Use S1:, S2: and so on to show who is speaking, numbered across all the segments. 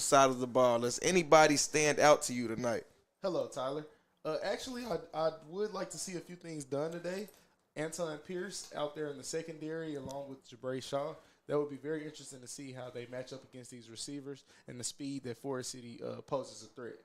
S1: side of the ball. Does anybody stand out to you tonight?
S2: Hello, Tyler. Actually, I would like to see a few things done today. Anton Pierce out there in the secondary along with Jabray Shaw. That would be very interesting to see how they match up against these receivers and the speed that Forrest City poses a threat.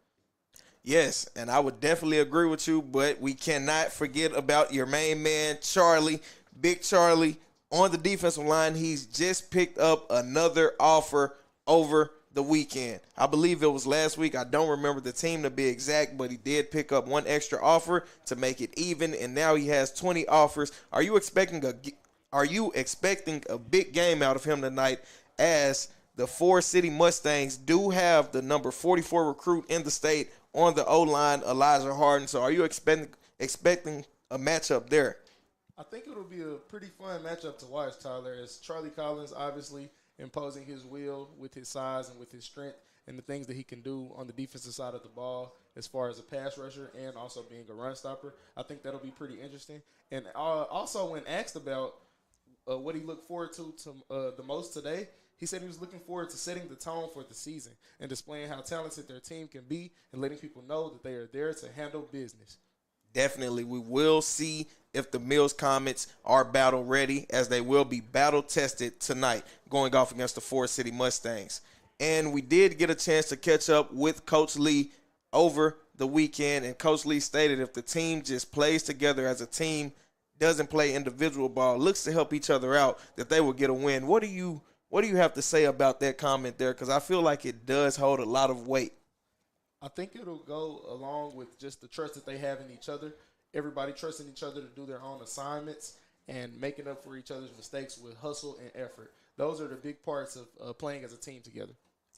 S1: Yes, and I would definitely agree with you, but we cannot forget about your main man, Charlie, Big Charlie, on the defensive line. He's just picked up another offer over the weekend. I believe it was last week. I don't remember the team to be exact, but he did pick up one extra offer to make it even, and now he has 20 offers. Are you expecting a big game out of him tonight, as the Forrest City Mustangs do have the number 44 recruit in the state on the O-line, Elijah Harden? So are you expecting a matchup there?
S2: I think it'll be a pretty fun matchup to watch, Tyler, as Charlie Collins obviously imposing his will with his size and with his strength and the things that he can do on the defensive side of the ball as far as a pass rusher and also being a run stopper. I think that'll be pretty interesting. And also when asked about what he looked forward to the most today, he said he was looking forward to setting the tone for the season and displaying how talented their team can be and letting people know that they are there to handle business.
S1: Definitely, we will see if the Mills Comets are battle ready, as they will be battle tested tonight going off against the Forrest City Mustangs. And we did get a chance to catch up with Coach Lee over the weekend, and Coach Lee stated if the team just plays together as a team, doesn't play individual ball, looks to help each other out, that they will get a win. What do you have to say about that comment there? Because I feel like it does hold a lot of weight.
S2: I think it'll go along with just the trust that they have in each other. Everybody trusting each other to do their own assignments and making up for each other's mistakes with hustle and effort. Those are the big parts of playing as a team together.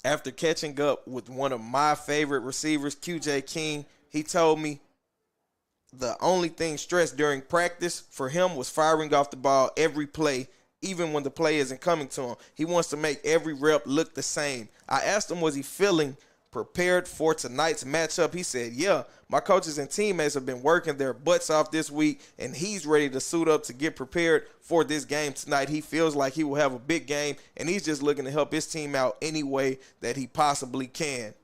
S1: After catching up with one of my favorite receivers, QJ King, he told me the only thing stressed during practice for him was firing off the ball every play, even when the play isn't coming to him. He wants to make every rep look the same. I asked him, was he feeling prepared for tonight's matchup? He said, yeah, my coaches and teammates have been working their butts off this week, and he's ready to suit up to get prepared for this game tonight. He feels like he will have a big game, and he's just looking to help his team out any way that he possibly can.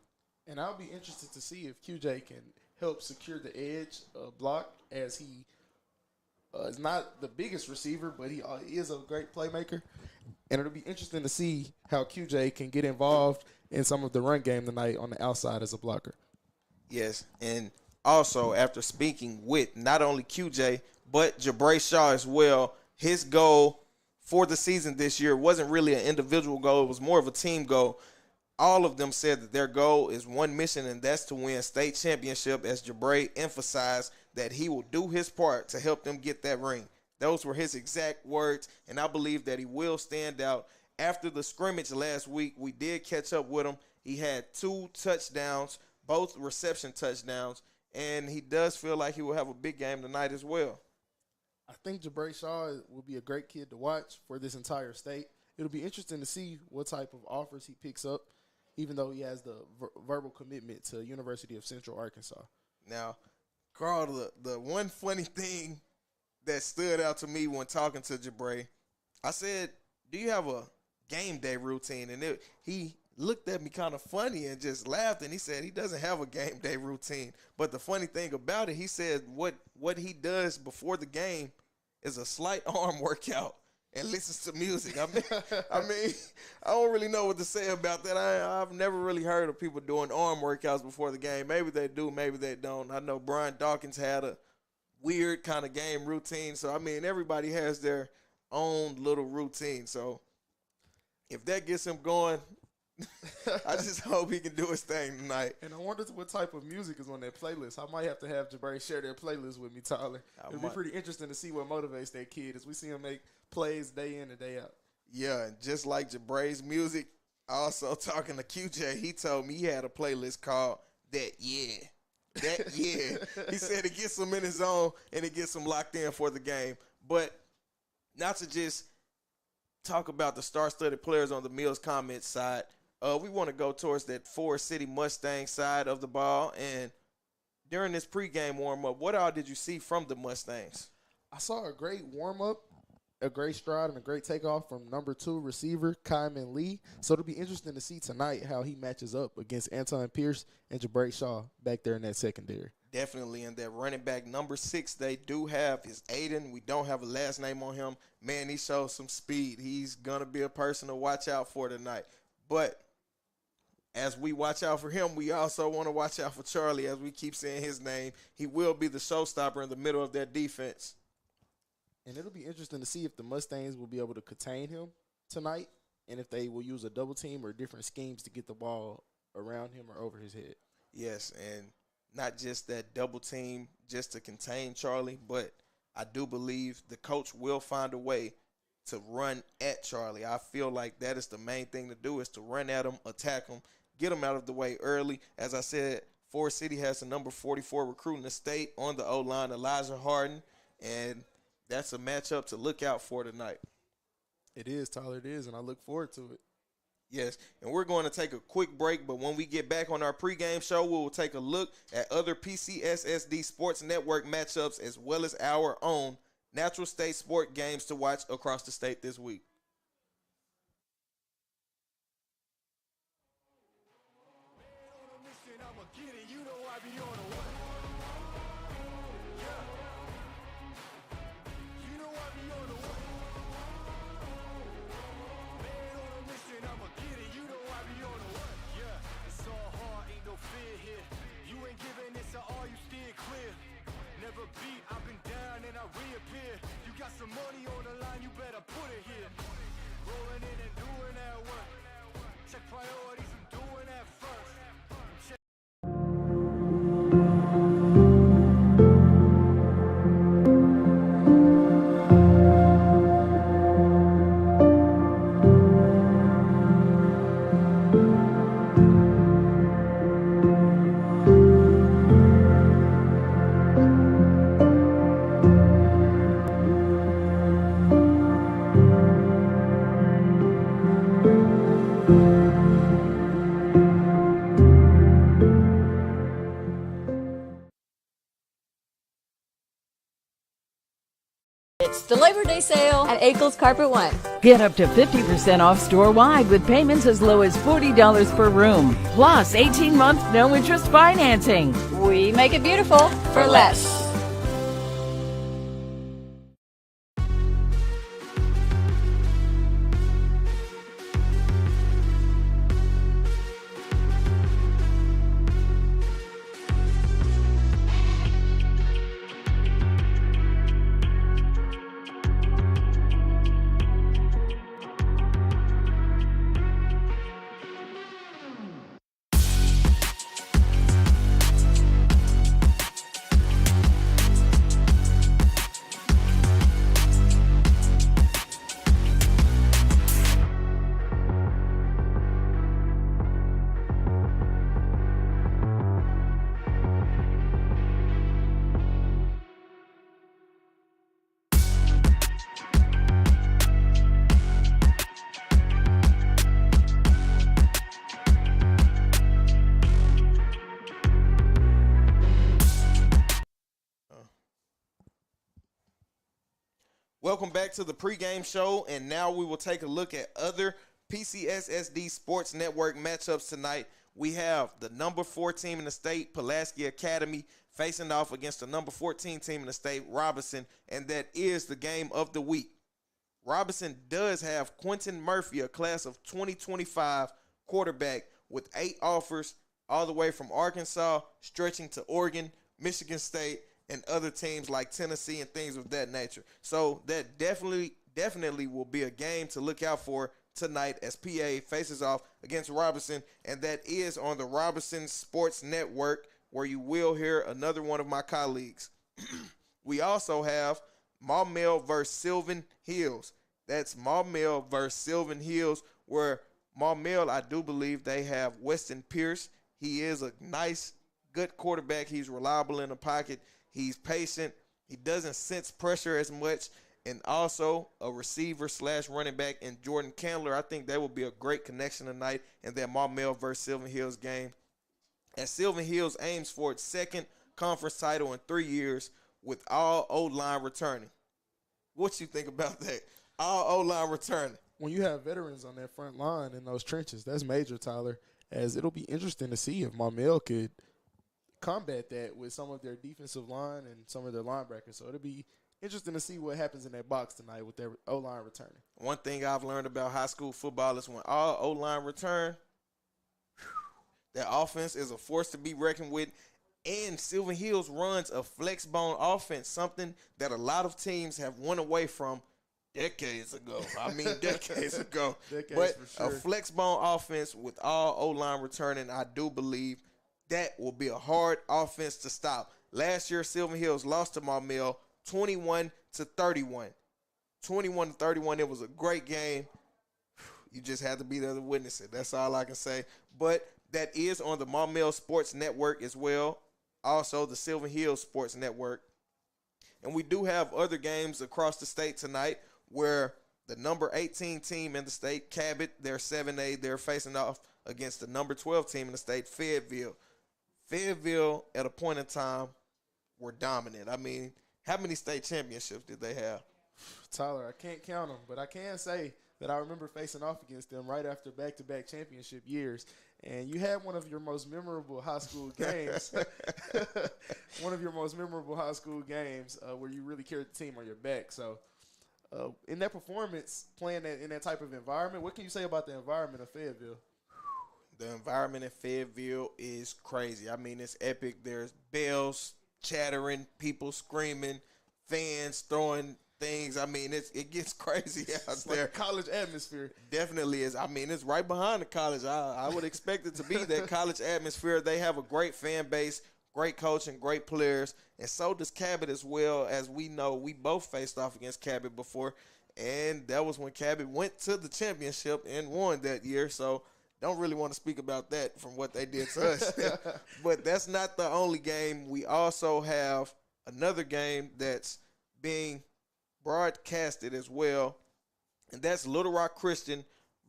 S2: And I'll be interested to see if QJ can help secure the edge block, as he is not the biggest receiver, but he is a great playmaker. And it'll be interesting to see how QJ can get involved in some of the run game tonight on the outside as a blocker.
S1: Yes, and also after speaking with not only QJ, but Jabray Shaw as well, his goal for the season this year wasn't really an individual goal. It was more of a team goal. All of them said that their goal is one mission, and that's to win state championship, as Jabray emphasized that he will do his part to help them get that ring. Those were his exact words, and I believe that he will stand out. After the scrimmage last week, we did catch up with him. He had 2 touchdowns, both reception touchdowns, and he does feel like he will have a big game tonight as well.
S2: I think Jabray Shaw will be a great kid to watch for this entire state. It'll be interesting to see what type of offers he picks up, even though he has the verbal commitment to University of Central Arkansas.
S1: Now, Carl, the one funny thing that stood out to me when talking to Jabray, I said, do you have a game day routine? And he looked at me kind of funny and just laughed, and he said he doesn't have a game day routine. But the funny thing about it, he said what he does before the game is a slight arm workout and listens to music. I mean, I don't really know what to say about that. I've never really heard of people doing arm workouts before the game. Maybe they do, maybe they don't. I know Brian Dawkins had a weird kind of game routine. So, I mean, everybody has their own little routine. So, if that gets him going, I just hope he can do his thing tonight.
S2: And I wonder what type of music is on that playlist. I might have to have Jabray share their playlist with me, Tyler. It'll be pretty interesting to see what motivates that kid as we see him make plays day in and day out.
S1: Yeah, and just like Jabray's music, also talking to QJ, he told me he had a playlist called That Yeah. That Yeah. He said it gets him in his zone and it gets him locked in for the game. But not to just talk about the star-studded players on the Mills Comets side, we want to go towards that Forrest City Mustangs side of the ball. And during this pregame warm-up, what all did you see from the Mustangs?
S2: I saw a great warm-up a great stride and a great takeoff from number 2 receiver, Kyman Lee. So it'll be interesting to see tonight how he matches up against Anton Pierce and Jabari Shaw back there in that secondary.
S1: Definitely. And that running back number 6 they do have is Aiden. We don't have a last name on him. Man, he shows some speed. He's going to be a person to watch out for tonight. But as we watch out for him, we also want to watch out for Charlie, as we keep saying his name. He will be the showstopper in the middle of that defense.
S2: And it'll be interesting to see if the Mustangs will be able to contain him tonight and if they will use a double team or different schemes to get the ball around him or over his head.
S1: Yes, and not just that double team just to contain Charlie, but I do believe the coach will find a way to run at Charlie. I feel like that is the main thing to do, is to run at him, attack him, get him out of the way early. As I said, Forrest City has the number 44 recruit in the state on the O-line, Elijah Harden, and that's a matchup to look out for tonight.
S2: It is, Tyler, it is, and I look forward to it.
S1: Yes, and we're going to take a quick break, but when we get back on our pregame show, we will take a look at other PCSSD Sports Network matchups as well as our own natural state sport games to watch across the state this week.
S3: I've been down and I reappear. You got some money on the line, you better put it here. Rolling in and doing that work. Check priorities, I'm doing that first.
S4: It's the Labor Day sale at Akel's Carpet One.
S5: Get up to 50% off store-wide with payments as low as $40 per room, plus 18-month no-interest financing.
S4: We make it beautiful for less.
S1: Welcome back to the pregame show, and now we will take a look at other PCSSD Sports Network matchups tonight. We have the number 4 team in the state, Pulaski Academy, facing off against the number 14 team in the state, Robinson, and that is the game of the week. Robinson does have Quentin Murphy, a class of 2025 quarterback with 8 offers all the way from Arkansas, stretching to Oregon, Michigan State, and other teams like Tennessee and things of that nature. So that definitely will be a game to look out for tonight as PA faces off against Robinson, and that is on the Robinson Sports Network, where you will hear another one of my colleagues. We also have Maumelle versus Sylvan Hills. That's Maumelle versus Sylvan Hills, where Maumelle, I do believe they have Weston Pierce. He is a nice, good quarterback. He's reliable in the pocket. He's patient. He doesn't sense pressure as much. And also a receiver / running back in Jordan Candler. I think that will be a great connection tonight in that Maumelle versus Sylvan Hills game, as Sylvan Hills aims for its second conference title in 3 years with all O-line returning. What you think about that? All O-line returning.
S2: When you have veterans on that front line in those trenches, that's major, Tyler, as it'll be interesting to see if Maumelle could combat that with some of their defensive line and some of their linebackers. So it'll be interesting to see what happens in that box tonight with their O-line returning.
S1: One thing I've learned about high school football is when all O-line return, that offense is a force to be reckoned with. And Silver Hills runs a flex bone offense, something that a lot of teams have won away from decades ago. I mean, decades ago. But
S2: for sure.
S1: a flex bone offense with all O-line returning, I do believe that will be a hard offense to stop. Last year, Silver Hills lost to Maumelle 21-31. 21-31. It was a great game. You just had to be there to witness it. That's all I can say. But that is on the Maumelle Sports Network as well. Also, the Silver Hills Sports Network. And we do have other games across the state tonight where the number 18 team in the state, Cabot, they're 7A, they're facing off against the number 12 team in the state, Fayetteville. Fayetteville, at a point in time, were dominant. I mean, how many state championships did they have?
S2: Tyler, I can't count them, but I can say that I remember facing off against them right after back-to-back championship years. And you had one of your most memorable high school games, one of your most memorable high school games where you really carried the team on your back. So in that performance, playing in that type of environment, what can you say about the environment of Fayetteville?
S1: The environment in Fayetteville is crazy. I mean, it's epic. There's bells chattering, people screaming, fans throwing things. I mean, it gets crazy out there.
S2: Like a college atmosphere.
S1: Definitely is. I mean, it's right behind the college. I would expect it to be that college atmosphere. They have a great fan base, great coaching, great players, and so does Cabot as well. As we know, we both faced off against Cabot before, and that was when Cabot went to the championship and won that year. So don't really want to speak about that from what they did to us. But that's not the only game. We also have another game that's being broadcasted as well, and that's Little Rock Christian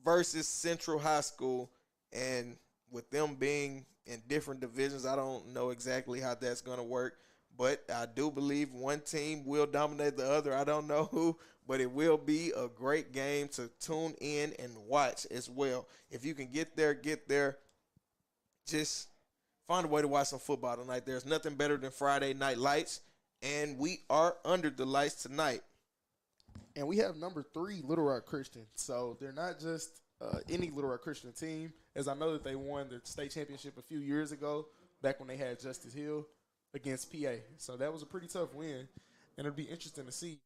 S1: versus Central High School. And with them being in different divisions, I don't know exactly how that's going to work, but I do believe one team will dominate the other. I don't know who, but it will be a great game to tune in and watch as well. If you can get there, get there. Just find a way to watch some football tonight. There's nothing better than Friday night lights, and we are under the lights tonight.
S2: And we have number 3, Little Rock Christian. So they're not just any Little Rock Christian team, as I know that they won the state championship a few years ago, back when they had Justice Hill against PA. So that was a pretty tough win, and it'll be interesting to see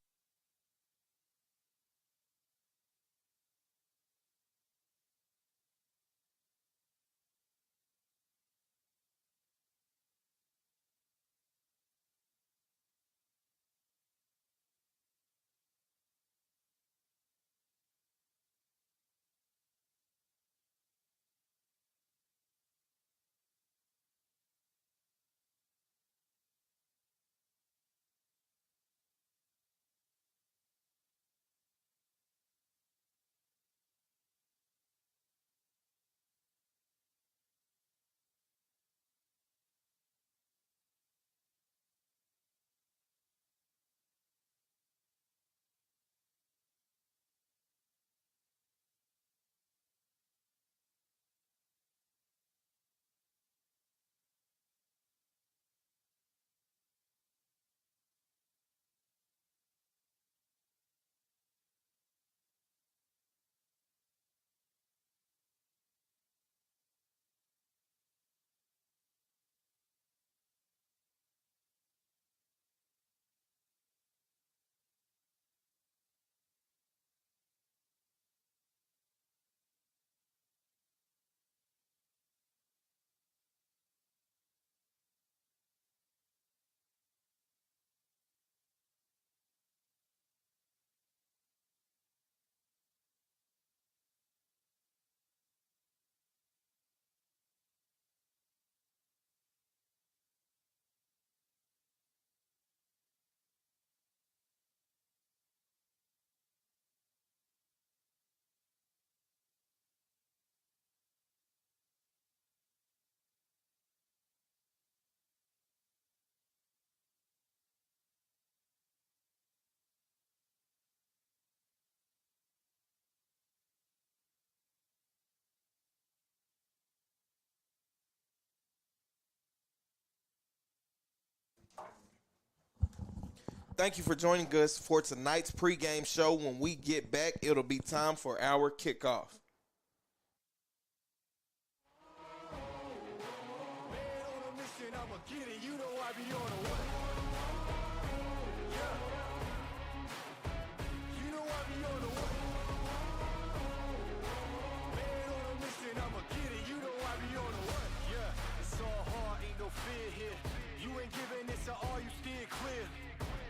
S1: Thank you for joining us for tonight's pregame show. When we get back, it'll be time for our kickoff.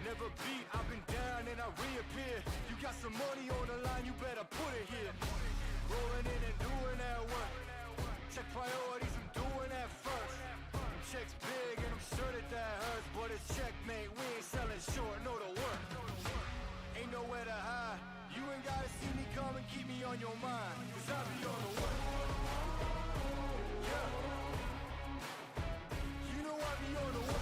S3: Never beat, I've been down and I reappear. You got some money on the line, you better put it here. Rolling in and doing that work. Check priorities, I'm doing that first. Check's big and I'm sure that hurts, but it's checkmate. We ain't selling short, no to work. Ain't nowhere to hide. You ain't gotta see me come and keep me on your mind, cause I be on the work. Yeah. You know I be on the work.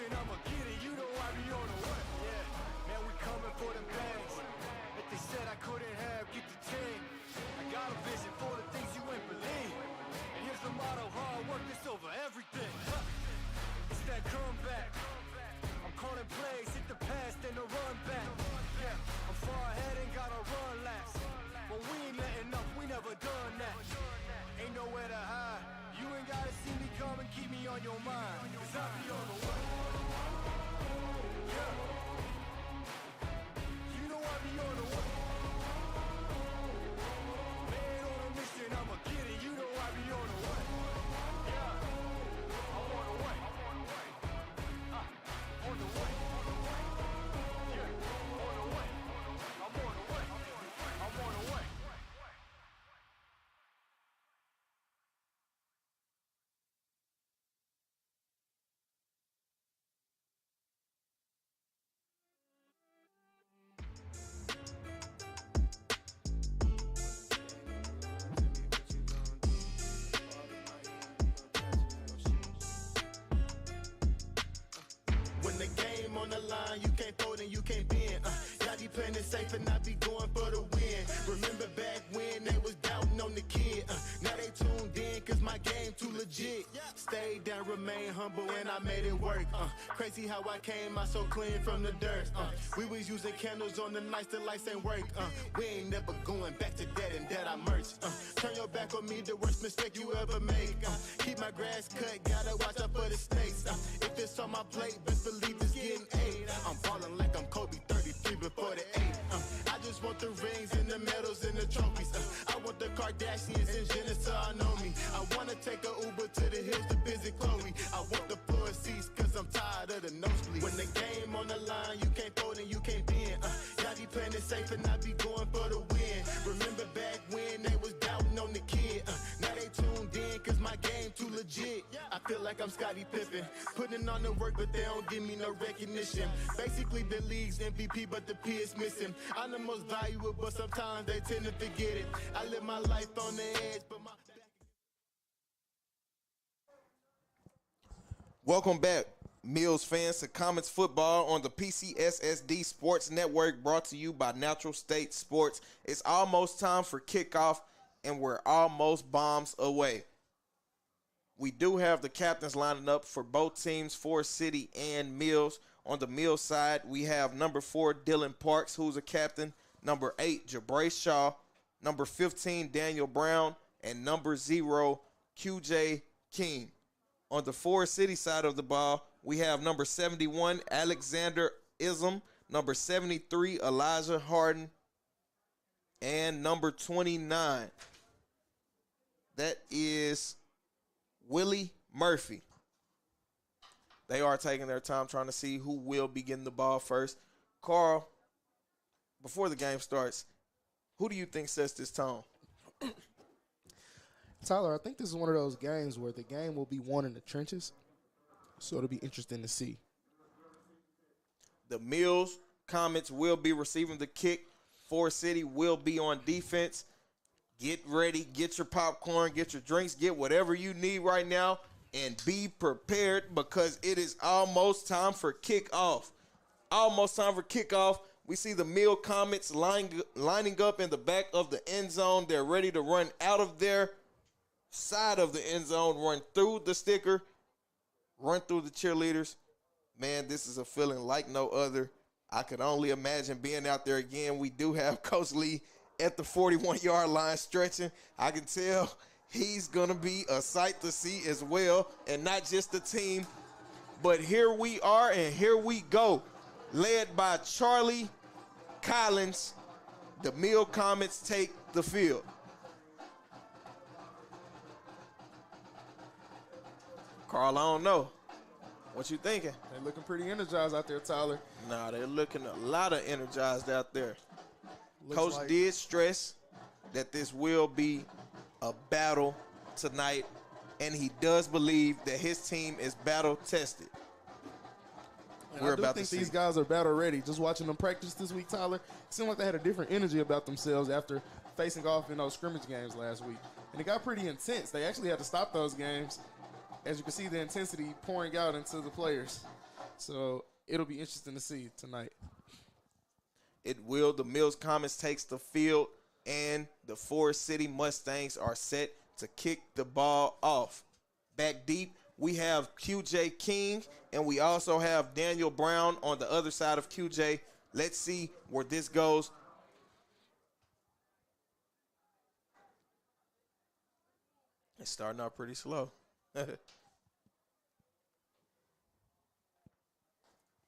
S3: I'ma get it, you know I be on the way. Yeah, man, we coming for them bags that they said I couldn't have, get the chain. I got a vision for the things you ain't believe. And here's the motto, hard work is over everything. It's that comeback. I'm calling plays, hit the pass, then the run back. Yeah, I'm far ahead and gotta run laps. But we ain't letting up, we never done that. Ain't nowhere to hide. You ain't gotta see me come and keep me on your mind, cause I be on the way. You know I be on the way. Man on a mission, I'ma get it. You know I be on the way. Yeah, I'm on the way. On the way. Yeah, on the way. I'm on the way. I'm on the way.
S6: When the game on the line, you can't fold and you can't bend. Y'all be playing it safe and I be going for the win. Remember back when they was doubting on the kid. Now they tuned in cause my game too legit. Stayed down, remain humble and I made it work. Crazy how I came out so clean from the dirt. We was using candles on the nights the lights ain't work. We ain't never going back to that and that I merch. Turn your back on me, the worst mistake you ever make. Keep my grass cut, gotta watch out for the snakes. If it's on my plate, best believe it's getting 8. I'm ballin' like I'm Kobe 33 before the 8. I just want the rings and the medals and the trophies. I want the Kardashians and Jenner so I know me. I wanna take a Uber to the hills to visit Chloe. I want the floor seats cause I'm tired of the nosebleeds. When the game on the line, you can't fold and you can't bend. Y'all be playing it safe and I be going for the win. Remember back when they was doubting on the kid. Now they tuned in cause my game too legit. I feel like I'm Scottie Pippen, putting on the work but they don't give me no recognition. Basically the league's MVP but the P is missing. I'm the most valuable but sometimes they tend to forget it. I live my life on the edge but my...
S1: Welcome back, Mills fans, to Comets Football on the PCSSD Sports Network, brought to you by Natural State Sports. It's almost time for kickoff, and we're almost bombs away. We do have the captains lining up for both teams, Forrest City and Mills. On the Mills side, we have number 4, Dylan Parks, who's a captain, number 8, Jabray Shaw, number 15, Daniel Brown, and number 0, QJ King. On the Forrest City side of the ball, we have number 71, Alexander Ism, number 73, Elijah Harden, and number 29, that is Willie Murphy. They are taking their time trying to see who will be getting the ball first. Carl, before the game starts, who do you think sets this tone?
S2: Tyler, I think this is one of those games where the game will be won in the trenches, so it'll be interesting to see.
S1: The Mills Comets will be receiving the kick. Forrest City will be on defense. Get ready, get your popcorn, get your drinks, get whatever you need right now, and be prepared because it is almost time for kickoff. Almost time for kickoff. We see the Mills Comets lining up in the back of the end zone. They're ready to run out of their side of the end zone, run through the sticker. run through the cheerleaders. Man, this is a feeling like no other. I could only imagine being out there again. We do have Coach Lee at the 41-yard line stretching. I can tell he's going to be a sight to see as well, and not just the team. But here we are, and here we go. Led by Charlie Collins, the Mills Comets take the field. Carl, I don't know. What you thinking?
S2: They're looking pretty energized out there, Tyler.
S1: Nah, they're looking a lot of energized out there.
S2: Looks
S1: Coach did stress that this will be a battle tonight, and he does believe that his team is battle tested.
S2: I do think these guys are battle ready. Just watching them practice this week, Tyler, it seemed like they had a different energy about themselves after facing off in those scrimmage games last week. And it got pretty intense. They actually had to stop those games. As you can see, the intensity pouring out into the players. So it'll be interesting to see tonight.
S1: It will. The Mills Comets takes the field, and the Forrest City Mustangs are set to kick the ball off. Back deep, we have QJ King, and we also have Daniel Brown on the other side of QJ. Let's see where this goes. It's starting out pretty slow.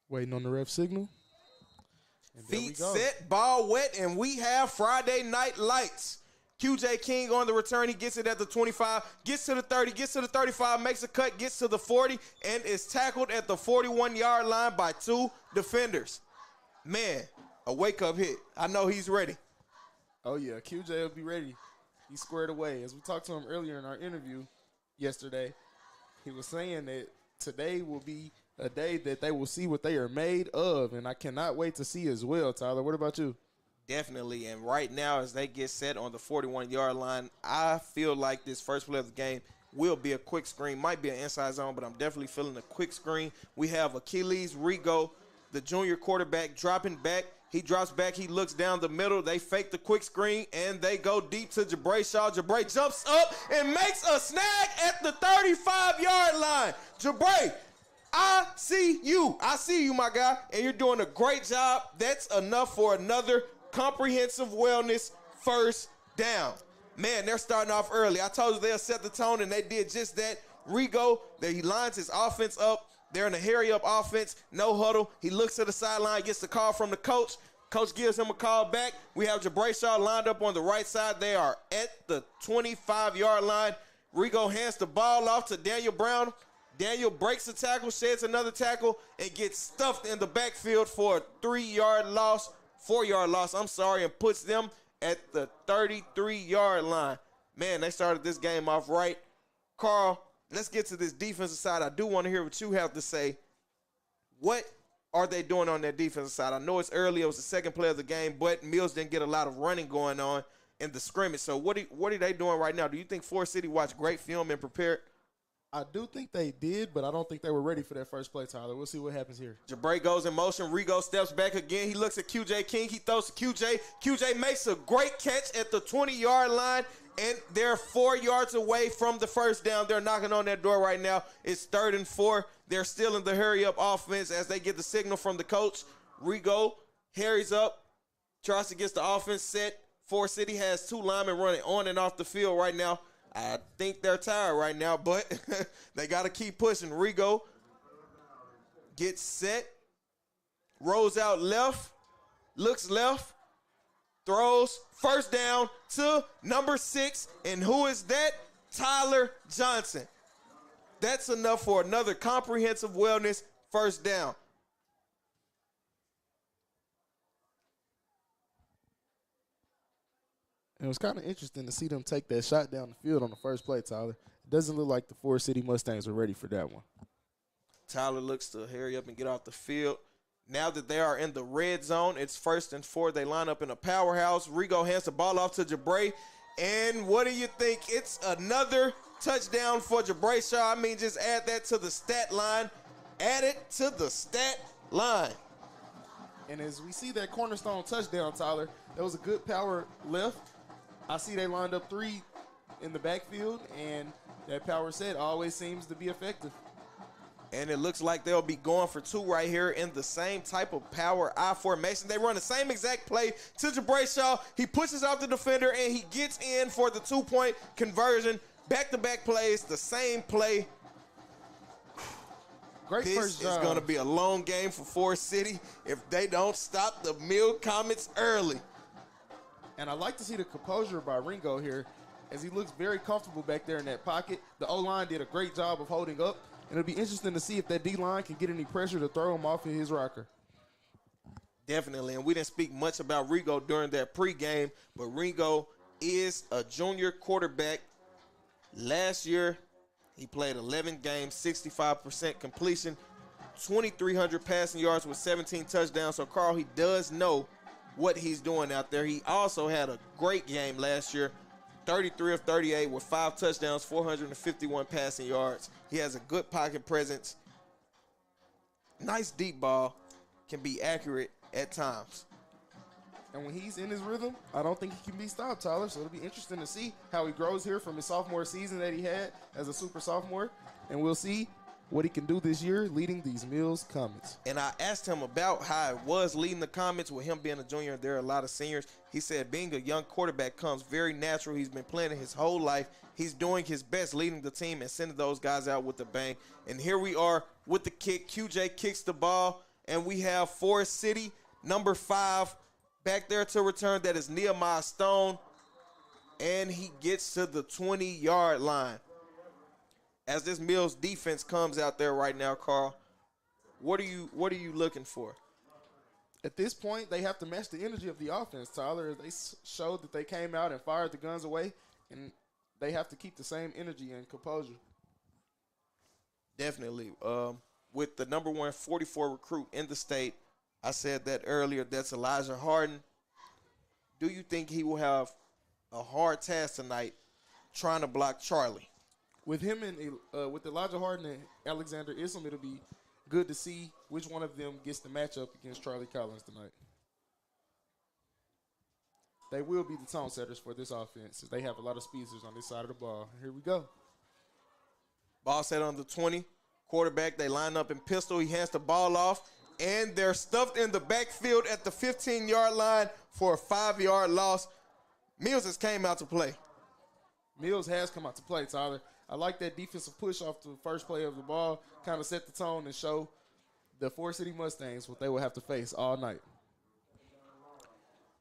S2: Waiting on the ref signal.
S1: Feet set, ball wet, and we have Friday Night Lights. QJ King on the return. He gets it at the 25, gets to the 30, gets to the 35, makes a cut, gets to the 40, and is tackled at the 41-yard line by two defenders. Man, a wake-up hit. I know he's ready.
S2: Oh, yeah, QJ will be ready. He's squared away. As we talked to him earlier in our interview yesterday, he was saying that today will be a day that they will see what they are made of, and I cannot wait to see as well, Tyler. What about you?
S1: Definitely, and right now as they get set on the 41-yard line, I feel like this first play of the game will be a quick screen. Might be an inside zone, but I'm definitely feeling a quick screen. We have Achilles Rigo, the junior quarterback, dropping back. He drops back. He looks down the middle. They fake the quick screen, and they go deep to Jabray Shaw. Jabray jumps up and makes a snag at the 35-yard line. Jabray, I see you. I see you, my guy, and you're doing a great job. That's enough for another comprehensive wellness first down. Man, they're starting off early. I told you they'll set the tone, and they did just that. Rigo, he lines his offense up. They're in a hurry-up offense, no huddle. He looks to the sideline, gets the call from the coach. Coach gives him a call back. We have Jabray Shaw lined up on the right side. They are at the 25-yard line. Rigo hands the ball off to Daniel Brown. Daniel breaks the tackle, sheds another tackle, and gets stuffed in the backfield for a 4-yard loss, and puts them at the 33-yard line. Man, they started this game off right. Carl, let's get to this defensive side. I do want to hear what you have to say. What are they doing on that defensive side? I know it's early. It was the second play of the game, but Mills didn't get a lot of running going on in the scrimmage. So what are they doing right now? Do you think Forrest City watched great film and prepared?
S2: I do think they did, but I don't think they were ready for that first play, Tyler. We'll see what happens here.
S1: Jabray goes in motion. Rigo steps back again. He looks at QJ King. He throws to QJ. QJ makes a great catch at the 20-yard line, and they're 4 yards away from the first down. They're knocking on that door right now. It's 3rd and 4. They're still in the hurry-up offense as they get the signal from the coach. Rigo hurries up, tries to get the offense set. Forrest City has two linemen running on and off the field right now. I think they're tired right now, but they got to keep pushing. Rigo gets set, rolls out left, looks left, throws first down to number 6. And who is that? Tyler Johnson. That's enough for another comprehensive wellness first down.
S2: And it was kind of interesting to see them take that shot down the field on the first play, Tyler. It doesn't look like the Forrest City Mustangs are ready for that one.
S1: Tyler looks to hurry up and get off the field. Now that they are in the red zone, it's 1st and 4. They line up in a powerhouse. Rigo hands the ball off to Jabray. And what do you think? It's another touchdown for Jabray Shaw. I mean, just add that to the stat line. Add it to the stat line.
S2: And as we see that cornerstone touchdown, Tyler, that was a good power lift. I see they lined up 3 in the backfield, and that power set always seems to be effective.
S1: And it looks like they'll be going for 2 right here in the same type of power I formation. They run the same exact play to Jabray Shaw. He pushes out the defender, and he gets in for the 2-point conversion. Back-to-back plays, the same play.
S2: Great
S1: This
S2: first
S1: is
S2: drive.
S1: going to be a long game for Forrest City if they don't stop the Mills Comets early.
S2: And I like to see the composure by Ringo here as he looks very comfortable back there in that pocket. The O-line did a great job of holding up. And it'll be interesting to see if that D-line can get any pressure to throw him off of his rocker.
S1: Definitely, and we didn't speak much about Ringo during that pregame, but Ringo is a junior quarterback. Last year, he played 11 games, 65% completion, 2,300 passing yards with 17 touchdowns. So, Carl, he does know what he's doing out there. He also had a great game last year, 33 of 38 with 5 touchdowns, 451 passing yards. He has a good pocket presence. Nice deep ball. Can be accurate at times.
S2: And when he's in his rhythm, I don't think he can be stopped, Tyler. So it'll be interesting to see how he grows here from his sophomore season that he had as a super sophomore. And we'll see what he can do this year leading these Mills Comets.
S1: And I asked him about how it was leading the Comets with him being a junior. There are a lot of seniors. He said being a young quarterback comes very natural. He's been playing it his whole life. He's doing his best leading the team and sending those guys out with a bang. And here we are with the kick. QJ kicks the ball, and we have Forrest City, number 5, back there to return. That is Nehemiah Stone, and he gets to the 20-yard line. As this Mills defense comes out there right now, Carl, what are you looking for?
S2: At this point, they have to match the energy of the offense, Tyler. They showed that they came out and fired the guns away, and they have to keep the same energy and composure.
S1: Definitely. With the number 144 recruit in the state, I said that earlier, that's Elijah Harden. Do you think he will have a hard task tonight trying to block Charlie?
S2: With him and with Elijah Harden and Alexander Islam, it'll be good to see which one of them gets the matchup against Charlie Collins tonight. They will be the tone setters for this offense, as they have a lot of speedsters on this side of the ball. Here we go.
S1: Ball set on the 20. Quarterback, they line up in pistol. He hands the ball off, and they're stuffed in the backfield at the 15-yard line for a 5-yard loss. Mills has came out to play.
S2: Mills has come out to play, Tyler. I like that defensive push off the first play of the ball, kind of set the tone and show the Forrest City Mustangs what they will have to face all night.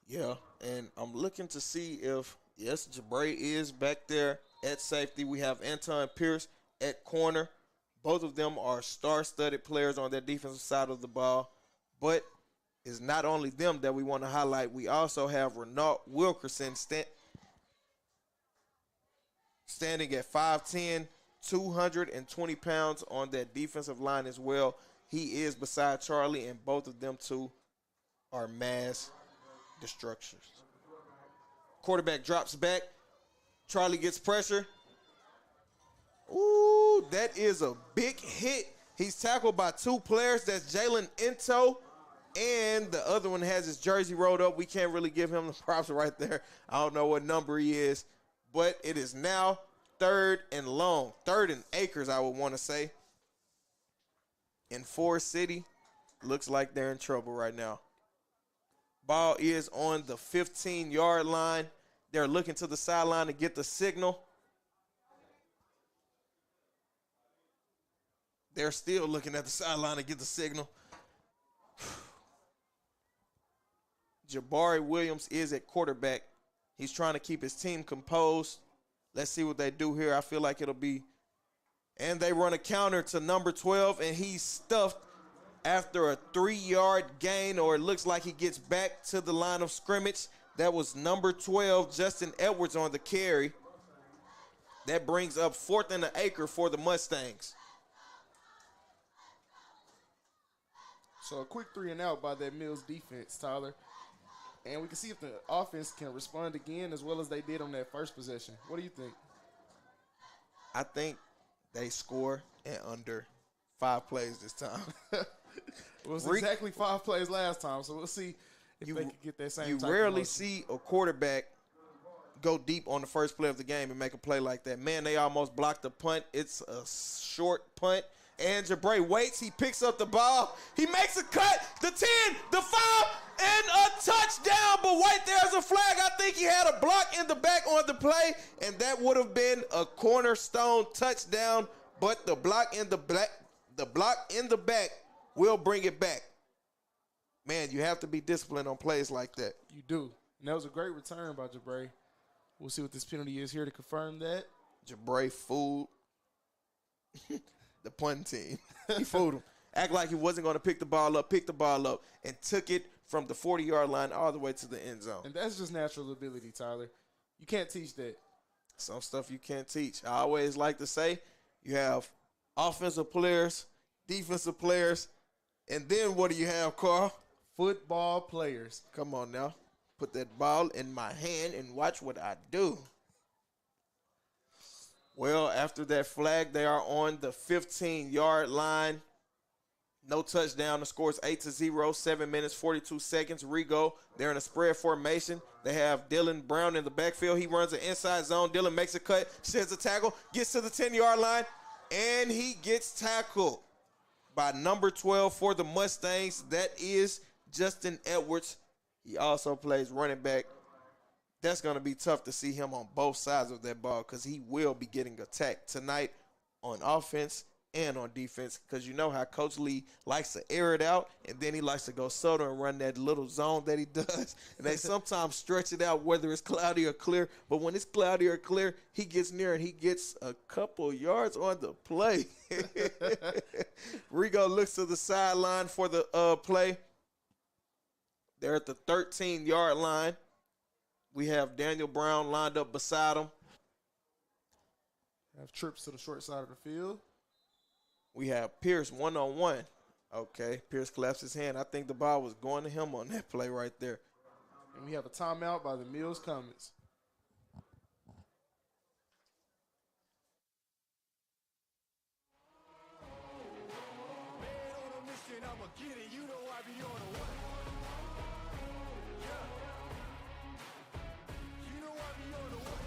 S1: Yeah, and I'm looking to see if, yes, Jabray is back there at safety. We have Anton Pierce at corner. Both of them are star-studded players on their defensive side of the ball. But it's not only them that we want to highlight. We also have Renault Wilkerson standing at 5'10", 220 pounds on that defensive line as well. He is beside Charlie, and both of them two are mass destructors. Quarterback drops back. Charlie gets pressure. Ooh, that is a big hit. He's tackled by 2 players. That's Jalen Into, and the other one has his jersey rolled up. We can't really give him the props right there. I don't know what number he is, but it is now 3rd and long. 3rd and acres, I would want to say. And Forrest City looks like they're in trouble right now. Ball is on the 15-yard line. They're looking to the sideline to get the signal. They're still looking at the sideline to get the signal. Jabari Williams is at quarterback. He's trying to keep his team composed. Let's see what they do here. I feel like it'll be. And they run a counter to number 12, and he's stuffed after a 3-yard gain, or it looks like he gets back to the line of scrimmage. That was number 12, Justin Edwards, on the carry. That brings up 4th and an acre for the Mustangs.
S2: So a quick 3 and out by that Mills defense, Tyler. And we can see if the offense can respond again as well as they did on that first possession. What do you think?
S1: I think they score in under 5 plays this time.
S2: It was exactly 5 plays last time, so we'll see if they can get that same
S1: You
S2: type
S1: rarely
S2: of
S1: see a quarterback go deep on the first play of the game and make a play like that. Man, they almost blocked the punt. It's a short punt, And Jabray waits. He picks up the ball. He makes a cut. The 10, the 5, and a touchdown. But wait, there's a flag. I think he had a block in the back on the play, and that would have been a cornerstone touchdown. But the block in the back will bring it back. Man, you have to be disciplined on plays like that.
S2: You do. And that was a great return by Jabray. We'll see what this penalty is here to confirm that.
S1: Jabray fooled the punting team. He fooled him. Act like he wasn't going to picked the ball up, and took it from the 40-yard line all the way to the end zone.
S2: And that's just natural ability, Tyler. You can't teach that.
S1: Some stuff you can't teach. I always like to say you have offensive players, defensive players, and then what do you have, Carl?
S2: Football players.
S1: Come on now. Put that ball in my hand and watch what I do. Well, after that flag, they are on the 15-yard line. No touchdown. The score is 8-0, 7 minutes, 42 seconds. Rigo, they're in a spread formation. They have Dylan Brown in the backfield. He runs an inside zone. Dylan makes a cut, sheds a tackle, gets to the 10-yard line, and he gets tackled by number 12 for the Mustangs. That is Justin Edwards. He also plays running back. That's going to be tough to see him on both sides of that ball because he will be getting attacked tonight on offense and on defense because you know how Coach Lee likes to air it out, and then he likes to go soda and run that little zone that he does. And they sometimes stretch it out whether it's cloudy or clear, but when it's cloudy or clear, he gets near and he gets a couple yards on the play. Rigo looks to the sideline for the play. They're at the 13-yard line. We have Daniel Brown lined up beside him.
S2: Have trips to the short side of the field.
S1: We have Pierce one-on-one. Okay, Pierce claps his hand. I think the ball was going to him on that play right there.
S2: And we have a timeout by the Mills Comets.
S3: Man on a mission, I'ma get it. You know I be on a what? Yeah. You know I be on a what?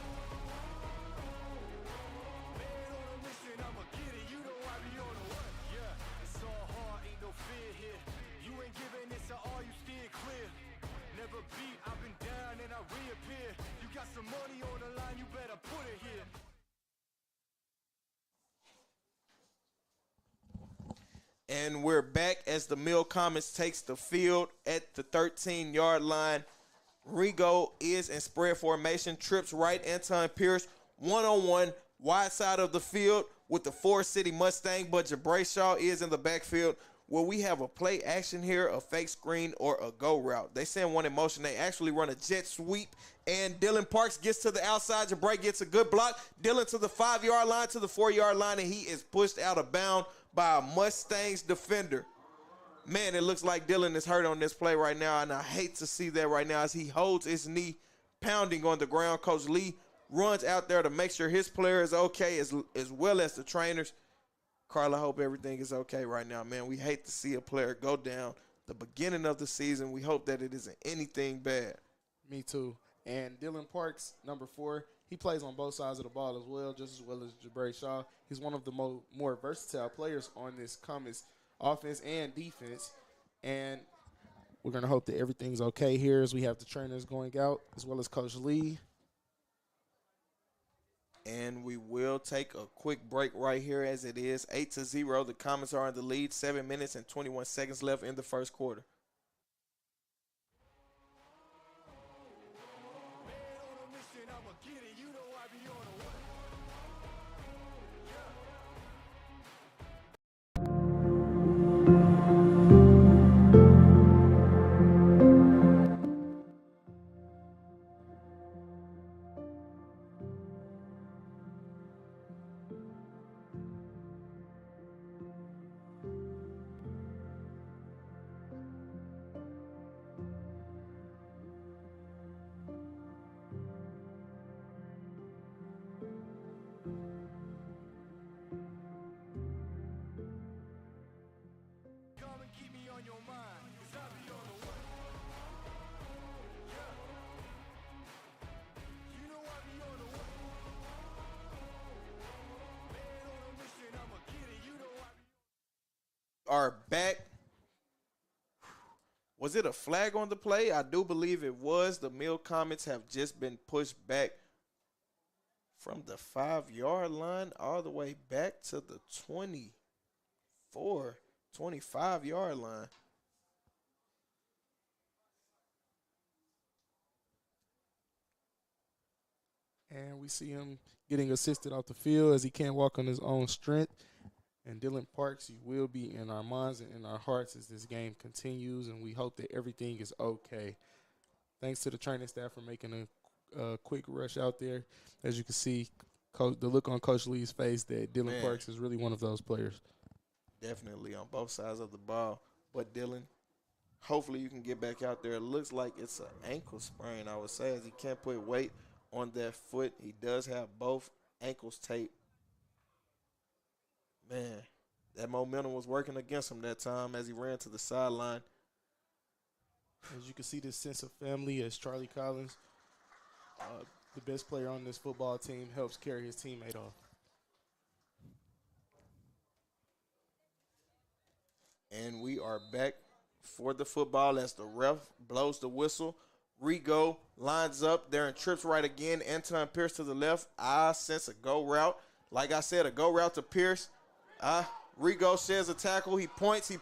S3: Man on a mission, I'ma get it. You know I be on a what? Yeah. It's all hard, ain't no fear here. You ain't giving this to all, you steer clear. Never beat, I've been down and I reappear. You got some money on the line, you better put it here.
S1: And we're back as the Mills Comets takes the field at the 13-yard line. Rigo is in spread formation, trips right, Anton Pierce, one-on-one, wide side of the field with the Forrest City Mustang, but Jabray Shaw is in the backfield. Will we have a play action here, a fake screen, or a go route? They send one in motion. They actually run a jet sweep, and Dylan Parks gets to the outside. Jabray gets a good block. Dylan to the 5-yard line, to the 4-yard line, and he is pushed out of bounds by a Mustangs defender. Man, it looks like Dylan is hurt on this play right now, and I hate to see that right now as he holds his knee pounding on the ground. Coach Lee runs out there to make sure his player is okay as well as the trainers. Carl, I hope everything is okay right now, man. We hate to see a player go down the beginning of the season. We hope that it isn't anything bad.
S2: Me too. And Dylan Parks, number 4, he plays on both sides of the ball as well as Jabray Shaw. He's one of the more versatile players on this Comets offense and defense. And we're going to hope that everything's okay here as we have the trainers going out as well as Coach Lee.
S1: And we will take a quick break right here as it is 8-0. The Comets are in the lead, 7 minutes and 21 seconds left in the first quarter.
S3: Man on a mission, I'ma get it. You know I be on a what?
S1: are back. Was it a flag on the play? I do believe it was. The Mills Comets have just been pushed back from the 5-yard line all the way back to the 25-yard line.
S2: And we see him getting assisted off the field as he can't walk on his own strength. And Dylan Parks, you will be in our minds and in our hearts as this game continues, and we hope that everything is okay. Thanks to the training staff for making a quick rush out there. As you can see, the look on Coach Lee's face that Dylan Parks is really one of those players.
S1: Definitely on both sides of the ball. But Dylan, hopefully you can get back out there. It looks like it's an ankle sprain, I would say, as he can't put weight on that foot. He does have both ankles taped. Man, that momentum was working against him that time as he ran to the sideline.
S2: As you can see, this sense of family as Charlie Collins, the best player on this football team, helps carry his teammate off.
S1: And we are back for the football as the ref blows the whistle. Rigo lines up there and trips right again. Anton Pierce to the left. I sense a go route. Like I said, a go route to Pierce. Rigo shares a tackle. He points. He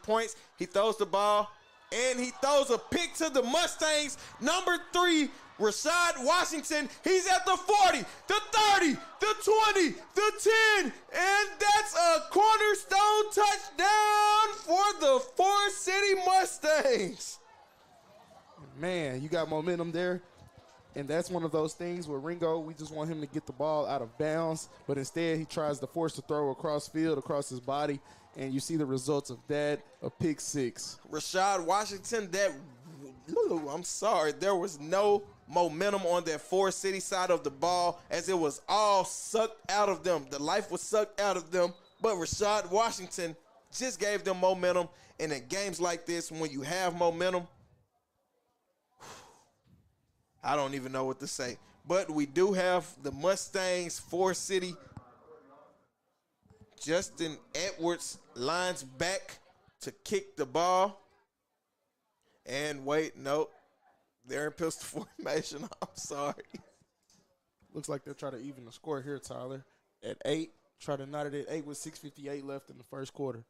S1: throws the ball, and he throws a pick to the Mustangs. Number 3, Rashad Washington. He's at the 40, the 30, the 20, the 10, and that's a cornerstone touchdown for the Forrest City Mustangs.
S2: Man, you got momentum there. And that's one of those things where Ringo, we just want him to get the ball out of bounds, but instead he tries to force the throw across field, across his body, and you see the results of that, a pick 6.
S1: Rashad Washington, there was no momentum on that Forrest City side of the ball as it was all sucked out of them. The life was sucked out of them, but Rashad Washington just gave them momentum, and in games like this, when you have momentum, I don't even know what to say. But we do have the Mustangs, Forrest City. Justin Edwards lines back to kick the ball. And wait, nope. They're in pistol formation. I'm sorry.
S2: Looks like they'll try to even the score here, Tyler. At 8, try to knot it at 8 with 6:58 left in the first quarter.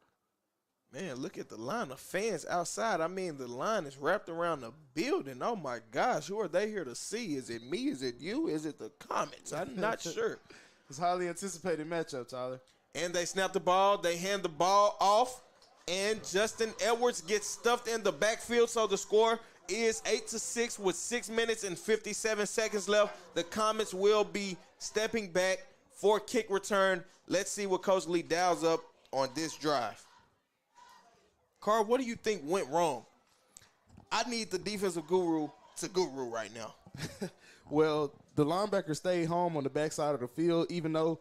S1: Man, look at the line of fans outside. I mean, the line is wrapped around the building. Oh, my gosh. Who are they here to see? Is it me? Is it you? Is it the Comets? I'm not sure.
S2: It's a highly anticipated matchup, Tyler.
S1: And they snap the ball. They hand the ball off. And Justin Edwards gets stuffed in the backfield. So the score is 8-6 with 6 minutes and 57 seconds left. The Comets will be stepping back for kick return. Let's see what Coach Lee dials up on this drive. Carl, what do you think went wrong? I need the defensive guru to guru right now.
S2: Well, the linebacker stayed home on the backside of the field, even though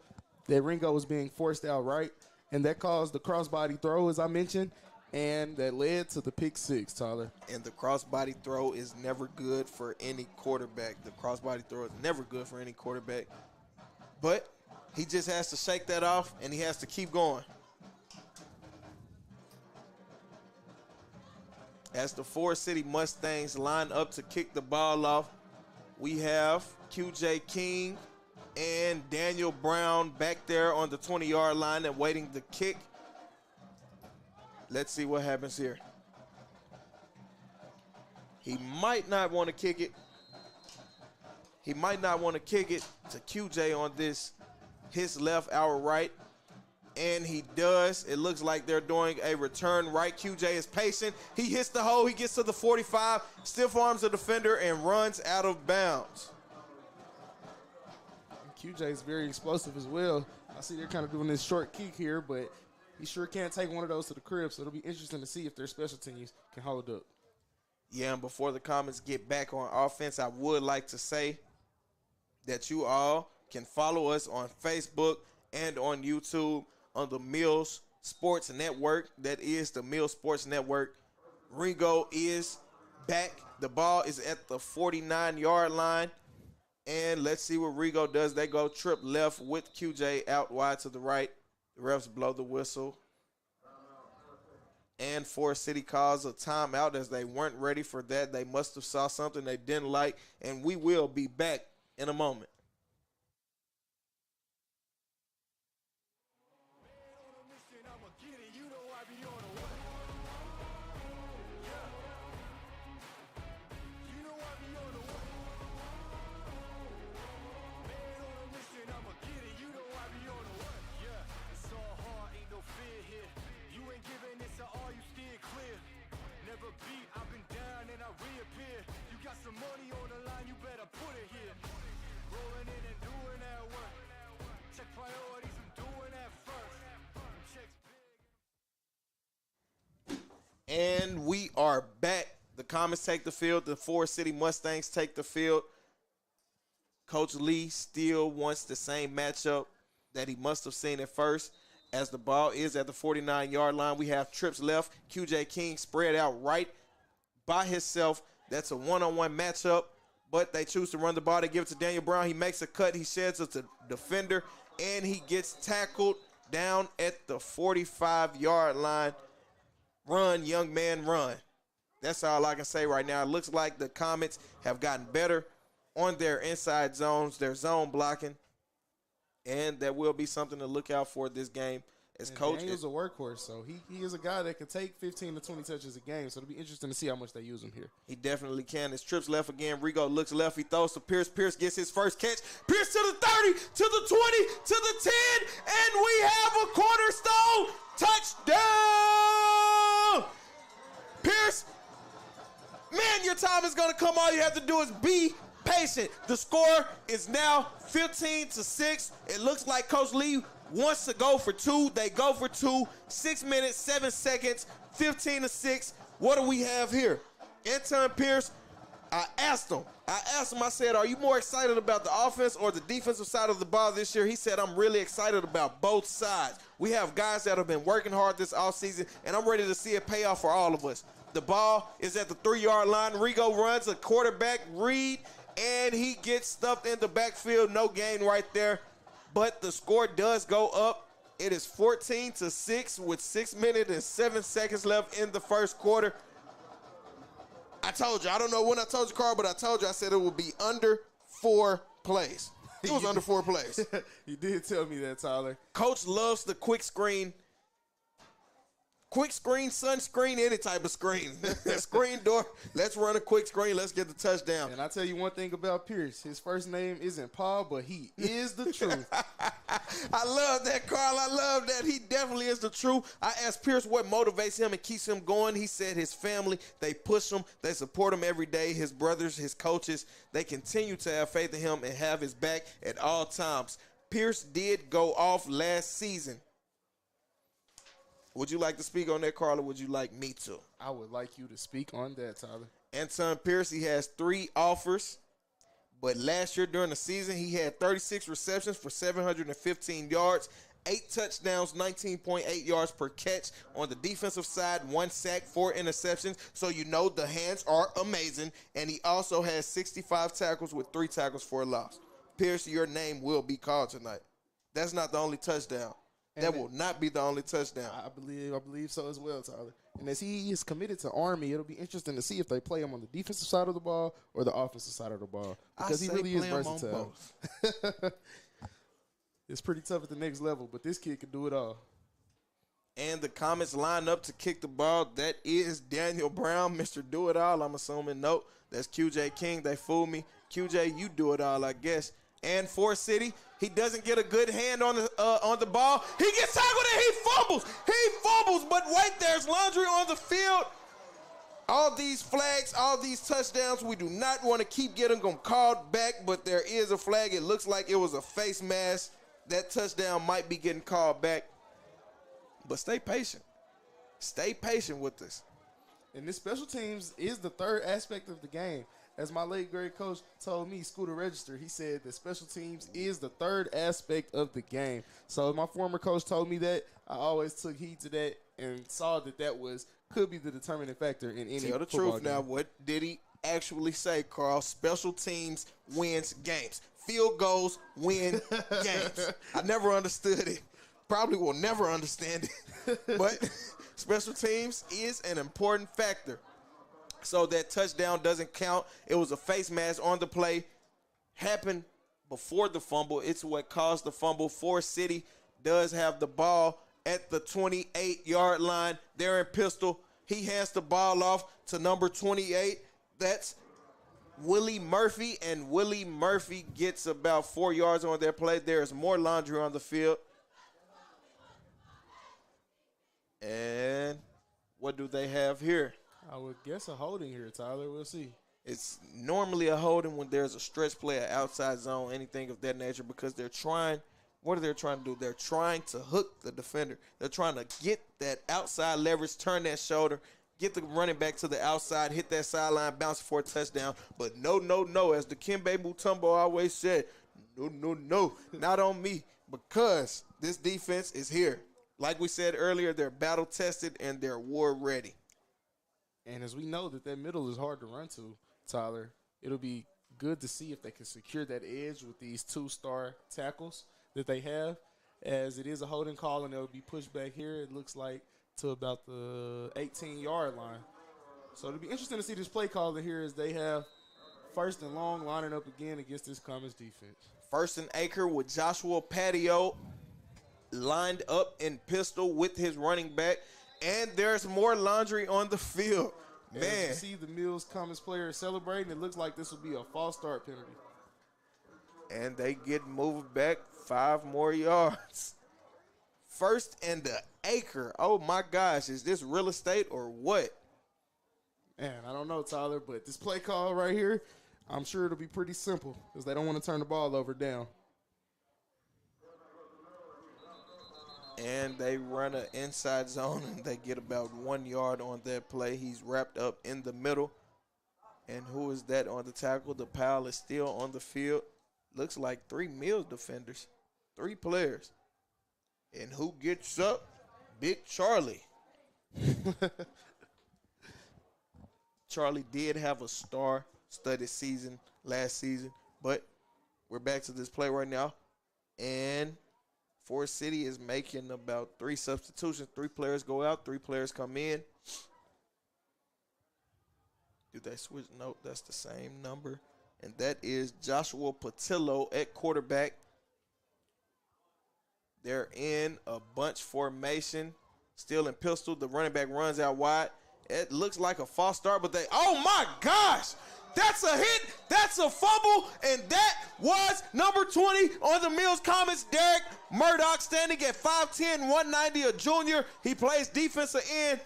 S2: that Ringo was being forced out right, and that caused the crossbody throw, as I mentioned, and that led to the pick 6, Tyler.
S1: And the crossbody throw is never good for any quarterback. The crossbody throw is never good for any quarterback. But he just has to shake that off, and he has to keep going. As the Forrest City Mustangs line up to kick the ball off, we have QJ King and Daniel Brown back there on the 20-yard line and waiting to kick. Let's see what happens here. He might not want to kick it. He might not want to kick it to QJ on this, his left, our right. And he does. It looks like they're doing a return right. QJ is patient. He hits the hole. He gets to the 45, stiff arms the defender, and runs out of bounds.
S2: QJ is very explosive as well. I see they're kind of doing this short kick here, but he sure can't take one of those to the crib, so it'll be interesting to see if their special teams can hold up.
S1: Yeah, and before the Comets get back on offense, I would like to say that you all can follow us on Facebook and on YouTube on the Mills Sports Network. That is the Mills Sports Network. Ringo is back. The ball is at the 49-yard line. And let's see what Rigo does. They go trip left with QJ out wide to the right. The refs blow the whistle. And Forrest City calls a timeout as they weren't ready for that. They must have saw something they didn't like, and we will be back in a moment. And we are back. The Comets take the field. The Forrest City Mustangs take the field. Coach Lee still wants the same matchup that he must have seen at first. As the ball is at the 49-yard line, we have trips left. QJ King spread out right by himself. That's a one-on-one matchup, but they choose to run the ball. They give it to Daniel Brown. He makes a cut. He sheds it to defender, and he gets tackled down at the 45-yard line. Run, young man, run. That's all I can say right now. It looks like the Comets have gotten better on their inside zones, their zone blocking, and that will be something to look out for this game. As coach,
S2: Daniel's a workhorse, so he is a guy that can take 15 to 20 touches a game, so it'll be interesting to see how much they use him here.
S1: He definitely can. His trips left again. Rigo looks left. He throws to Pierce. Pierce gets his first catch. Pierce to the 30, to the 20, to the 10, and we have a cornerstone touchdown. Pierce, man, your time is going to come. All you have to do is be patient. The score is now 15-6. It looks like Coach Lee wants to go for two. They go for two. 6 minutes, 7 seconds, 15-6. What do we have here? Anton Pierce, I asked him, I said, are you more excited about the offense or the defensive side of the ball this year? He said, I'm really excited about both sides. We have guys that have been working hard this offseason, and I'm ready to see it pay off for all of us. The ball is at the 3-yard line. Rigo runs a quarterback read, and he gets stuffed in the backfield. No gain right there. But the score does go up. It is 14-6 with 6 minutes and 7 seconds left in the first quarter. I told you, I don't know when I told you, Carl, but I told you, I said it would be under 4 plays. It was under 4 plays.
S2: You did tell me that, Tyler.
S1: Coach loves the quick screen. Quick screen, sunscreen, any type of screen. Screen door, let's run a quick screen. Let's get the touchdown.
S2: And I tell you one thing about Pierce. His first name isn't Paul, but he is the truth.
S1: I love that, Carl. I love that. He definitely is the truth. I asked Pierce what motivates him and keeps him going. He said his family, they push him. They support him every day. His brothers, his coaches, they continue to have faith in him and have his back at all times. Pierce did go off last season. Would you like to speak on that, Carl, or would you like me to?
S2: I would like you to speak on that, Tyler.
S1: Anton Pierce, he has 3 offers, but last year during the season, he had 36 receptions for 715 yards, 8 touchdowns, 19.8 yards per catch. On the defensive side, 1 sack, 4 interceptions, so you know the hands are amazing, and he also has 65 tackles with 3 tackles for a loss. Pierce, your name will be called tonight. That's not the only touchdown. That will not be the only touchdown.
S2: I believe so as well, Tyler. And as he is committed to Army, it'll be interesting to see if they play him on the defensive side of the ball or the offensive side of the ball, because he really is versatile. It's pretty tough at the next level, but this kid can do it all.
S1: And the Comets line up to kick the ball. That is Daniel Brown, Mr. Do-It-All, I'm assuming. Nope, that's QJ King. They fooled me. QJ, you do it all, I guess. And Forrest City, he doesn't get a good hand on the ball. He gets tackled and he fumbles. He fumbles, but wait, there's laundry on the field. All these flags, all these touchdowns, we do not want to keep getting them called back, but there is a flag. It looks like it was a face mask. That touchdown might be getting called back. But stay patient. Stay patient with this.
S2: And this special teams is the third aspect of the game. As my late grade coach told me, Scooter Register, he said that special teams is the third aspect of the game. So my former coach told me that. I always took heed to that and saw that could be the determining factor in any
S1: Tell the
S2: football
S1: truth
S2: game.
S1: now. What did he actually say, Carl? Special teams wins games. Field goals win games. I never understood it. Probably will never understand it. But Special teams is an important factor. So that touchdown doesn't count. It was a face mask on the play. Happened before the fumble. It's what caused the fumble. Forrest City does have the ball at the 28-yard line. They're in pistol. He hands the ball off to number 28. That's Willie Murphy, and Willie Murphy gets about 4 yards on their play. There's more laundry on the field. And what do they have here?
S2: I would guess a holding here, Tyler. We'll see.
S1: It's normally a holding when there's a stretch play, an outside zone, anything of that nature, because they're trying. What are they trying to do? They're trying to hook the defender. They're trying to get that outside leverage, turn that shoulder, get the running back to the outside, hit that sideline, bounce for a touchdown. But no, as the Dikembe Mutombo always said, no, not on me, because this defense is here. Like we said earlier, they're battle-tested and they're war-ready.
S2: And as we know that middle is hard to run to, Tyler, it'll be good to see if they can secure that edge with these 2-star tackles that they have, as it is a holding call and they'll be pushed back here, it looks like, to about the 18-yard line. So it'll be interesting to see this play caller here as they have 1st and long lining up again against this Comets defense.
S1: 1st and acre with Joshua Patio lined up in pistol with his running back, and there's more laundry on the field. Man.
S2: As you see the Mills Comets player celebrating, it looks like this will be a false start penalty.
S1: And they get moved back 5 more yards. 1st and the acre. Oh, my gosh. Is this real estate or what?
S2: Man, I don't know, Tyler, but this play call right here, I'm sure it'll be pretty simple because they don't want to turn the ball over down.
S1: And they run an inside zone, and they get about 1 yard on that play. He's wrapped up in the middle. And who is that on the tackle? The pile is still on the field. Looks like 3 Mills defenders, 3 players. And who gets up? Big Charlie. Charlie did have a star-studded season last season, but we're back to this play right now. And Forrest City is making about 3 substitutions. 3 players go out, 3 players come in. Do they switch? No, that's the same number. And that is Joshua Patillo at quarterback. They're in a bunch formation, still in pistol. The running back runs out wide. It looks like a false start, but oh my gosh, that's a hit, that's a fumble, and that was number 20 on the Mills Comets, Derek Murdoch, standing at 5'10", 190, a junior. He plays defensive end.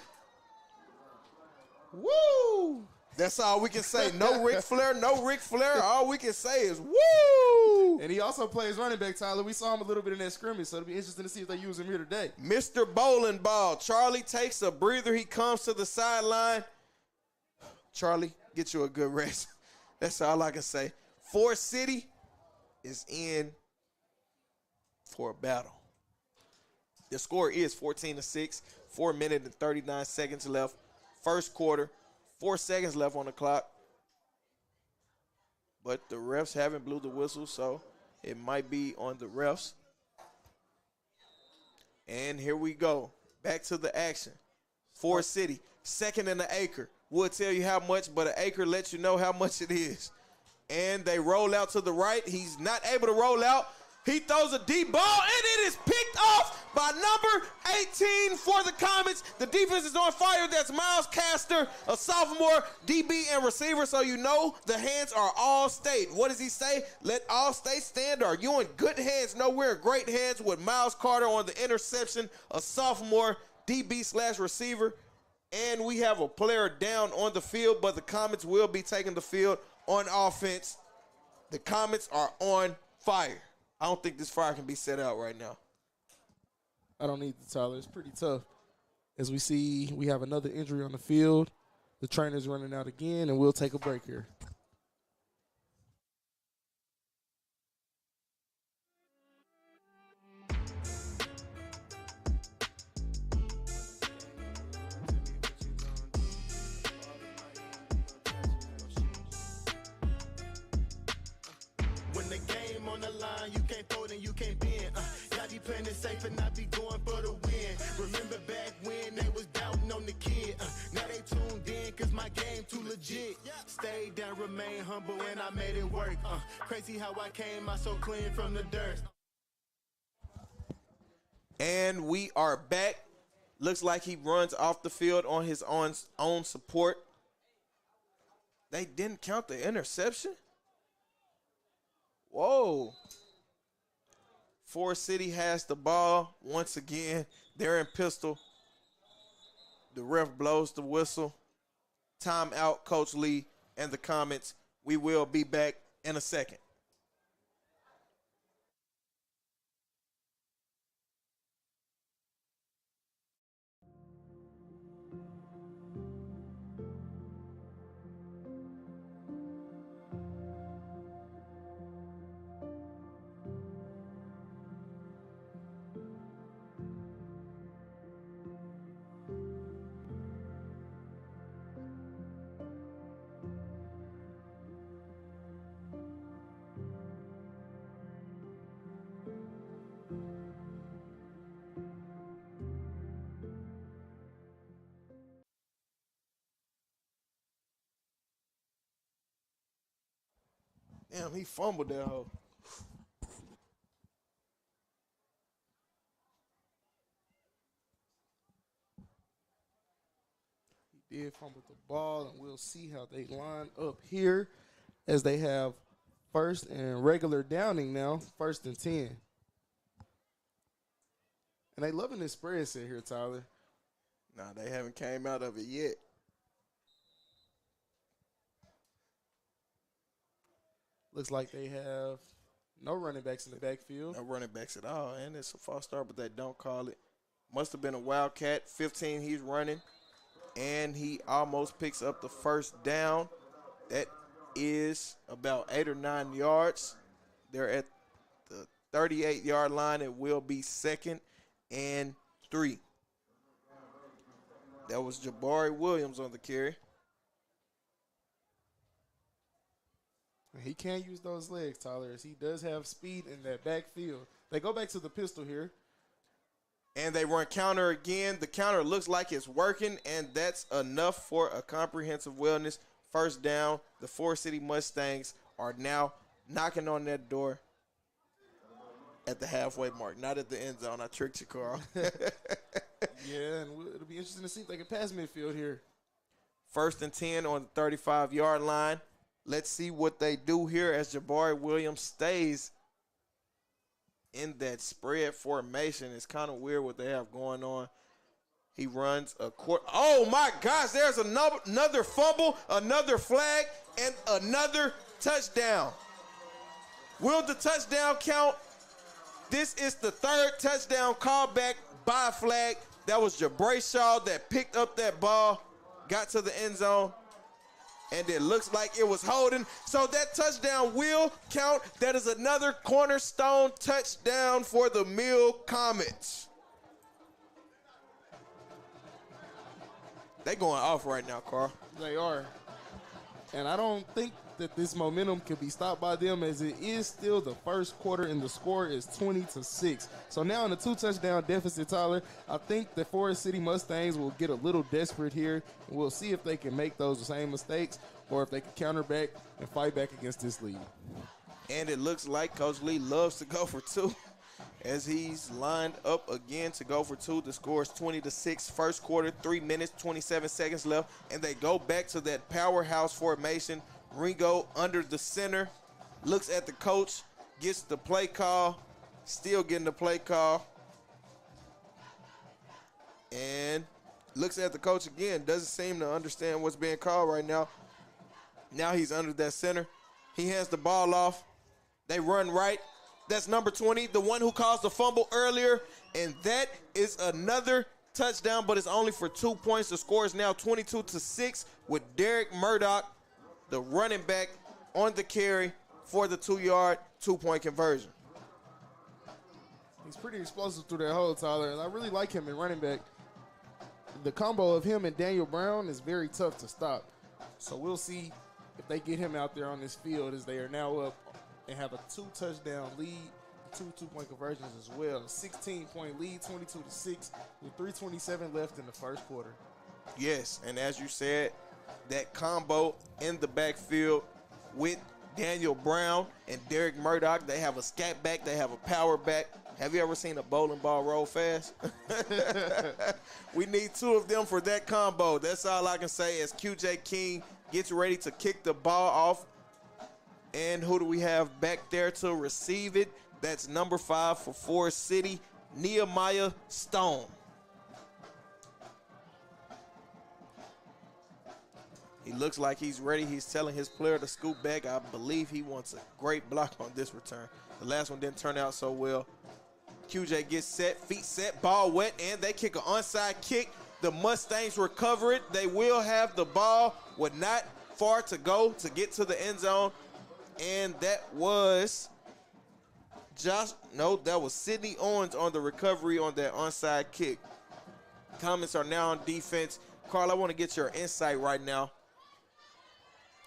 S1: Woo! That's all we can say. No Ric Flair. All we can say is woo!
S2: And he also plays running back, Tyler. We saw him a little bit in that scrimmage, so it'll be interesting to see if they use him here today.
S1: Mr. Bowling Ball. Charlie takes a breather. He comes to the sideline. Charlie, get you a good rest. That's all I can say. Forrest City is in for a battle. The score is 14-6, 4 minutes and 39 seconds left. First quarter, 4 seconds left on the clock. But the refs haven't blew the whistle, so it might be on the refs. And here we go. Back to the action. Forrest City, 2nd and an acre. We'll tell you how much, but an acre lets you know how much it is. And they roll out to the right. He's not able to roll out. He throws a deep ball, and it is picked off by number 18 for the Comets. The defense is on fire. That's Miles Castor, a sophomore DB and receiver, so you know the hands are all state. What does he say? Let all state stand. Are you in good hands? No, we're in great hands with Miles Carter on the interception, a sophomore DB/receiver. And we have a player down on the field, but the Comets will be taking the field on offense. The Comets are on fire. I don't think this fire can be set out right now.
S2: I don't need the Tyler. It's pretty tough. As we see, we have another injury on the field. The trainer's running out again, and we'll take a break here.
S6: When the game on the line, you can't fold and you can't bend. Y'all be playing it safe and I be going for the win. Remember back when they was down humble and I made it work. Crazy how I came out so clean from the dirt.
S1: And we are back. Looks like he runs off the field on his own support. They didn't count the interception? Whoa. Forrest City has the ball once again. They're in pistol. The ref blows the whistle. Timeout, Coach Lee and the Comets. We will be back in a second. Damn, he fumbled that hoe.
S2: He did fumble the ball, and we'll see how they line up here as they have first and regular downing now, 1st and 10. And they loving this spread set here, Tyler.
S1: Nah, they haven't came out of it yet.
S2: Looks like they have no running backs in the backfield.
S1: No running backs at all, and it's a false start, but they don't call it. Must have been a Wildcat. 15 he's running, and he almost picks up the first down. That is about 8 or 9 yards. They're at the 38-yard line. It will be 2nd and 3. That was Jabari Williams on the carry.
S2: He can use those legs, Tyler, as he does have speed in that backfield. They go back to the pistol here.
S1: And they run counter again. The counter looks like it's working, and that's enough for a comprehensive wellness. First down, the Forrest City Mustangs are now knocking on that door at the halfway mark, not at the end zone. I tricked you, Carl.
S2: Yeah, and it'll be interesting to see if they can pass midfield here.
S1: 1st and 10 on the 35-yard line. Let's see what they do here as Jabari Williams stays in that spread formation. It's kind of weird what they have going on. He runs a quarter. Oh, my gosh, there's another fumble, another flag, and another touchdown. Will the touchdown count? This is the 3rd touchdown callback by flag. That was Jabray Shaw that picked up that ball, got to the end zone, and it looks like it was holding. So that touchdown will count. That is another cornerstone touchdown for the Mills Comets. They going off right now, Carl.
S2: They are. And I don't think that this momentum can be stopped by them, as it is still the first quarter and the score is 20-6. So now in the 2-touchdown deficit, Tyler, I think the Forrest City Mustangs will get a little desperate here. And we'll see if they can make those same mistakes or if they can counter back and fight back against this lead.
S1: And it looks like Coach Lee loves to go for 2 as he's lined up again to go for 2. The score is 20-6. First quarter, 3 minutes, 27 seconds left, and they go back to that powerhouse formation. Ringo under the center, looks at the coach, gets the play call, still getting the play call, and looks at the coach again. Doesn't seem to understand what's being called right now. Now he's under that center. He hands the ball off. They run right. That's number 20, the one who caused the fumble earlier, and that is another touchdown, but it's only for 2 points. The score is now 22-6 with Derek Murdoch, the running back, on the carry for the 2-yard, 2-point conversion.
S2: He's pretty explosive through that hole, Tyler, and I really like him in running back. The combo of him and Daniel Brown is very tough to stop. So we'll see if they get him out there on this field, as they are now up and have a 2-touchdown lead, 2 2-point conversions as well. 16-point lead, 22-6, with 3:27 left in the first quarter.
S1: Yes, and as you said, that combo in the backfield with Daniel Brown and Derek Murdoch. They have a scat back. They have a power back. Have you ever seen a bowling ball roll fast? We need 2 of them for that combo. That's all I can say as QJ King gets ready to kick the ball off. And who do we have back there to receive it? That's number 5 for Forrest City, Nehemiah Stone. He looks like he's ready. He's telling his player to scoot back. I believe he wants a great block on this return. The last one didn't turn out so well. QJ gets set, feet set, ball wet, and they kick an onside kick. The Mustangs recover it. They will have the ball with not far to go to get to the end zone. And that was that was Sidney Owens on the recovery on that onside kick. Comets are now on defense. Carl, I want to get your insight right now.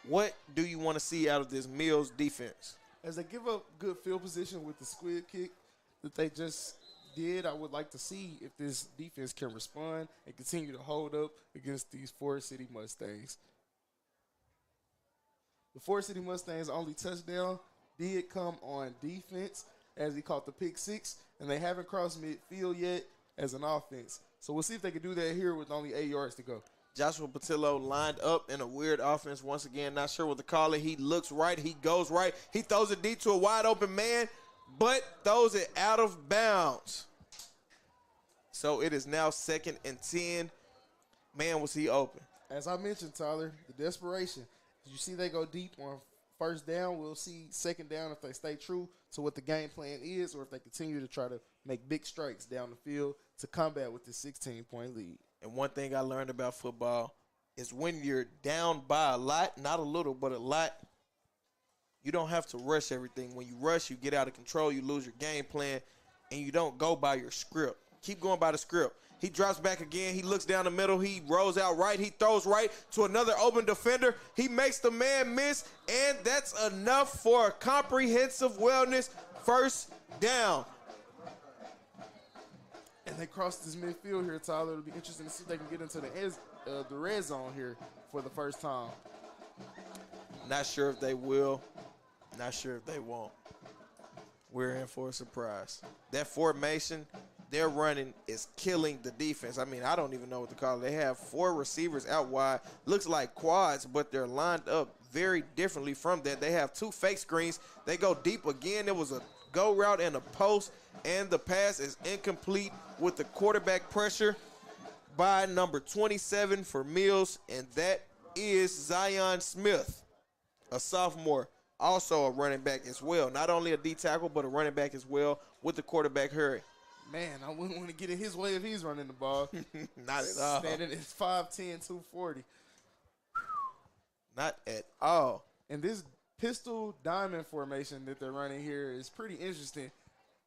S1: What do you want to see out of this Mills defense?
S2: As they give up good field position with the squid kick that they just did, I would like to see if this defense can respond and continue to hold up against these Forrest City Mustangs. The Forrest City Mustangs' only touchdown did come on defense as he caught the pick 6, and they haven't crossed midfield yet as an offense. So we'll see if they can do that here with only 8 yards to go.
S1: Joshua Patillo lined up in a weird offense once again. Not sure what to call it. He looks right. He goes right. He throws it deep to a wide open man, but throws it out of bounds. So it is now 2nd and 10. Man, was he open.
S2: As I mentioned, Tyler, the desperation. You see they go deep on first down. We'll see 2nd down if they stay true to what the game plan is or if they continue to try to make big strikes down the field to combat with this 16-point lead.
S1: And one thing I learned about football is when you're down by a lot, not a little, but a lot, you don't have to rush everything. When you rush, you get out of control, you lose your game plan, and you don't go by your script. Keep going by the script. He drops back again. He looks down the middle. He rolls out right. He throws right to another open defender. He makes the man miss, and that's enough for a comprehensive wellness first down.
S2: And they cross this midfield here, Tyler. It'll be interesting to see if they can get into the red zone here for the first time.
S1: Not sure if they will. Not sure if they won't. We're in for a surprise. That formation they're running is killing the defense. I mean, I don't even know what to call it. They have 4 receivers out wide. Looks like quads, but they're lined up very differently from that. They have 2 fake screens. They go deep again. It was a go route and a post, and the pass is incomplete with the quarterback pressure by number 27 for Mills, and that is Zion Smith, a sophomore, also a running back as well. Not only a D tackle, but a running back as well with the quarterback hurry.
S2: Man, I wouldn't want to get in his way if he's running the ball.
S1: Not at all.
S2: Standing at 5'10", 240.
S1: Not at all.
S2: And this pistol diamond formation that they're running here is pretty interesting.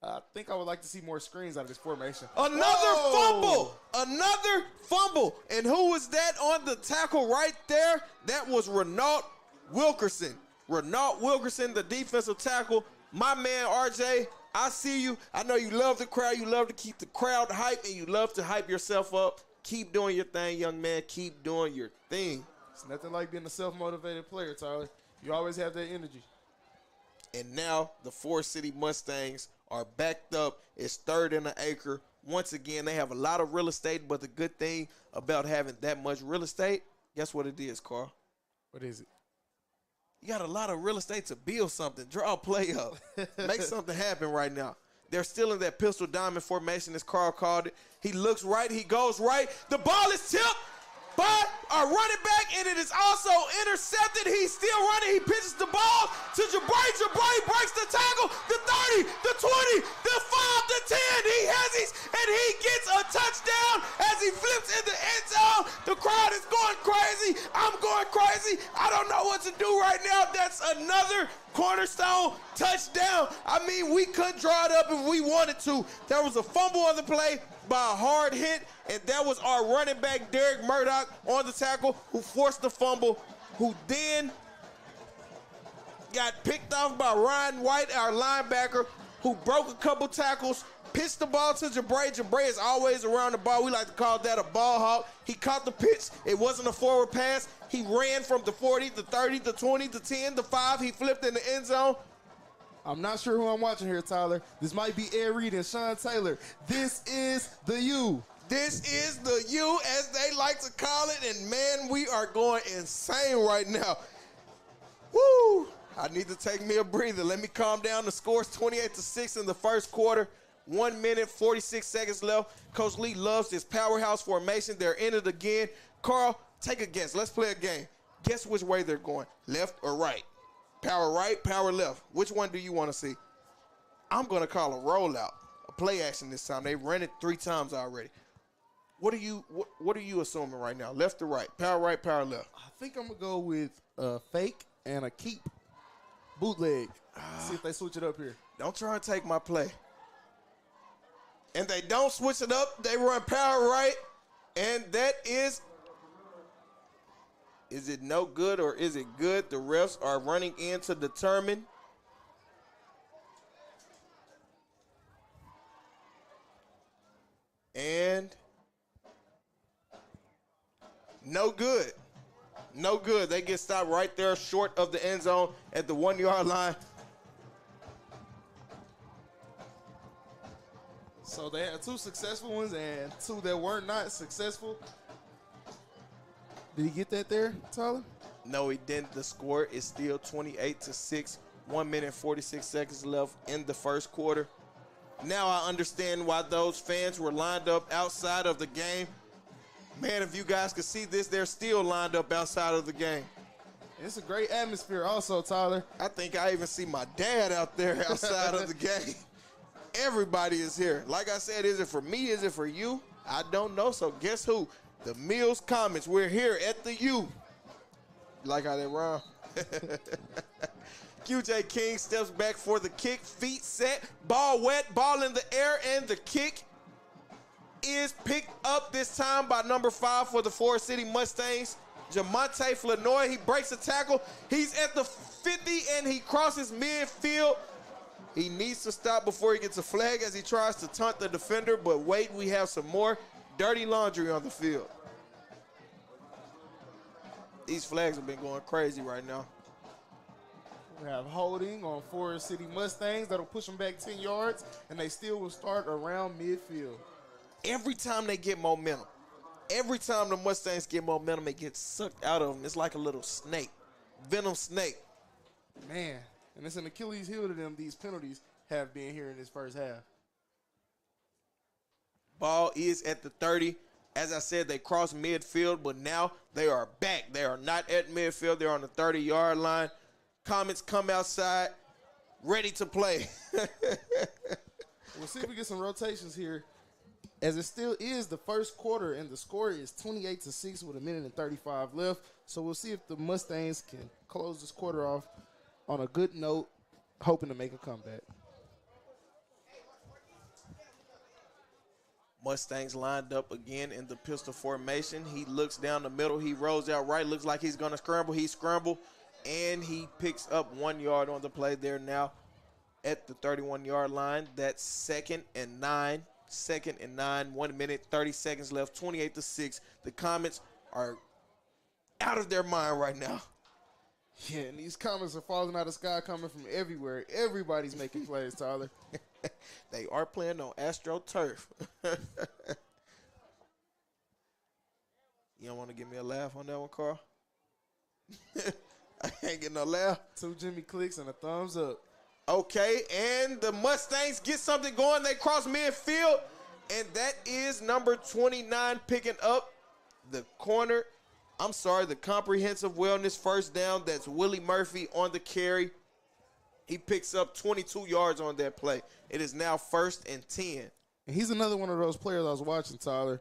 S2: I think I would like to see more screens out of this formation.
S1: Another fumble. Another fumble. And who was that on the tackle right there? That was Renault Wilkerson. Renault Wilkerson, the defensive tackle. My man, RJ, I see you. I know you love the crowd. You love to keep the crowd hyped, and you love to hype yourself up. Keep doing your thing, young man. Keep doing your thing.
S2: It's nothing like being a self-motivated player, Tyler. You always have that energy.
S1: And now the Forrest City Mustangs are backed up. It's 3rd and an acre. Once again, they have a lot of real estate, but the good thing about having that much real estate, guess what it is, Carl?
S2: What is it?
S1: You got a lot of real estate to build something. Draw a play up. Make something happen right now. They're still in that pistol diamond formation, as Carl called it. He looks right. He goes right. The ball is tipped by our running back, and it is also intercepted. He's still running. He pitches the ball to Jabray. Jabray breaks the tackle. The 30, the 20, the 5, the 10. He has these, and he gets a touchdown as he flips in the end zone. The crowd is going crazy. I'm going crazy. I don't know what to do right now. That's another cornerstone touchdown. I mean, we could draw it up if we wanted to. There was a fumble on the play by a hard hit, and that was our running back, Derek Murdoch, on the tackle, who forced the fumble, who then got picked off by Ryan White, our linebacker, who broke a couple tackles, Pitch the ball to Jabray. Jabray is always around the ball. We like to call that a ball hawk. He caught the pitch. It wasn't a forward pass. He ran from the 40 to 30 to 20 to 10 to 5. He flipped in the end zone.
S2: I'm not sure who I'm watching here, Tyler. This might be Ed Reed and Sean Taylor. This is the U.
S1: This is the U, as they like to call it, and man, we are going insane right now. Woo! I need to take me a breather. Let me calm down. The score's 28-6 in the first quarter. 1 minute, 46 seconds left. Coach Lee loves this powerhouse formation. They're in it again. Carl, take a guess. Let's play a game. Guess which way they're going, left or right? Power right, power left. Which one do you want to see? I'm going to call a rollout, a play action this time. They've run it 3 times already. What are you assuming right now? Left or right? Power right, power left?
S2: I think I'm going to go with a fake and a keep bootleg. See if they switch it up here.
S1: Don't try and take my play. And they don't switch it up. They run power right. And that is it no good or is it good? The refs are running in to determine. And no good. No good. They get stopped right there short of the end zone at the 1 yard line.
S2: So they had 2 successful ones and 2 that were not successful. Did he get that there, Tyler?
S1: No, he didn't. The score is still 28-6. 1 minute, 46 seconds left in the first quarter. Now I understand why those fans were lined up outside of the game. Man, if you guys could see this, they're still lined up outside of the game.
S2: It's a great atmosphere also, Tyler.
S1: I think I even see my dad out there outside of the game. Everybody is here. Like I said, is it for me? Is it for you? I don't know. So guess who? The Mills Comets. We're here at the U. You like how they rhyme? QJ King steps back for the kick. Feet set. Ball wet. Ball in the air. And the kick is picked up this time by number 5 for the Forrest City Mustangs, Jamonte Flanoy. He breaks a tackle. He's at the 50 and he crosses midfield. He needs to stop before he gets a flag as he tries to taunt the defender, but wait, we have some more dirty laundry on the field. These flags have been going crazy right now.
S2: We have holding on Forrest City Mustangs. That'll push them back 10 yards, and they still will start around midfield.
S1: Every time they get momentum, every time the Mustangs get momentum, it gets sucked out of them. It's like a little snake, venom snake.
S2: Man, and it's an Achilles heel to them, these penalties have been here in this first half.
S1: Ball is at the 30. As I said, they crossed midfield, but now they are back. They are not at midfield. They're on the 30-yard line. Comets come outside, ready to play.
S2: We'll see if we get some rotations here, as it still is the first quarter, and the score is 28-6 with 1 minute and 35 left. So we'll see if the Mustangs can close this quarter off on a good note, hoping to make a comeback.
S1: Mustangs lined up again in the pistol formation. He looks down the middle. He rolls out right. Looks like he's going to scramble. He scrambled, and he picks up 1 yard on the play there now at the 31-yard line. That's 2nd and 9. 2nd and 9. 1 minute, 30 seconds left. 28-6. The Comets are out of their mind right now.
S2: Yeah, and these comments are falling out of the sky, coming from everywhere. Everybody's making plays, Tyler.
S1: They are playing on AstroTurf. You don't want to give me a laugh on that one, Carl? I can't get no laugh.
S2: 2 Jimmy clicks and a thumbs up.
S1: Okay, and the Mustangs get something going. They cross midfield, and that is number 29 picking up the corner. I'm sorry, the comprehensive wellness first down. That's Willie Murphy on the carry. He picks up 22 yards on that play. It is now 1st and 10.
S2: And he's another one of those players I was watching, Tyler.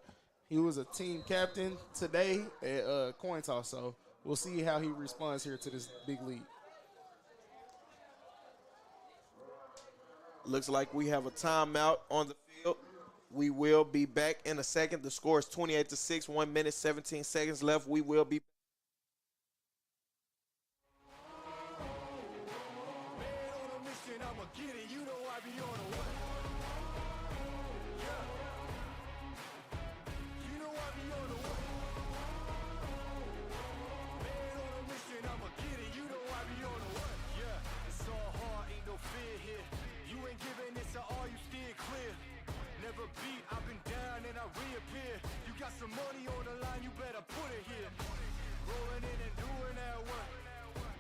S2: He was a team captain today at coin toss, so we'll see how he responds here to this big lead.
S1: Looks like we have a timeout on the field. We will be back in a second. The score is 28-6, 1 minute, 17 seconds left. We will be
S3: some money on the line, you better put it here. Rolling in and doing that work.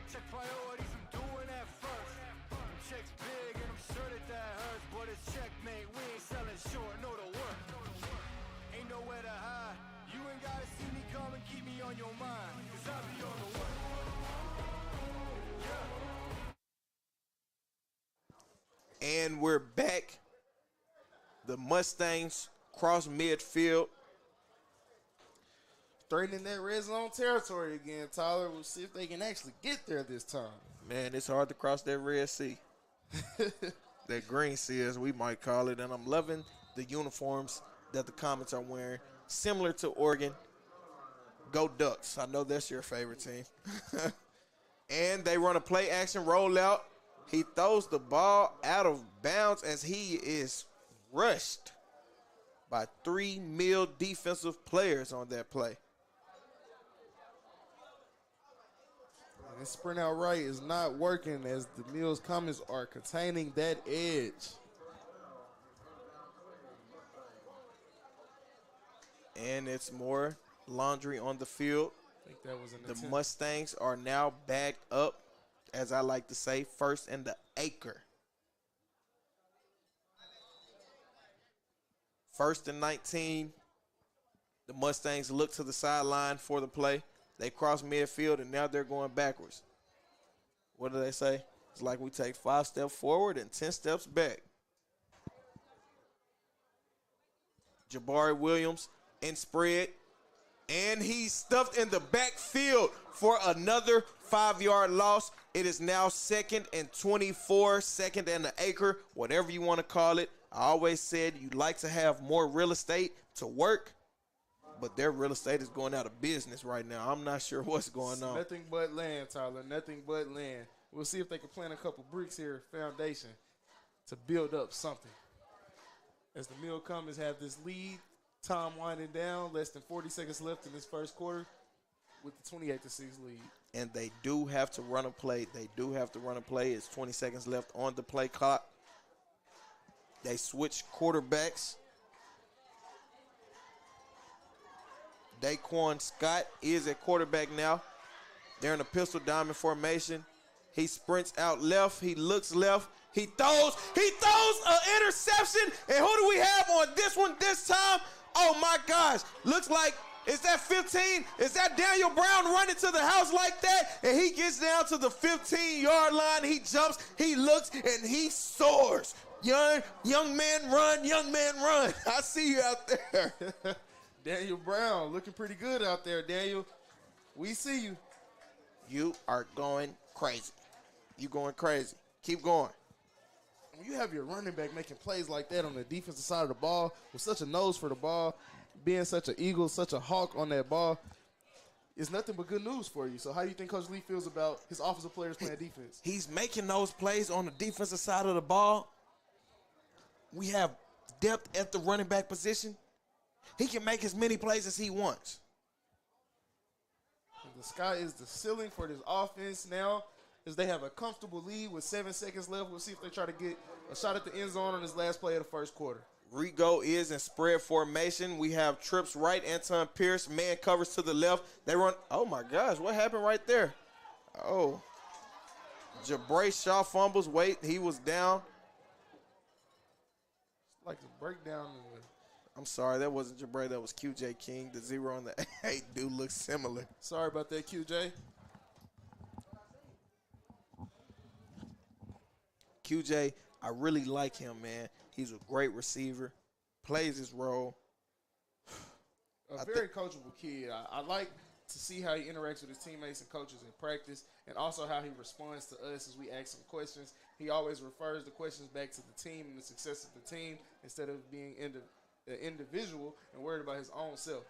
S3: Check priorities, I'm doing that first. Check's big and I'm sure that hurts, but it's checkmate. We ain't selling short, no to work. Ain't nowhere to hide. You ain't gotta see me come and keep me on your mind, 'cause I be on the way.
S1: And we're back. The Mustangs cross midfield.
S2: Threatening that red zone territory again, Tyler. We'll see if they can actually get there this time.
S1: Man, it's hard to cross that Red Sea. That Green Sea, as we might call it. And I'm loving the uniforms that the Comets are wearing. Similar to Oregon. Go Ducks. I know that's your favorite team. And they run a play action rollout. He throws the ball out of bounds as he is rushed by 3 Mill defensive players on that play.
S2: And sprint out right is not working as the Mills Comets are containing that edge.
S1: And it's more laundry on the field.
S2: I think that was an
S1: The
S2: attempt.
S1: Mustangs are now backed up, as I like to say, first and the acre. First and 19. The Mustangs look to the sideline for the play. They cross midfield, and now they're going backwards. What do they say? It's like we take 5 steps forward and 10 steps back. Jabari Williams in spread, and he's stuffed in the backfield for another 5-yard loss. It is now 2nd and 24, 2nd and an acre, whatever you want to call it. I always said you'd like to have more real estate to work, but their real estate is going out of business right now. I'm not sure what's going on.
S2: Nothing but land, Tyler. Nothing but land. We'll see if they can plant a couple bricks here, foundation, to build up something. As the Mill Comets have this lead, time winding down, less than 40 seconds left in this first quarter with the 28-6 lead.
S1: And they do have to run a play. It's 20 seconds left on the play clock. They switch quarterbacks. Daquan Scott is at quarterback now. They're in a pistol diamond formation. He sprints out left. He looks left. He throws an interception. And who do we have on this one this time? Oh, my gosh. Looks like, is that 15? Is that Daniel Brown running to the house like that? And he gets down to the 15-yard line. He jumps, he looks, and he soars. Young man run, young man run. I see you out there.
S2: Daniel Brown looking pretty good out there, Daniel. We see you.
S1: You are going crazy. You going crazy. Keep going.
S2: When you have your running back making plays like that on the defensive side of the ball with such a nose for the ball, being such an eagle, such a hawk on that ball, it's nothing but good news for you. So how do you think Coach Lee feels about his offensive players playing defense?
S1: He's making those plays on the defensive side of the ball. We have depth at the running back position. He can make as many plays as he wants.
S2: The sky is the ceiling for this offense now as they have a comfortable lead with 7 seconds left. We'll see if they try to get a shot at the end zone on this last play of the first quarter.
S1: Rigo is in spread formation. We have trips right, Anton Pierce, man covers to the left. They run, oh my gosh, what happened right there? Oh. Jabray Shaw fumbles, wait, he was down.
S2: It's like a breakdown.
S1: I'm sorry, that wasn't Jabray, that was QJ King. The 0 and the 8 do look similar.
S2: Sorry about that, QJ.
S1: QJ, I really like him, man. He's a great receiver, plays his role.
S2: A very coachable kid. I like to see how he interacts with his teammates and coaches in practice, and also how he responds to us as we ask him questions. He always refers the questions back to the team and the success of the team instead of being an individual and worried about his own self.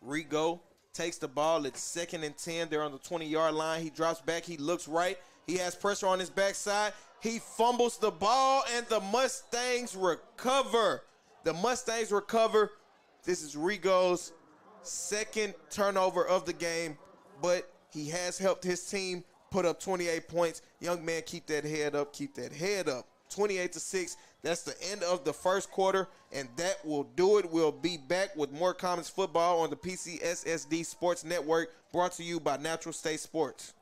S1: Rigo takes the ball. It's 2nd and 10. They're on the 20-yard line. He drops back. He looks right. He has pressure on his backside. He fumbles the ball, and the Mustangs recover. This is Rigo's 2nd turnover of the game, but he has helped his team put up 28 points. Young man, keep that head up. 28-6. That's the end of the first quarter, And that will do it. We'll be back with more Comets football on the PCSSD Sports Network, brought to you by Natural State Sports.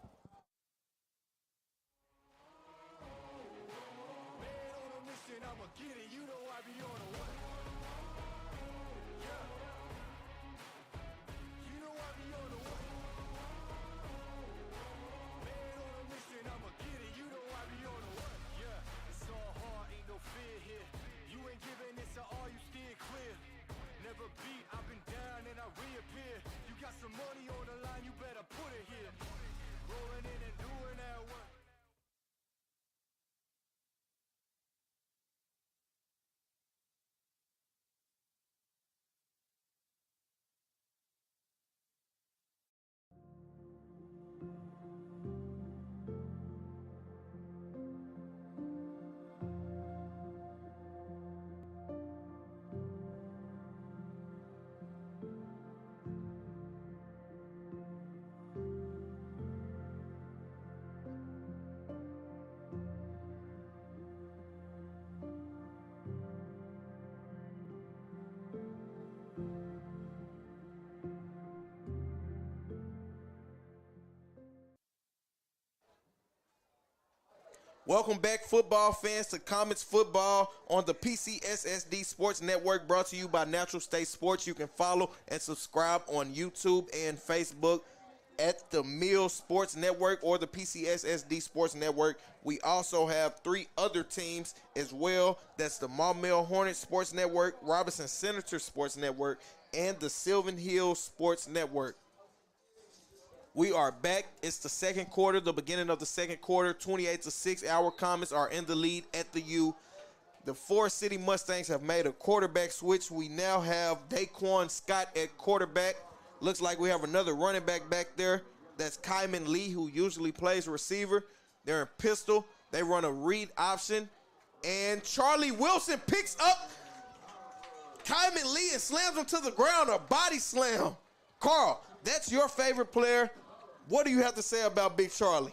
S1: Welcome back, football fans, to Comets Football on the PCSSD Sports Network, brought to you by Natural State Sports. You can follow and subscribe on YouTube and Facebook at the Mills Sports Network or the PCSSD Sports Network. We also have 3 other teams as well. That's the Maumelle Hornets Sports Network, Robinson Senator Sports Network, and the Sylvan Hills Sports Network. We are back. It's the second quarter, the beginning of the second quarter. 28-6. Our Comets are in the lead at the U. The Forrest City Mustangs have made a quarterback switch. We now have Daquan Scott at quarterback. Looks like we have another running back there. That's Kyman Lee, who usually plays receiver. They're in pistol. They run a read option. And Charlie Wilson picks up Kyman Lee and slams him to the ground, a body slam. Carl, that's your favorite player. What do you have to say about Big Charlie?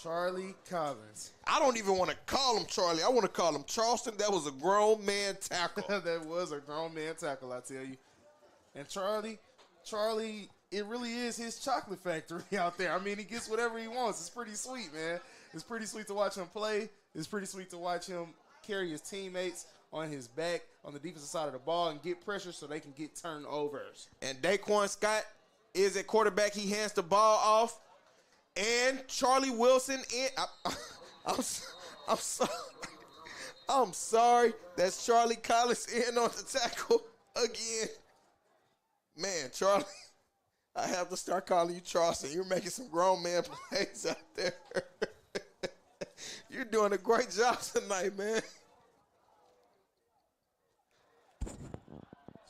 S2: Charlie Collins.
S1: I don't even want to call him Charlie. I want to call him Charleston. That was a grown man tackle.
S2: That was a grown man tackle, I tell you. And Charlie, it really is his chocolate factory out there. I mean, he gets whatever he wants. It's pretty sweet, man. It's pretty sweet to watch him play. It's pretty sweet to watch him carry his teammates on his back on the defensive side of the ball and get pressure so they can get turnovers.
S1: And Daquan Scott is at quarterback. He hands the ball off. And Charlie Wilson I'm sorry. That's Charlie Collins in on the tackle again. Man, Charlie, I have to start calling you Charleston. You're making some grown man plays out there. You're doing a great job tonight, man.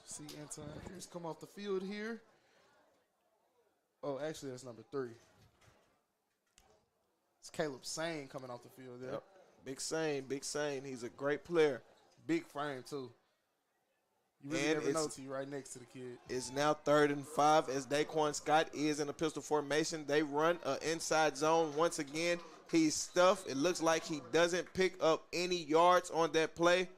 S2: See Anton Harris come off the field here. Oh, actually, that's number 3. It's Caleb Sane coming off the field there.
S1: Yep. Big Sane. He's a great player.
S2: Big frame, too. You really never know till you're right next to the kid.
S1: It's now 3rd and 5 as Daquan Scott is in a pistol formation. They run an inside zone once again. He's stuffed. It looks like he doesn't pick up any yards on that play.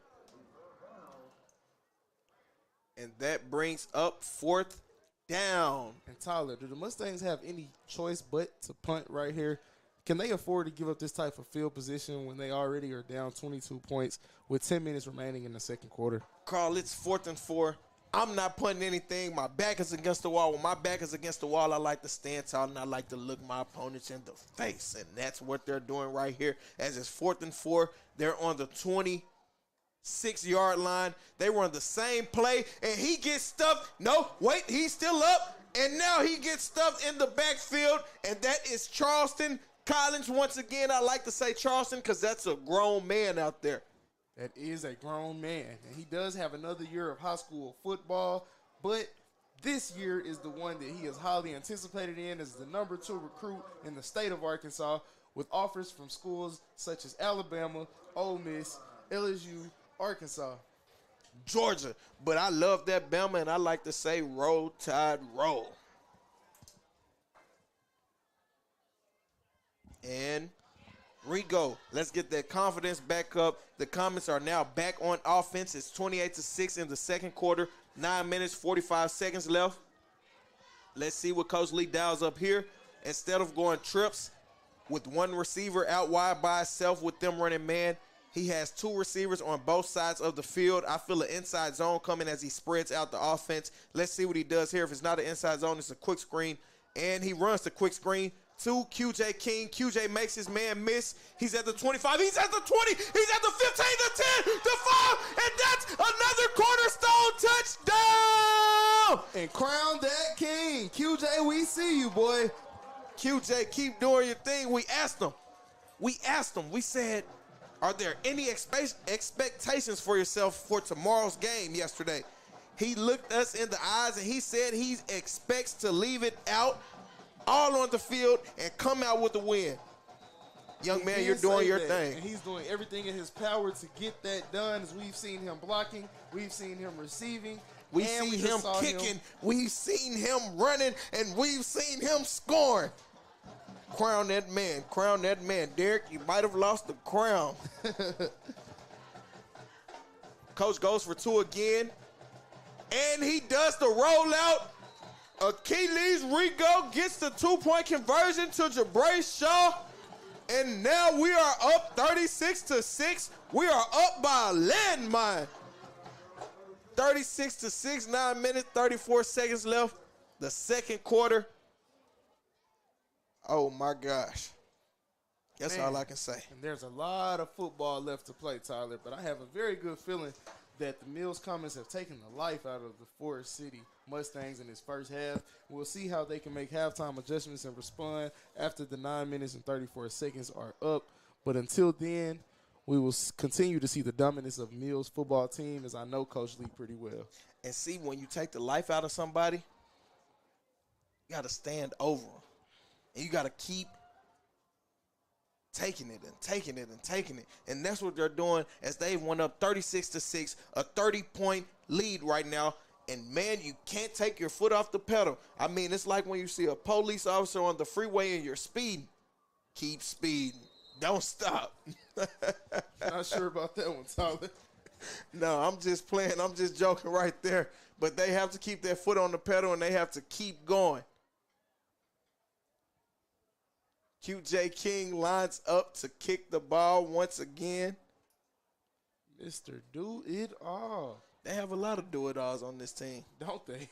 S1: And that brings up 4th down.
S2: And Tyler, do the Mustangs have any choice but to punt right here? Can they afford to give up this type of field position when they already are down 22 points with 10 minutes remaining in the second quarter?
S1: Carl, it's 4th and 4. I'm not punting anything. My back is against the wall. When my back is against the wall, I like to stand tall and I like to look my opponents in the face. And that's what they're doing right here. As it's 4th and 4, they're on the 26-yard line. They run the same play, and he gets stuffed. No, wait, he's still up. And now he gets stuffed in the backfield, and that is Charleston Collins. Once again, I like to say Charleston because that's a grown man out there.
S2: That is a grown man, and he does have another year of high school football, but this year is the one that he is highly anticipated in as the number 2 recruit in the state of Arkansas, with offers from schools such as Alabama, Ole Miss, LSU, Arkansas,
S1: Georgia. But I love that Bama, and I like to say roll, tide, roll. And Rigo, let's get that confidence back up. The Comets are now back on offense. It's 28-6 in the second quarter. 9 minutes, 45 seconds left. Let's see what Coach Lee dials up here. Instead of going trips with one receiver out wide by itself with them running man, he has two receivers on both sides of the field. I feel an inside zone coming as he spreads out the offense. Let's see what he does here. If it's not an inside zone, it's a quick screen. And he runs the quick screen to QJ King. QJ makes his man miss. He's at the 25. He's at the 20. He's at the 15, the 10, the 5. And that's another cornerstone touchdown.
S2: And crown that king. QJ, we see you, boy.
S1: QJ, keep doing your thing. We asked him. We said, are there any expectations for yourself for tomorrow's game yesterday? He looked us in the eyes and he said he expects to leave it out all on the field and come out with a win. Young man, you're doing your thing.
S2: And he's doing everything in his power to get that done. As we've seen him blocking, we've seen him receiving,
S1: we've seen him kicking, we've seen him running, and we've seen him scoring. Crown that man. Derek, you might have lost the crown. Coach goes for two again, and he does the rollout. Achilles Rigo gets the two-point conversion to Jabray Shaw, and now we are up 36-6. We are up by a landmine. 36-6, 9 minutes, 34 seconds left. The second quarter. Oh, my gosh. That's all I can say.
S2: And there's a lot of football left to play, Tyler, but I have a very good feeling that the Mills Comets have taken the life out of the Forrest City Mustangs in this first half. We'll see how they can make halftime adjustments and respond after the 9 minutes and 34 seconds are up. But until then, we will continue to see the dominance of Mills football team, as I know Coach Lee pretty well.
S1: And see, when you take the life out of somebody, you got to stand over them. And you got to keep taking it and taking it and taking it. And that's what they're doing as they went up 36-6, a 30-point lead right now. And, man, you can't take your foot off the pedal. I mean, it's like when you see a police officer on the freeway and you're speeding. Keep speeding. Don't stop.
S2: Not sure about that one, Tyler.
S1: No, I'm just playing. I'm just joking right there. But they have to keep their foot on the pedal, and they have to keep going. QJ King lines up to kick the ball once again.
S2: Mr. Do-It-All.
S1: They have a lot of do-it-alls on this team.
S2: Don't they?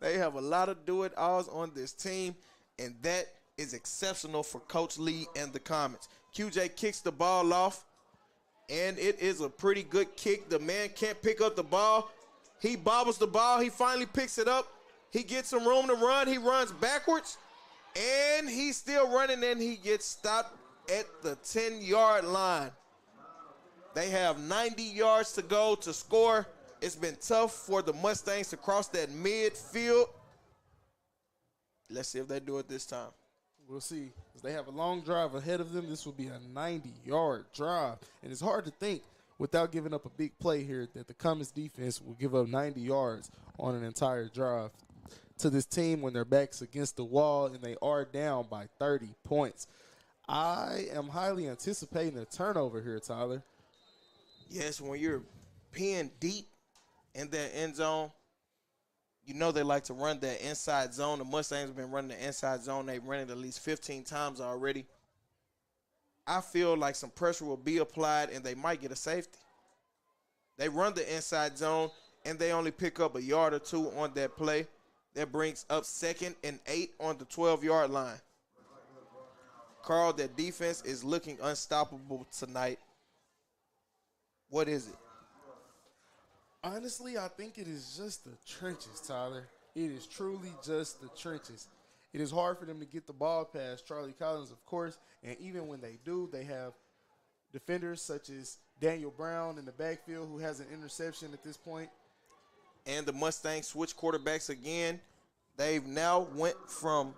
S1: They have a lot of do-it-alls on this team, and that is exceptional for Coach Lee and the Comets. QJ kicks the ball off, and it is a pretty good kick. The man can't pick up the ball. He bobbles the ball. He finally picks it up. He gets some room to run. He runs backwards, and he's still running, and he gets stopped at the 10-yard line. They have 90 yards to go to score. It's been tough for the Mustangs to cross that midfield. Let's see if they do it this time.
S2: We'll see. As they have a long drive ahead of them, this will be a 90-yard drive. And it's hard to think, without giving up a big play here, that the Comets defense will give up 90 yards on an entire drive to this team when their back's against the wall and they are down by 30 points. I am highly anticipating a turnover here, Tyler.
S1: Yes, when you're pinned deep in that end zone, you know they like to run that inside zone. The Mustangs have been running the inside zone. They've run it at least 15 times already. I feel like some pressure will be applied, and they might get a safety. They run the inside zone, and they only pick up a yard or two on that play. That brings up 2nd and 8 on the 12-yard line. Carl, that defense is looking unstoppable tonight. What is it?
S2: Honestly, I think it is just the trenches, Tyler. It is truly just the trenches. It is hard for them to get the ball past Charlie Collins, of course, and even when they do, they have defenders such as Daniel Brown in the backfield who has an interception at this point.
S1: And the Mustangs switch quarterbacks again. They've now went from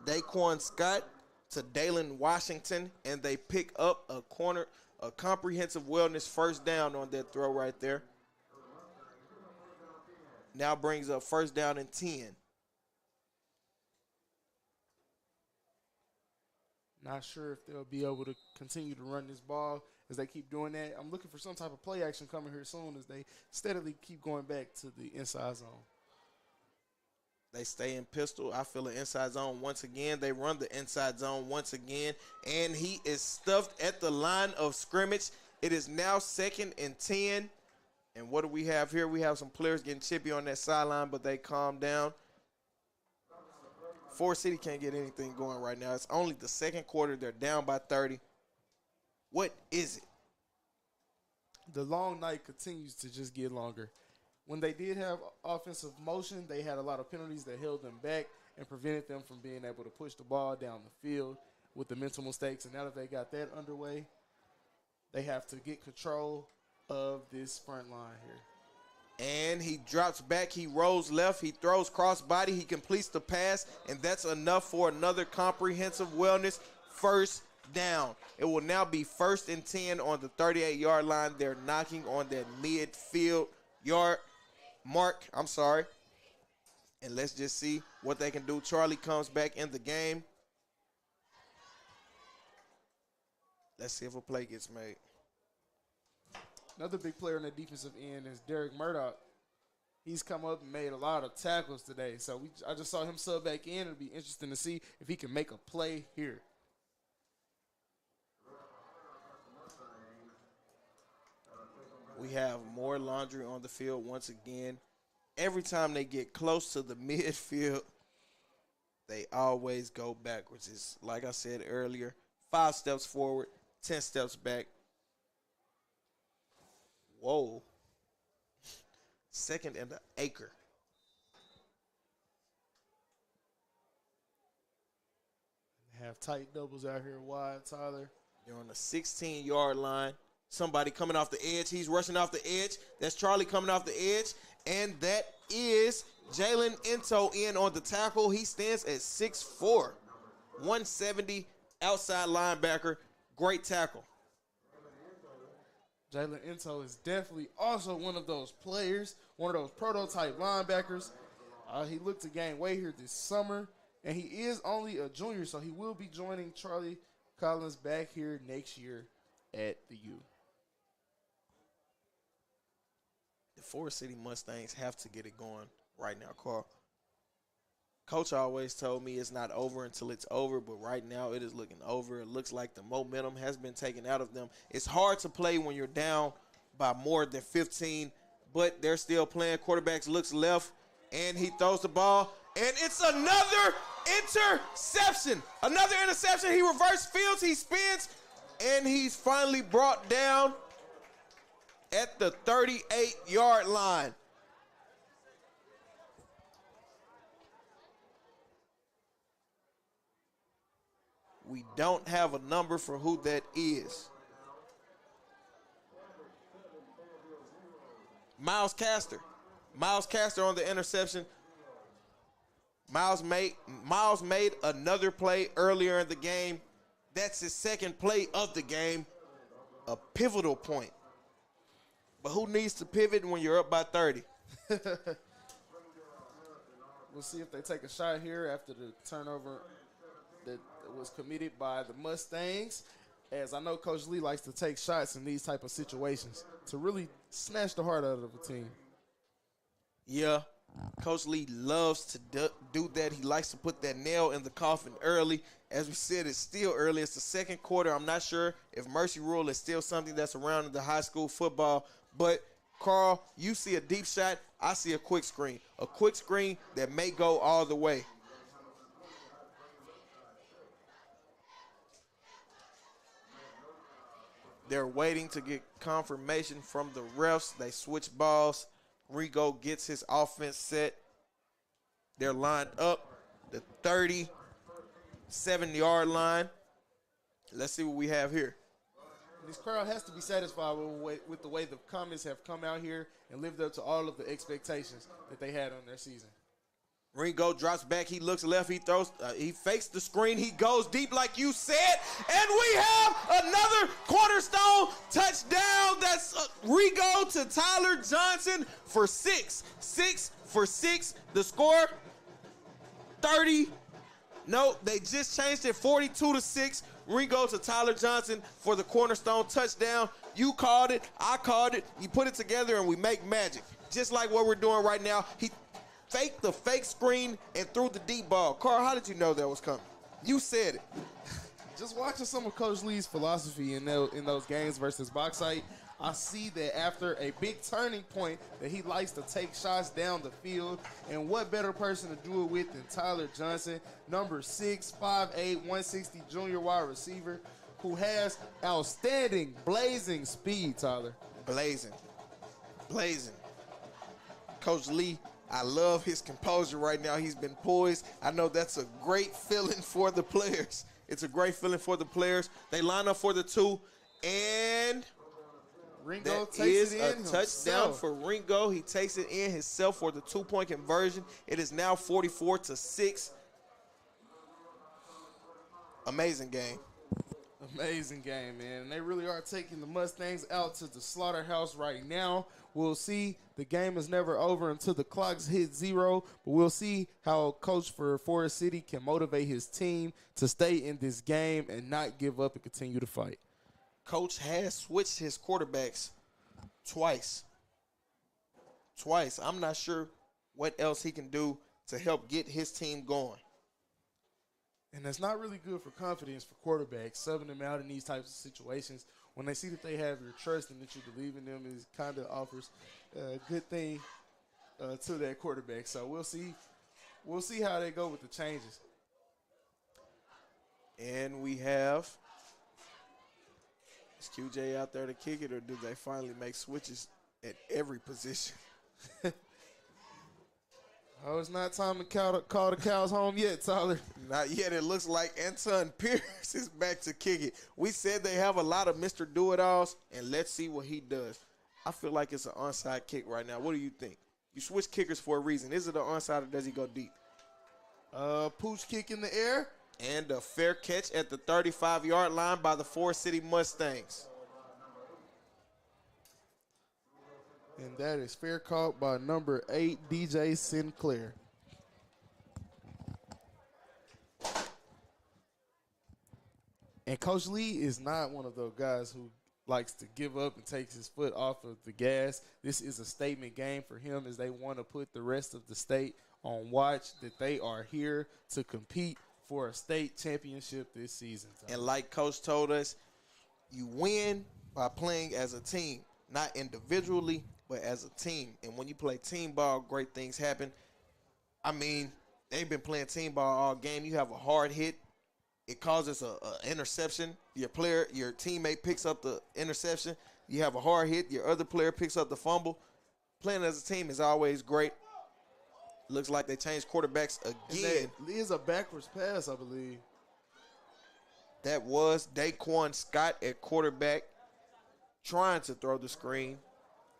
S1: Daquan Scott to Dalen Washington, and they pick up a comprehensive wellness first down on that throw right there. Now brings up 1st down and 10.
S2: Not sure if they'll be able to continue to run this ball as they keep doing that. I'm looking for some type of play action coming here soon as they steadily keep going back to the inside zone.
S1: They stay in pistol. I feel an inside zone once again. They run the inside zone once again, and he is stuffed at the line of scrimmage. It is now 2nd and 10. And what do we have here? We have some players getting chippy on that sideline, but they calm down. Forrest City can't get anything going right now. It's only the second quarter. They're down by 30. What is it?
S2: The long night continues to just get longer. When they did have offensive motion, they had a lot of penalties that held them back and prevented them from being able to push the ball down the field with the mental mistakes. And now that they got that underway, they have to get control of this front line here.
S1: And he drops back. He rolls left. He throws crossbody. He completes the pass, and that's enough for another comprehensive wellness first down. It will now be 1st and 10 on the 38-yard line. They're knocking on that midfield yard mark. And let's just see what they can do. Charlie comes back in the game. Let's see if a play gets made.
S2: Another big player on the defensive end is Derek Murdoch. He's come up and made a lot of tackles today. So I just saw him sub back in. It'll be interesting to see if he can make a play here.
S1: We have more laundry on the field once again. Every time they get close to the midfield, they always go backwards. It's like I said earlier, 5 steps forward, 10 steps back. Whoa. 2nd and an acre.
S2: Have tight doubles out here wide, Tyler.
S1: They're on the 16-yard line. Somebody coming off the edge. He's rushing off the edge. That's Charlie coming off the edge. And that is Jalen Ento in on the tackle. He stands at 6'4", 170 outside linebacker. Great tackle.
S2: Jalen Ento is definitely also one of those players, one of those prototype linebackers. He looked to gain weight here this summer, and he is only a junior, so he will be joining Charlie Collins back here next year at the U.
S1: The Forrest City Mustangs have to get it going right now, Carl. Coach always told me it's not over until it's over, but right now it is looking over. It looks like the momentum has been taken out of them. It's hard to play when you're down by more than 15, but they're still playing. Quarterback looks left, and he throws the ball, and it's another interception. Another interception. He reverse fields, he spins, and he's finally brought down at the 38-yard line. We don't have a number for who that is. Miles Castor. Miles Castor on the interception. Miles made another play earlier in the game. That's his second play of the game. A pivotal point. But who needs to pivot when you're up by 30?
S2: We'll see if they take a shot here after the turnover that was committed by the Mustangs, as I know Coach Lee likes to take shots in these type of situations to really snatch the heart out of the team.
S1: Yeah, Coach Lee loves to do that. He likes to put that nail in the coffin early. As we said, it's still early. It's the second quarter. I'm not sure if mercy rule is still something that's around in the high school football, but Carl, you see a deep shot, I see a quick screen. A quick screen that may go all the way. They're waiting to get confirmation from the refs. They switch balls. Rigo gets his offense set. They're lined up. The 37-yard line. Let's see what we have here.
S2: This crowd has to be satisfied with the way the Comets have come out here and lived up to all of the expectations that they had on their season.
S1: Ringo drops back. He looks left. He throws. He fakes the screen. He goes deep like you said. And we have another cornerstone touchdown. That's Rigo to Tyler Johnson for 6. 6 for 6. The score, 30. No, they just changed it 42-6. Ringo to Tyler Johnson for the cornerstone touchdown. You called it. I called it. You put it together, and we make magic. Just like what we're doing right now. He faked the fake screen and threw the deep ball. Carl, how did you know that was coming? You said it.
S2: Just watching some of Coach Lee's philosophy in those games versus Bauxite, I see that after a big turning point that he likes to take shots down the field. And what better person to do it with than Tyler Johnson, number 6', 5'8", 160 junior wide receiver, who has outstanding blazing speed, Tyler.
S1: Blazing. Coach Lee, I love his composure right now. He's been poised. I know that's a great feeling for the players. It's a great feeling for the players. They line up for the 2, and
S2: Ringo
S1: that
S2: takes
S1: is
S2: it
S1: a
S2: in
S1: touchdown
S2: himself.
S1: for Ringo. He takes it in himself for the 2-point conversion. It is now 44-6. Amazing game.
S2: Amazing game, man. And they really are taking the Mustangs out to the slaughterhouse right now. We'll see. The game is never over until the clocks hit 0. But we'll see how Coach for Forrest City can motivate his team to stay in this game and not give up and continue to fight.
S1: Coach has switched his quarterbacks twice. I'm not sure what else he can do to help get his team going.
S2: And that's not really good for confidence for quarterbacks. Subbing them out in these types of situations, when they see that they have your trust and that you believe in them, is kind of offers a good thing to that quarterback. So we'll see. We'll see how they go with the changes.
S1: And we have, is QJ out there to kick it, or do they finally make switches at every position?
S2: Oh, it's not time to call the cows home yet, Tyler.
S1: Not yet. It looks like Anton Pierce is back to kick it. We said they have a lot of Mr. Do-It-Alls, and let's see what he does. I feel like it's an onside kick right now. What do you think? You switch kickers for a reason. Is it an onside, or does he go deep?
S2: Pooch kick in the air.
S1: And a fair catch at the 35-yard line by the Forrest City Mustangs.
S2: And that is fair caught by number 8, DJ Sinclair. And Coach Lee is not one of those guys who likes to give up and takes his foot off of the gas. This is a statement game for him, as they want to put the rest of the state on watch that they are here to compete for a state championship this season.
S1: And like Coach told us, you win by playing as a team, not individually, but as a team. And when you play team ball, great things happen. I mean, they've been playing team ball all game. You have a hard hit. It causes a interception. Your teammate picks up the interception. You have a hard hit. Your other player picks up the fumble. Playing as a team is always great. Looks like they changed quarterbacks again.
S2: That is a backwards pass, I believe.
S1: That was Daquan Scott at quarterback, trying to throw the screen.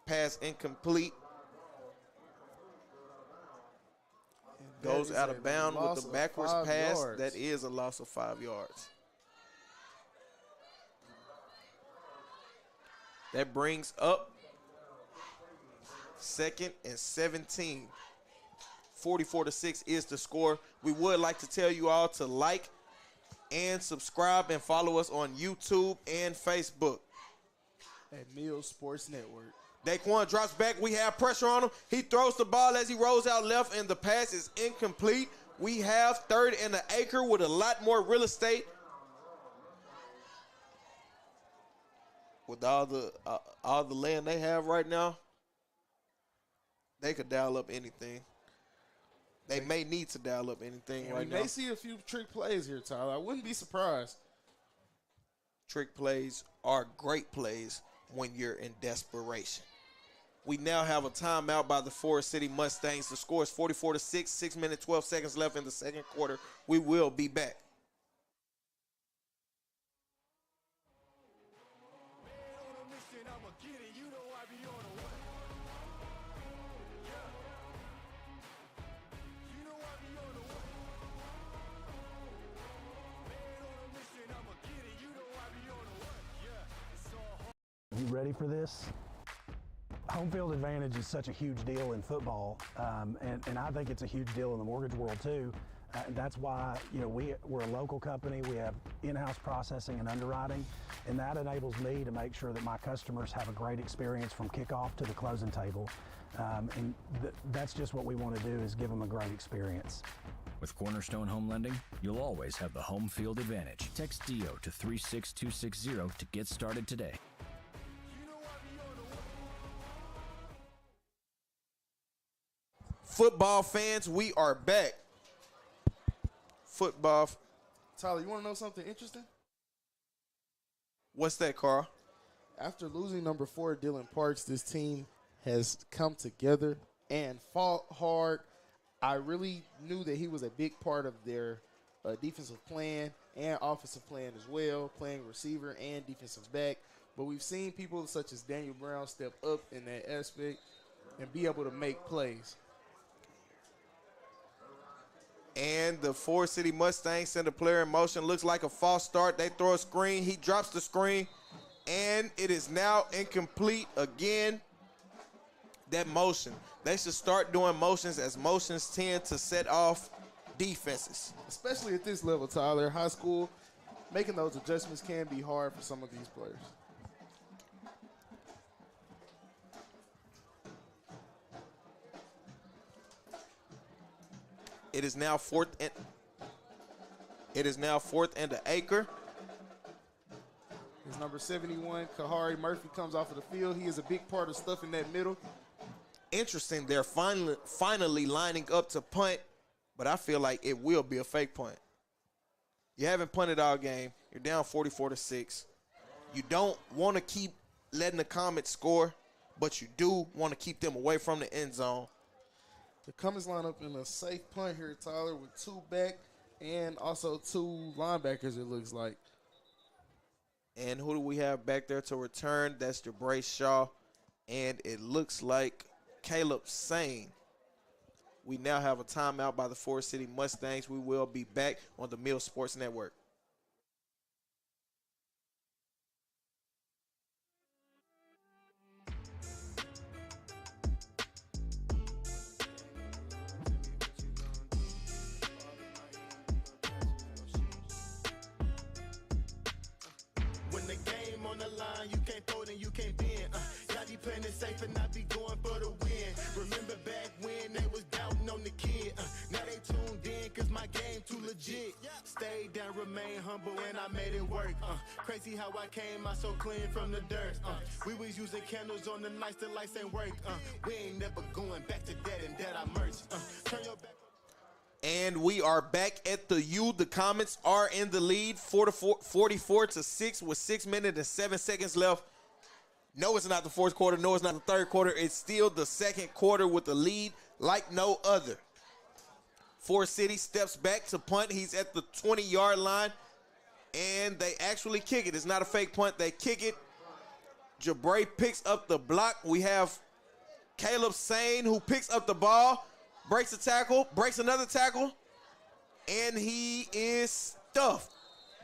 S1: Pass incomplete. Goes out of bounds with the backwards pass.
S2: Yards.
S1: That is a loss of 5 yards. That brings up 2nd and 17. 44-6 is the score. We would like to tell you all to like and subscribe and follow us on YouTube and Facebook.
S2: At Mills Sports Network.
S1: Daquan drops back. We have pressure on him. He throws the ball as he rolls out left, and the pass is incomplete. We have 3rd and an acre with a lot more real estate. With all the land they have right now, they could dial up anything. They may need to dial up anything right now.
S2: We may see a few trick plays here, Tyler. I wouldn't be surprised.
S1: Trick plays are great plays when you're in desperation. We now have a timeout by the Forrest City Mustangs. The score is 44-6, 6 minutes, 12 seconds left in the second quarter. We will be back.
S7: You ready for this? Home field advantage is such a huge deal in football, and I think it's a huge deal in the mortgage world too. That's why, we're a local company. We have in-house processing and underwriting, and that enables me to make sure that my customers have a great experience from kickoff to the closing table. That's just what we want to do, is give them a great experience.
S8: With Cornerstone Home Lending, you'll always have the home field advantage. Text DO to 36260 to get started today.
S1: Football fans, we are back. Football.
S2: Tyler, you want to know something interesting?
S1: What's that, Carl?
S2: After losing number 4, Dylan Parks, this team has come together and fought hard. I really knew that he was a big part of their defensive plan and offensive plan as well, playing receiver and defensive back. But we've seen people such as Daniel Brown step up in that aspect and be able to make plays.
S1: And the Forrest City Mustangs send a player in motion. Looks like a false start. They throw a screen. He drops the screen. And it is now incomplete again. That motion. They should start doing motions, as motions tend to set off defenses.
S2: Especially at this level, Tyler. High school, making those adjustments can be hard for some of these players.
S1: It is now fourth and an acre.
S2: His number 71, Kahari Murphy, comes off of the field. He is a big part of stuff in that middle.
S1: Interesting. They're finally lining up to punt, but I feel like it will be a fake punt. You haven't punted all game. You're down 44-6. You don't want to keep letting the Comets score, but you do want to keep them away from the end zone.
S2: The Comets line up in a safe punt here, Tyler, with 2 back and also 2 linebackers, it looks like.
S1: And who do we have back there to return? That's Jabray Shaw, and it looks like Caleb Sane. We now have a timeout by the Forrest City Mustangs. We will be back on the Mills Sports Network.
S6: When the game on the line, you can't fold and you can't bend. Y'all be playing it safe and I be going for the win. Remember back when they was doubting on the kid. Now they tuned in cause my game too legit. Stayed down, remain humble and I made it work. Crazy how I came out so clean from the dirt. We was using candles on the nights the lights ain't work. We ain't never going back to that and that I merged. Turn your back.
S1: And we are back at the U. The Comets are in the lead, 44-6 with 6 minutes and 7 seconds left. No, it's not the fourth quarter. No, it's not the third quarter. It's still the second quarter with the lead like no other. Forrest City steps back to punt. He's at the 20-yard line, and they actually kick it. It's not a fake punt. They kick it. Jabray picks up the block. We have Caleb Sane, who picks up the ball. Breaks a tackle, breaks another tackle, and he is stuffed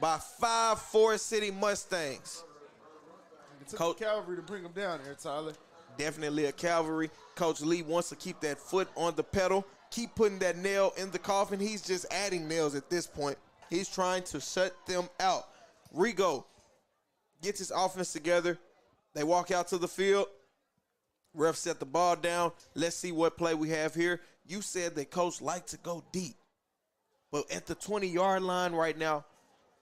S1: by 5 Forrest City Mustangs.
S2: It took the cavalry to bring him down here, Tyler.
S1: Definitely a cavalry. Coach Lee wants to keep that foot on the pedal, keep putting that nail in the coffin. He's just adding nails at this point. He's trying to shut them out. Rigo gets his offense together. They walk out to the field. Ref set the ball down. Let's see what play we have here. You said that Coach liked to go deep. But at the 20-yard line right now,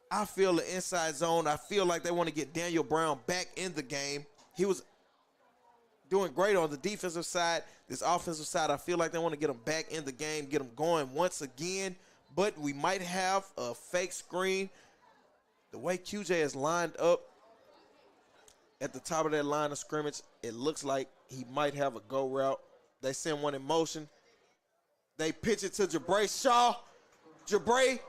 S1: I feel the inside zone. I feel like they want to get Daniel Brown back in the game. He was doing great on the defensive side. This offensive side, I feel like they want to get him back in the game, get him going once again. But we might have a fake screen. The way QJ is lined up at the top of that line of scrimmage, it looks like he might have a go route. They send one in motion. They pitch it to Jabray Shaw. Jabray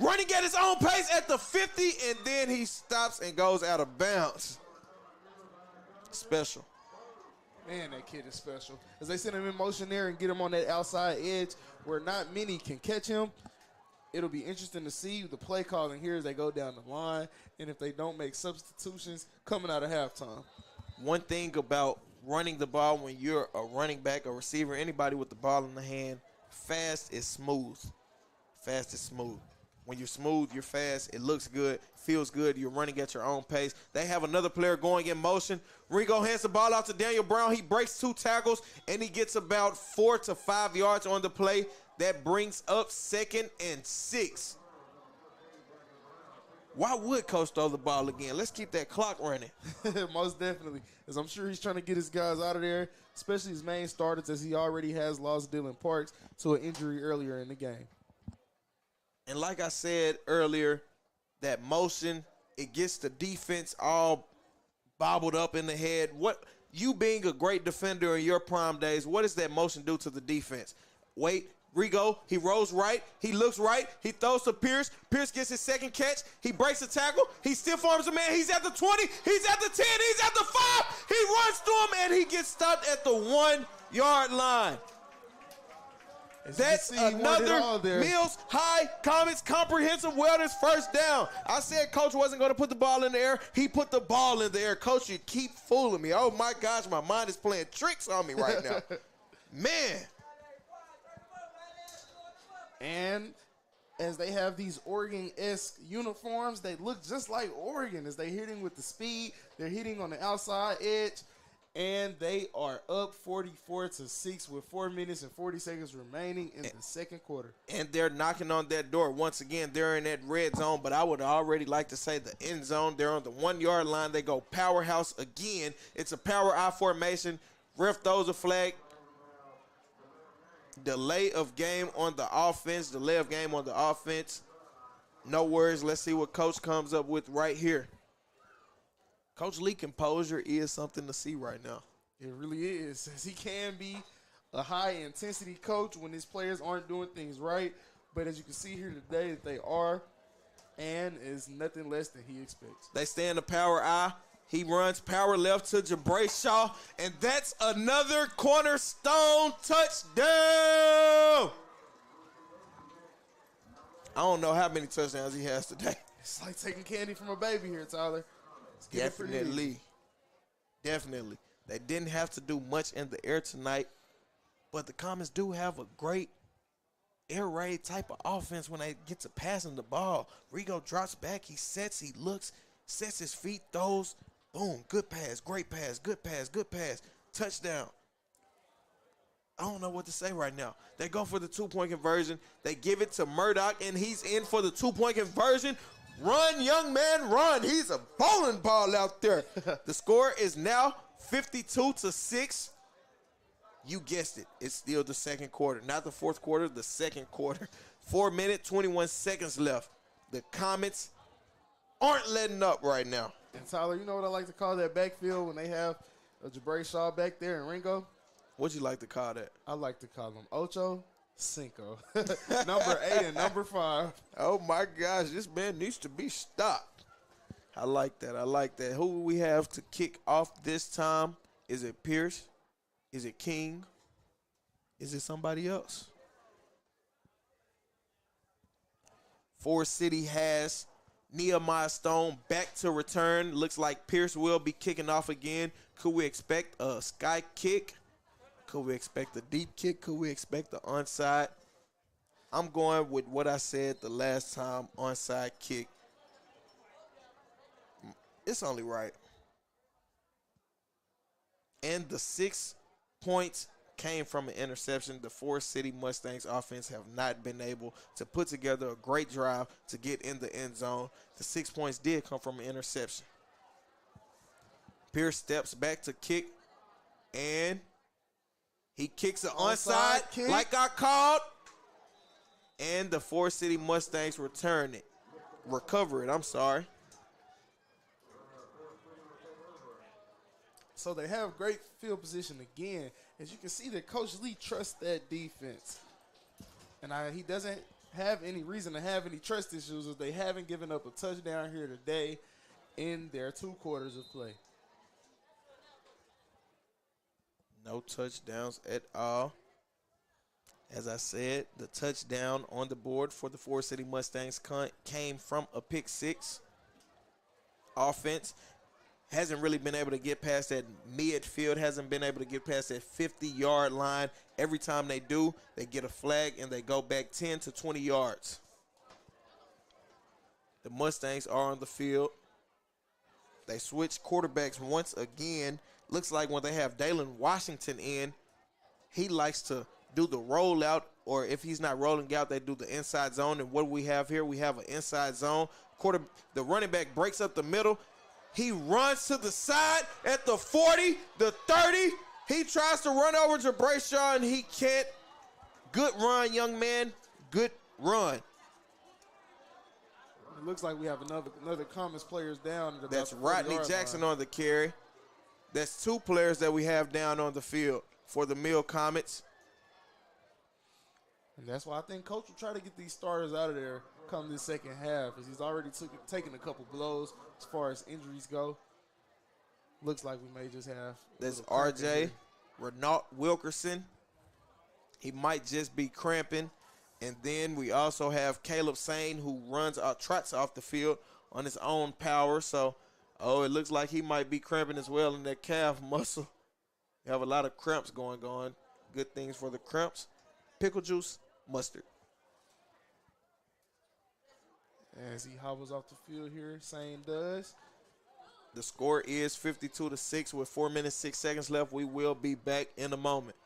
S1: running at his own pace at the 50, and then he stops and goes out of bounds. Special.
S2: Man, that kid is special. As they send him in motion there and get him on that outside edge where not many can catch him, it'll be interesting to see the play calling here as they go down the line and if they don't make substitutions coming out of halftime.
S1: One thing about running the ball when you're a running back, a receiver, anybody with the ball in the hand, fast is smooth. Fast is smooth. When you're smooth, you're fast. It looks good, feels good. You're running at your own pace. They have another player going in motion. Rigo hands the ball out to Daniel Brown. He breaks 2 tackles, and he gets about 4 to 5 yards on the play. That brings up 2nd and 6. Why would Coach throw the ball again? Let's keep that clock running.
S2: Most definitely, as I'm sure he's trying to get his guys out of there, especially his main starters, as he already has lost Dylan Parks to an injury earlier in the game.
S1: And like I said earlier, that motion, it gets the defense all bobbled up in the head. What you being a great defender in your prime days, what does that motion do to the defense? Wait, Rigo, he rolls right, he looks right, he throws to Pierce. Pierce gets his 2nd catch, he breaks a tackle, he stiff arms a man, he's at the 20, he's at the 10, he's at the 5, he runs through him, and he gets stopped at the 1-yard line. That's another Mills Comets comprehensive wellness first down. I said Coach wasn't going to put the ball in the air. He put the ball in the air. Coach, you keep fooling me. Oh, my gosh, my mind is playing tricks on me right now. Man.
S2: And as they have these Oregon-esque uniforms, they look just like Oregon as they're hitting with the speed. They're hitting on the outside edge. And they are up 44-6 with 4 minutes and 40 seconds remaining in the 2nd quarter.
S1: And they're knocking on that door. Once again, they're in that red zone, but I would already like to say the end zone. They're on the 1-yard line. They go powerhouse again. It's a power I formation. Ref throws a flag. Delay of game on the offense. Delay of game on the offense. No worries. Let's see what Coach comes up with right here. Coach Lee composure is something to see right now.
S2: It really is, as he can be a high-intensity coach when his players aren't doing things right. But as you can see here today, that they are, and is nothing less than he expects.
S1: They stay in the power I. He runs power left to Jabray Shaw, and that's another cornerstone touchdown. I don't know how many touchdowns he has today.
S2: It's like taking candy from a baby here, Tyler.
S1: Definitely. They didn't have to do much in the air tonight, but the Comets do have a great air raid type of offense when they get to passing the ball. Rigo drops back, he sets, he looks, sets his feet, throws, boom, good pass, great pass, good pass, good pass, touchdown. I don't know what to say right now. They go for the 2-point conversion. They give it to Murdoch, and he's in for the 2-point conversion. Run, young man, run. He's a bowling ball out there. The score is now 52-6. You guessed it. It's still the 2nd quarter. Not the 4th quarter, the 2nd quarter. 4 minutes, 21 seconds left. The Comets aren't letting up right now.
S2: And Tyler, you know what I like to call that backfield when they have Jabray Shaw back there and Ringo?
S1: What'd you like to call that?
S2: I like to call them Ocho Cinco. Number 8 and number 5.
S1: Oh, my gosh. This man needs to be stopped. I like that. Who do we have to kick off this time? Is it Pierce? Is it King? Is it somebody else? Forrest City has Nehemiah Stone back to return. Looks like Pierce will be kicking off again. Could we expect a sky kick? Could we expect a deep kick? Could we expect the onside? I'm going with what I said the last time, onside kick. It's only right. And the 6 points came from an interception. The Forrest City Mustangs offense have not been able to put together a great drive to get in the end zone. The 6 points did come from an interception. Pierce steps back to kick, and he kicks an onside kick like I called. And the Forrest City Mustangs recover it. I'm sorry.
S2: So they have great field position again. As you can see that Coach Lee trusts that defense. And he doesn't have any reason to have any trust issues as they haven't given up a touchdown here today in their 2 quarters of play.
S1: No touchdowns at all. As I said, the touchdown on the board for the Forrest City Mustangs came from a pick 6 offense. hasn't really been able to get past that midfield, hasn't been able to get past that 50-yard line. Every time they do, they get a flag and they go back 10 to 20 yards. The Mustangs are on the field. They switch quarterbacks once again. Looks like when they have Dalen Washington in, he likes to do the rollout, or if he's not rolling out, they do the inside zone. And what do we have here? We have an inside zone. The running back breaks up the middle. He runs to the side at the 40, the 30. He tries to run over to Brayshaw, and he can't. Good run, young man. Good run.
S2: It looks like we have another Comets players down. At
S1: That's
S2: about
S1: Rodney Jackson
S2: line.
S1: on the carry. That's 2 players that we have down on the field for the Mills Comets.
S2: And that's why I think Coach will try to get these starters out of there come this second half, as he's already taken a couple blows as far as injuries go. Looks like we may just have.
S1: That's RJ Renault Wilkerson. He might just be cramping. And then we also have Caleb Sane, who trots off the field on his own power. So, it looks like he might be cramping as well in that calf muscle. You have a lot of cramps going on. Good things for the cramps. Pickle juice, mustard.
S2: As he hobbles off the field here, Sane does.
S1: The score is 52-6 with 4 minutes, 6 seconds left. We will be back in a moment.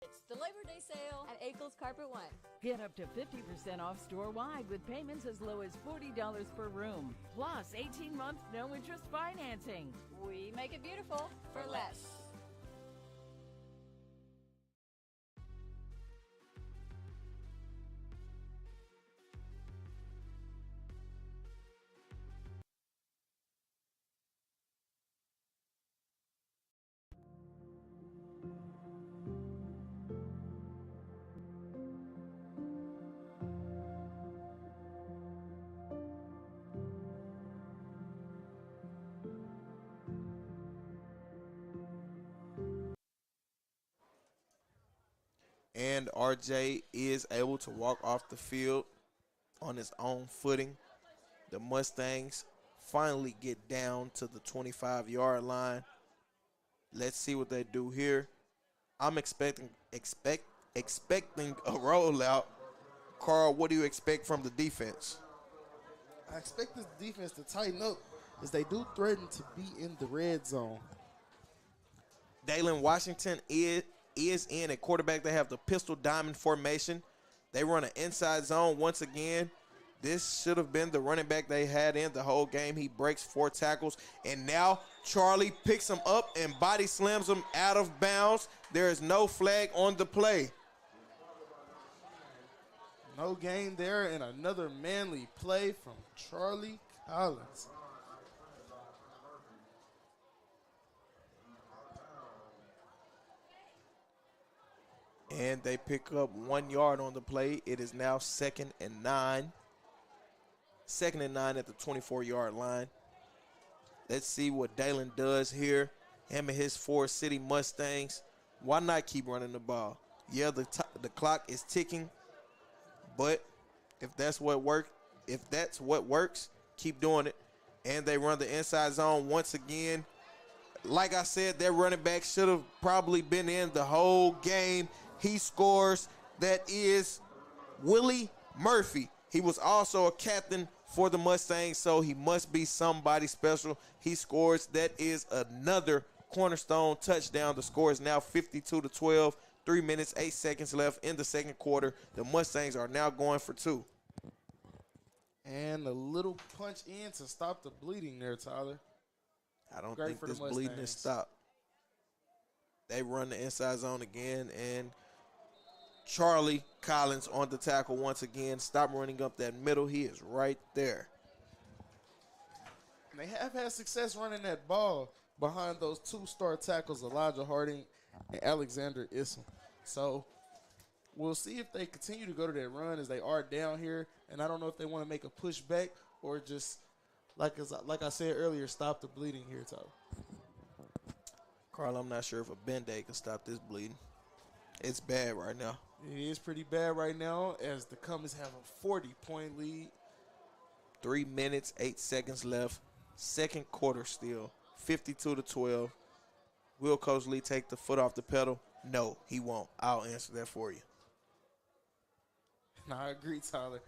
S4: It's the Labor Day sale at Akel's Carpet One.
S5: Get up to 50% off store-wide with payments as low as $40 per room. Plus 18-month no-interest financing.
S4: We make it beautiful for less.
S1: And RJ is able to walk off the field on his own footing. The Mustangs finally get down to the 25-yard line. Let's see what they do here. I'm expecting a rollout. Carl, what do you expect from the defense?
S2: I expect this defense to tighten up as they do threaten to be in the red zone.
S1: Dalen Washington is in at quarterback. They have the pistol diamond formation. They run an inside zone once again. This should have been the running back they had in the whole game. He breaks 4 tackles, and now Charlie picks him up and body slams him out of bounds. There is no flag on the play.
S2: No gain there, and another manly play from Charlie Collins.
S1: And they pick up 1 yard on the play. It is now 2nd and 9. 2nd and 9 at the 24-yard line. Let's see what Dalen does here. Him and his Forrest City Mustangs. Why not keep running the ball? Yeah, the clock is ticking, but if that's what works, keep doing it. And they run the inside zone once again. Like I said, their running back should have probably been in the whole game. He scores. That is Willie Murphy. He was also a captain for the Mustangs, so he must be somebody special. He scores. That is another cornerstone touchdown. The score is now 52-12. 3 minutes, 8 seconds left in the second quarter. The Mustangs are now going for 2.
S2: And a little punch in to stop the bleeding there, Tyler.
S1: I don't think this bleeding is stopped. They run the inside zone again, and Charlie Collins on the tackle once again. Stop running up that middle. He is right there.
S2: And they have had success running that ball behind those 2-star tackles, Elijah Harding and Alexander Issel. So we'll see if they continue to go to that run as they are down here. And I don't know if they want to make a push back or just, like I said earlier, stop the bleeding here, Tyler.
S1: Carl, I'm not sure if a Band-Aid can stop this bleeding. It's bad right now.
S2: It is pretty bad right now as the Comets have a 40-point lead.
S1: 3 minutes, 8 seconds left. Second quarter still. 52-12. Will Coach Lee take the foot off the pedal? No, he won't. I'll answer that for you.
S2: I agree, Tyler.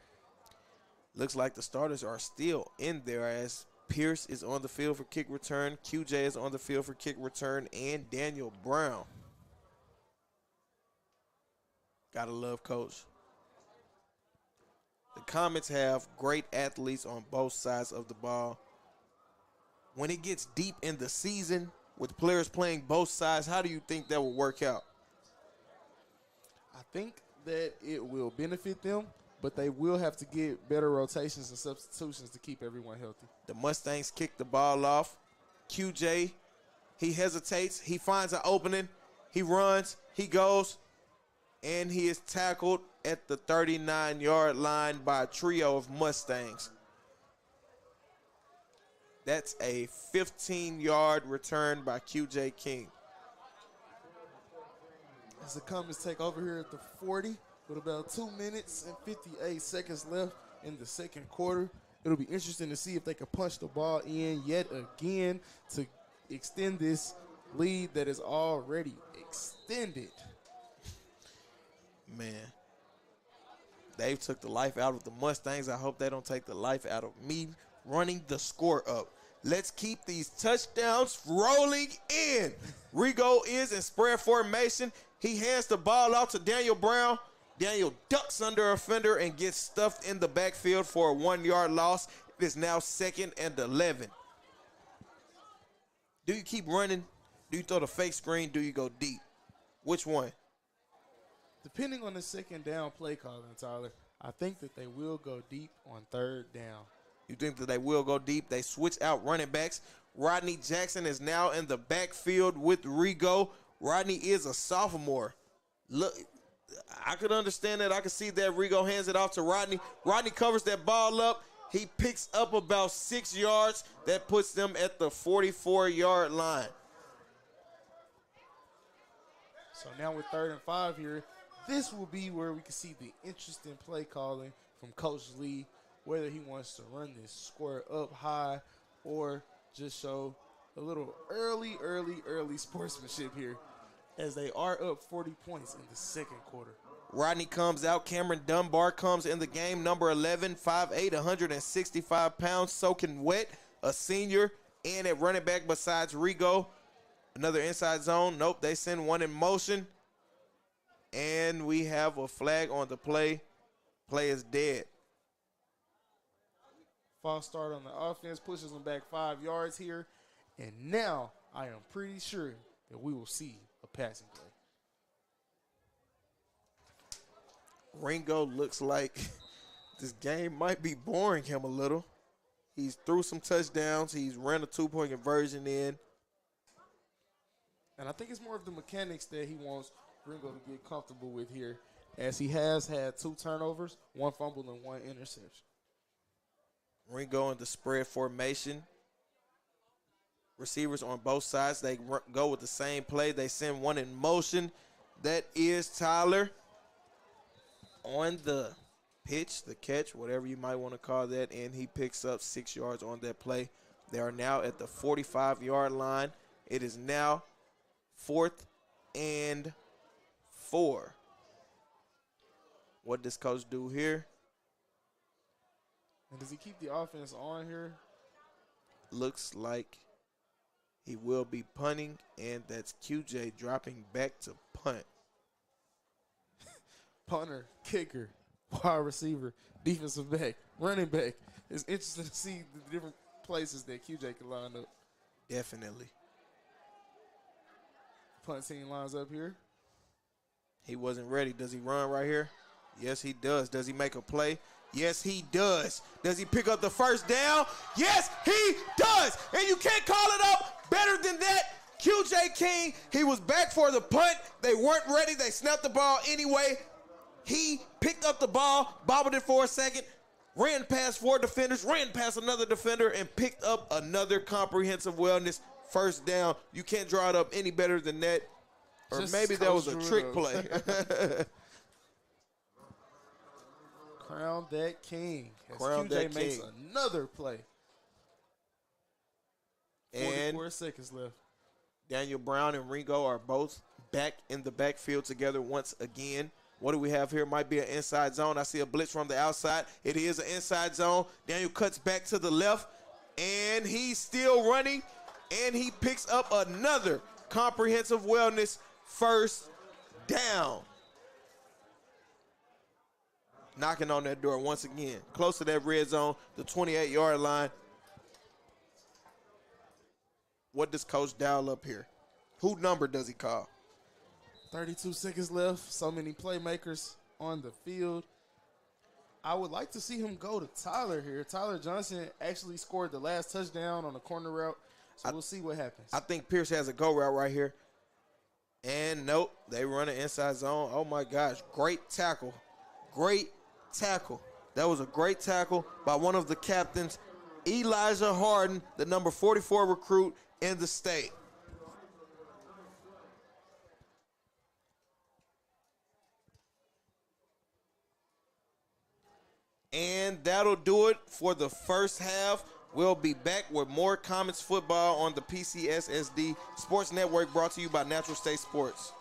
S1: Looks like the starters are still in there as Pierce is on the field for kick return, QJ is on the field for kick return, and Daniel Brown. Gotta love Coach. The Comets have great athletes on both sides of the ball. When it gets deep in the season with players playing both sides, how do you think that will work out?
S2: I think that it will benefit them, but they will have to get better rotations and substitutions to keep everyone healthy.
S1: The Mustangs kick the ball off. QJ, he hesitates. He finds an opening. He runs. He goes. And he is tackled at the 39-yard line by a trio of Mustangs. That's a 15-yard return by QJ King.
S2: As the Comets take over here at the 40 with about 2 minutes and 58 seconds left in the second quarter. It'll be interesting to see if they can punch the ball in yet again to extend this lead that is already extended.
S1: Man, Dave took the life out of the Mustangs. I hope they don't take the life out of me running the score up. Let's keep these touchdowns rolling in. Rigo is in spread formation. He hands the ball out to Daniel Brown. Daniel ducks under a fender and gets stuffed in the backfield for a 1-yard loss. It is now 2nd and 11. Do you keep running? Do you throw the fake screen? Do you go deep? Which one?
S2: Depending on the second down play calling, Tyler, I think that they will go deep on 3rd down.
S1: You think that they will go deep? They switch out running backs. Rodney Jackson is now in the backfield with Rigo. Rodney is a sophomore. Look, I could understand that. I could see that Rigo hands it off to Rodney. Rodney covers that ball up. He picks up about 6 yards. That puts them at the 44-yard line.
S2: So now with 3rd and 5 here, this will be where we can see the interesting play calling from Coach Lee, whether he wants to run this square up high or just show a little early sportsmanship here as they are up 40 points in the second quarter.
S1: Rodney comes out. Cameron Dunbar comes in the game. Number 11, 5'8", 165 pounds, soaking wet, a senior. And at running back besides Rigo, another inside zone. Nope, they send one in motion. And we have a flag on the play. Play is dead.
S2: False start on the offense pushes them back 5 yards here. And now I am pretty sure that we will see a passing play.
S1: Ringo looks like this game might be boring him a little. He's threw some touchdowns. He's ran a 2-point conversion in.
S2: And I think it's more of the mechanics that he wants Ringo to get comfortable with here, as he has had 2 turnovers, 1 fumble, and 1 interception.
S1: Ringo in the spread formation. Receivers on both sides. They go with the same play. They send one in motion. That is Tyler on the pitch, the catch, whatever you might want to call that, and he picks up 6 yards on that play. They are now at the 45-yard line. It is now 4th and 4. What does Coach do here?
S2: And does he keep the offense on here?
S1: Looks like he will be punting, and that's QJ dropping back to punt.
S2: Punter, kicker, wide receiver, defensive back, running back. It's interesting to see the different places that QJ can line up.
S1: Definitely.
S2: Punt team lines up here.
S1: He wasn't ready. Does he run right here? Yes, he does. Does he make a play? Yes, he does. Does he pick up the first down? Yes, he does. And you can't call it up better than that. QJ King, he was back for the punt. They weren't ready. They snapped the ball anyway. He picked up the ball, bobbled it for a second, ran past 4 defenders, ran past another defender, and picked up another comprehensive wellness first down. You can't draw it up any better than that. Or
S2: Just
S1: maybe that was a
S2: drew it
S1: trick
S2: up.
S1: play.
S2: Crown that king. As
S1: Crown
S2: QJ
S1: that
S2: makes
S1: king.
S2: another play.
S1: And
S2: 44 seconds left.
S1: Daniel Brown and Ringo are both back in the backfield together once again. What do we have here? Might be an inside zone. I see a blitz from the outside. It is an inside zone. Daniel cuts back to the left, and he's still running, and he picks up another comprehensive wellness first down. Knocking on that door once again. Close to that red zone, the 28-yard line. What does Coach dial up here? Who number does he call?
S2: 32 seconds left. So many playmakers on the field. I would like to see him go to Tyler here. Tyler Johnson actually scored the last touchdown on a corner route. So we'll see what happens.
S1: I think Pierce has a go route right here. And nope, they run an inside zone. Oh my gosh, great tackle. Great tackle. That was a great tackle by one of the captains, Elijah Harden, the number 44 recruit in the state. And that'll do it for the first half. We'll be back with more Comets football on the PCSSD Sports Network, brought to you by Natural State Sports.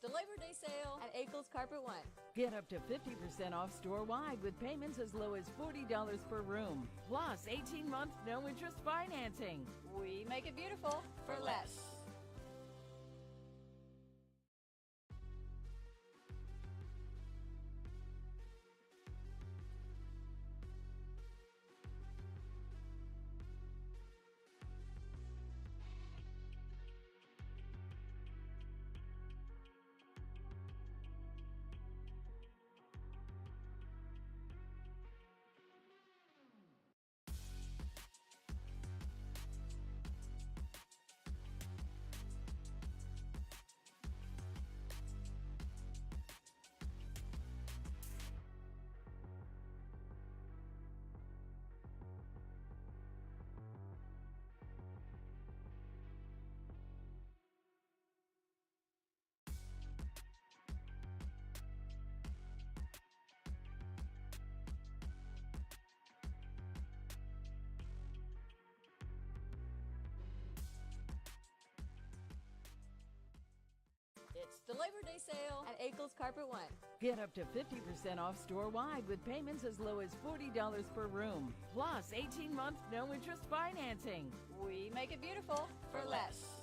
S4: the Labor Day sale at Akel's Carpet One.
S5: Get up to 50% off store-wide with payments as low as $40 per room. Plus 18-month no-interest financing.
S4: We make it beautiful for less. It's the Labor Day sale at Akel's Carpet One.
S5: Get up to 50% off store-wide with payments as low as $40 per room. Plus 18-month no-interest financing.
S4: We make it beautiful for less.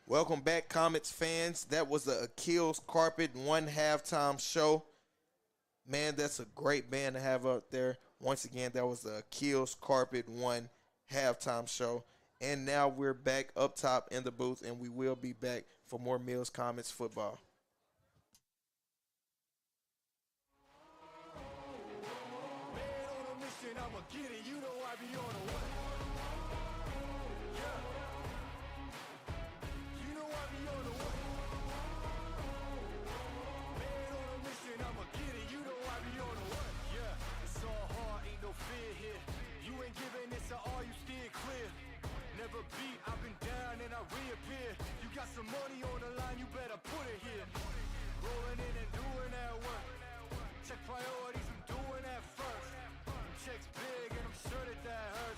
S1: Welcome back, Comets fans. That was the Akel's Carpet One halftime show. Man, that's a great band to have out there. Once again, that was the Akel's Carpet One halftime show. And now we're back up top in the booth, and we will be back for more Mills Comets football.
S3: Man on a mission, I'ma get it. You know I be on a what? Yeah. You know I be on a what? Man on a mission, I'ma get it. You know I be on a what? Yeah. It's all hard, ain't no fear here. You ain't giving this to all, you steer clear. Never beat, I've been down and I reappear. You got some money on the line, you better put it here. Rolling in and doing that work. Check priorities, I'm doing that first. Checks big and I'm sure that hurts.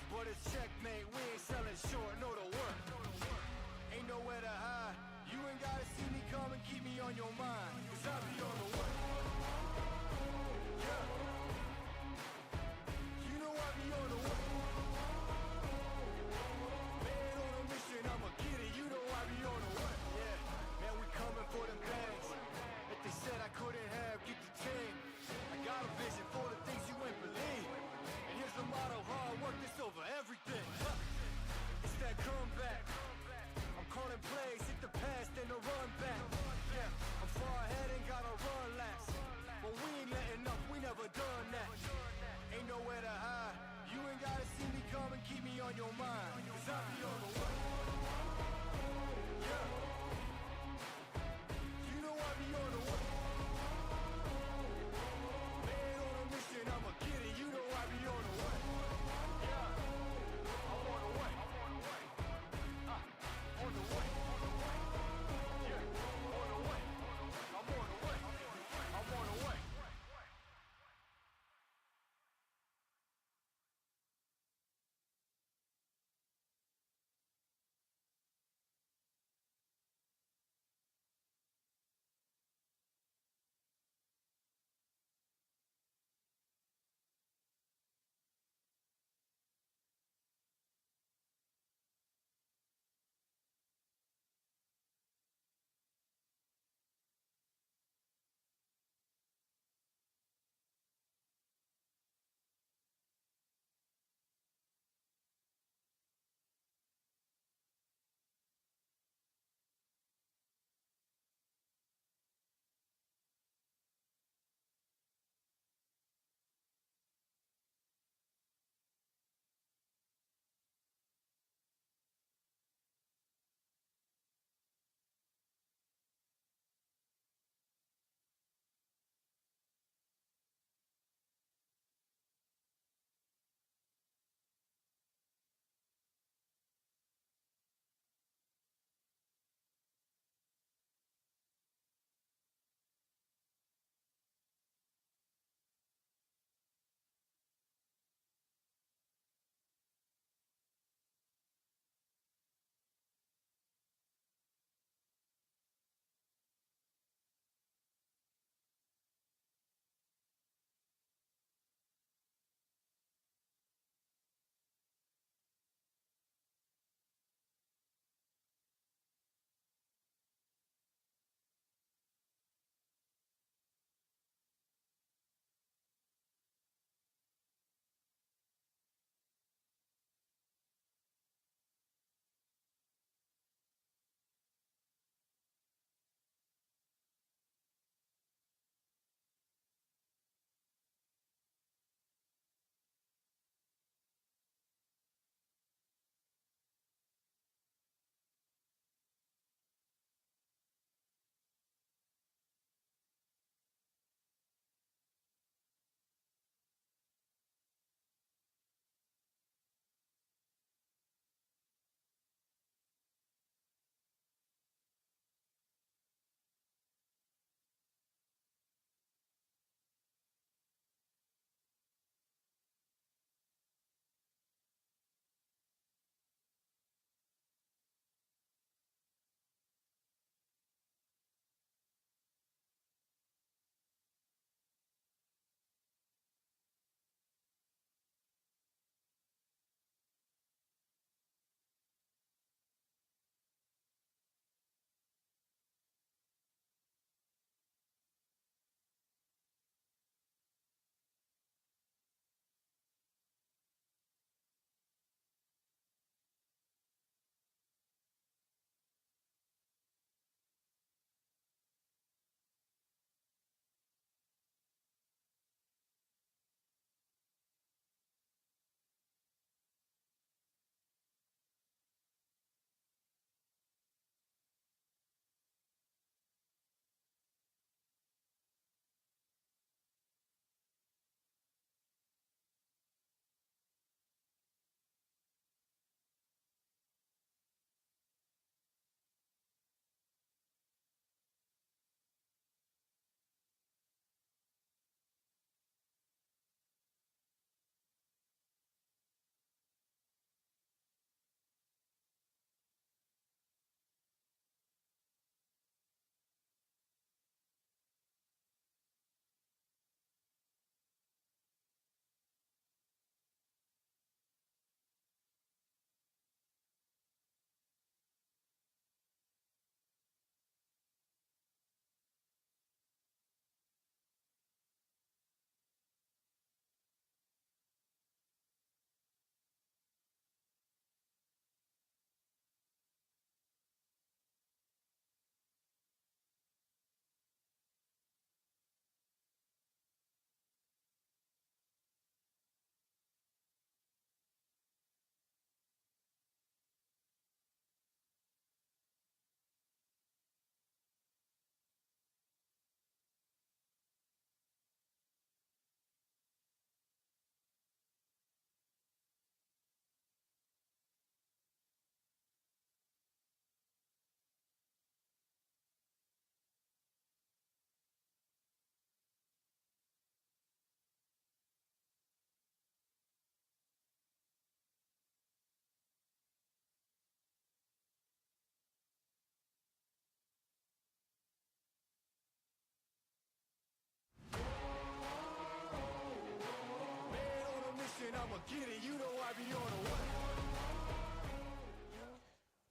S3: I'ma get it, you know I be on the way.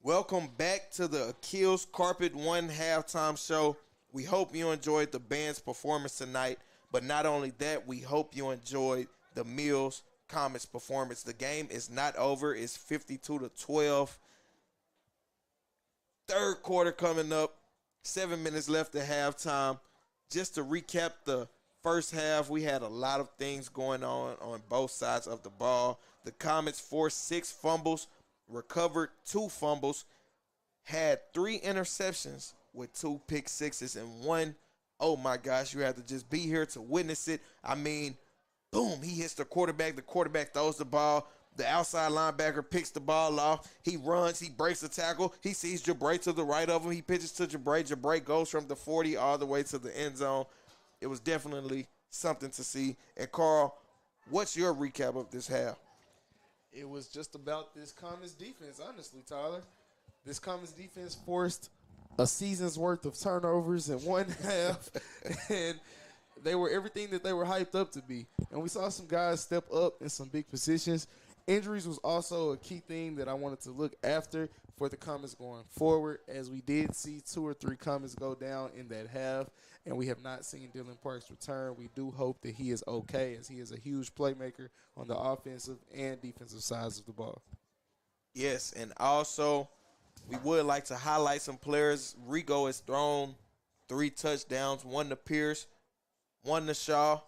S1: Welcome back to the Achilles Carpet One halftime show. We hope you enjoyed the band's performance tonight, but not only that, we hope you enjoyed the Mills Comets performance. The game is not over. It's 52-12. Third quarter coming up. 7 minutes left at halftime. Just to recap the first half, we had a lot of things going on both sides of the ball. The Comets forced 6 fumbles, recovered 2 fumbles, had 3 interceptions with 2 pick sixes and 1. Oh my gosh, you have to just be here to witness it. I mean, boom, he hits the quarterback throws the ball, the outside linebacker picks the ball off, he runs, he breaks the tackle, he sees Jabray to the right of him, he pitches to Jabray goes from the 40 all the way to the end zone. It was definitely something to see. And Carl, what's your recap of this half?
S2: It was just about this Comets defense, honestly, Tyler. This Comets defense forced a season's worth of turnovers in one half, and they were everything that they were hyped up to be. And we saw some guys step up in some big positions. Injuries was also a key thing that I wanted to look after for the Comets going forward, as we did see 2 or 3 Comets go down in that half, and we have not seen Dylan Parks return. We do hope that he is okay, as he is a huge playmaker on the offensive and defensive sides of the ball.
S1: Yes, and also we would like to highlight some players. Rigo has thrown 3 touchdowns, 1 to Pierce, 1 to Shaw,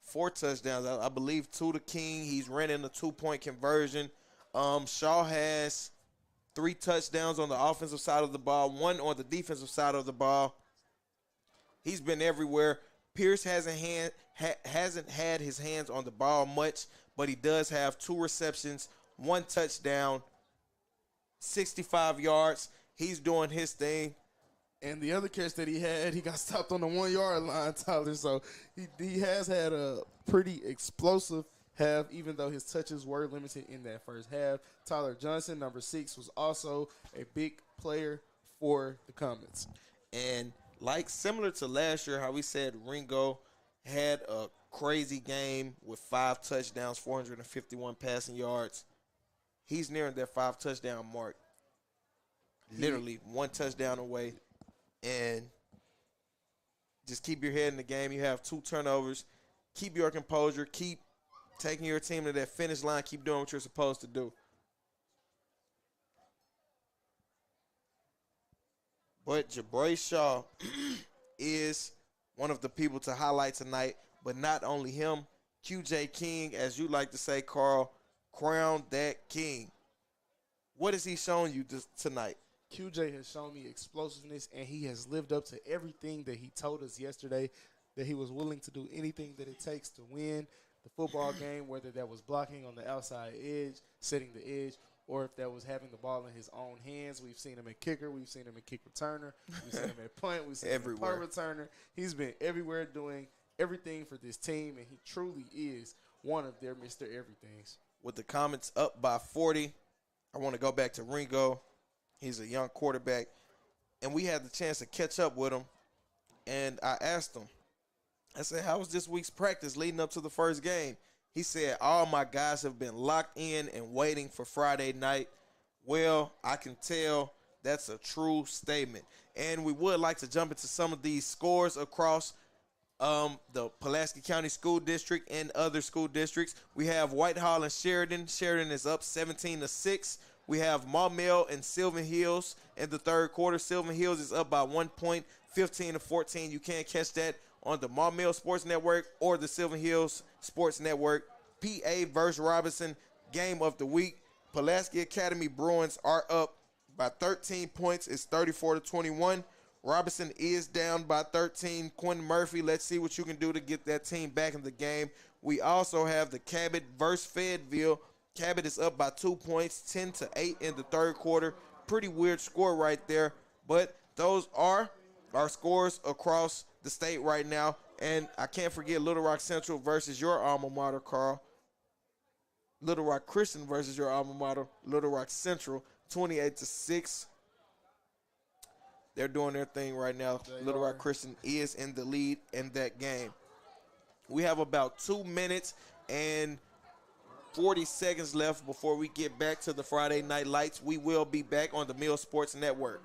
S1: 4 touchdowns. I believe 2 to King. He's running a 2-point conversion. Shaw has 3 touchdowns on the offensive side of the ball, 1 on the defensive side of the ball. He's been everywhere. Pierce hasn't had his hands on the ball much, but he does have 2 receptions, 1 touchdown, 65 yards. He's doing his thing.
S2: And the other catch that he had, he got stopped on the 1-yard line, Tyler. So he has had a pretty explosive half, even though his touches were limited in that first half. Tyler Johnson, number 6, was also a big player for the Comets.
S1: And like similar to last year, how we said Ringo had a crazy game with 5 touchdowns, 451 passing yards. He's nearing that 5 touchdown mark. Literally 1 touchdown away. And just keep your head in the game. You have 2 turnovers. Keep your composure. Keep taking your team to that finish line. Keep doing what you're supposed to do. But Jabray Shaw is one of the people to highlight tonight. But not only him, QJ King, as you like to say, Carl, crown that king. What has he shown you tonight?
S2: QJ has shown me explosiveness, and he has lived up to everything that he told us yesterday, that he was willing to do anything that it takes to win the football game, whether that was blocking on the outside edge, setting the edge, or if that was having the ball in his own hands. We've seen him at kicker. We've seen him at kick returner. We've seen him at punt. We've seen him at punt returner. He's been everywhere doing everything for this team, and he truly is one of their Mr. Everythings.
S1: With the Comets up by 40, I want to go back to Ringo. He's a young quarterback, and we had the chance to catch up with him, and I asked him, I said, how was this week's practice leading up to the first game? He said, all my guys have been locked in and waiting for Friday night. Well, I can tell that's a true statement. And we would like to jump into some of these scores across the Pulaski County School District and other school districts. We have Whitehall and Sheridan. Sheridan is up 17-6. We have Maumelle and Sylvan Hills in the third quarter. Sylvan Hills is up by 1 point, 15-14. You can't catch that on the Maumelle Sports Network or the Sylvan Hills Sports Network. PA versus Robinson, game of the week. Pulaski Academy Bruins are up by 13 points. It's 34-21. Robinson is down by 13. Quentin Murphy, let's see what you can do to get that team back in the game. We also have the Cabot versus Fayetteville. Cabot is up by 2 points, 10-8 in the third quarter. Pretty weird score right there, but those are our scores across the state right now. And I can't forget Little Rock Central versus your alma mater, Carl. Little Rock Christian versus your alma mater, Little Rock Central, 28-6. They're doing their thing right now. Little Rock Christian is in the lead in that game. We have about 2 minutes and 40 seconds left before we get back to the Friday Night Lights. We will be back on the Mills Sports Network.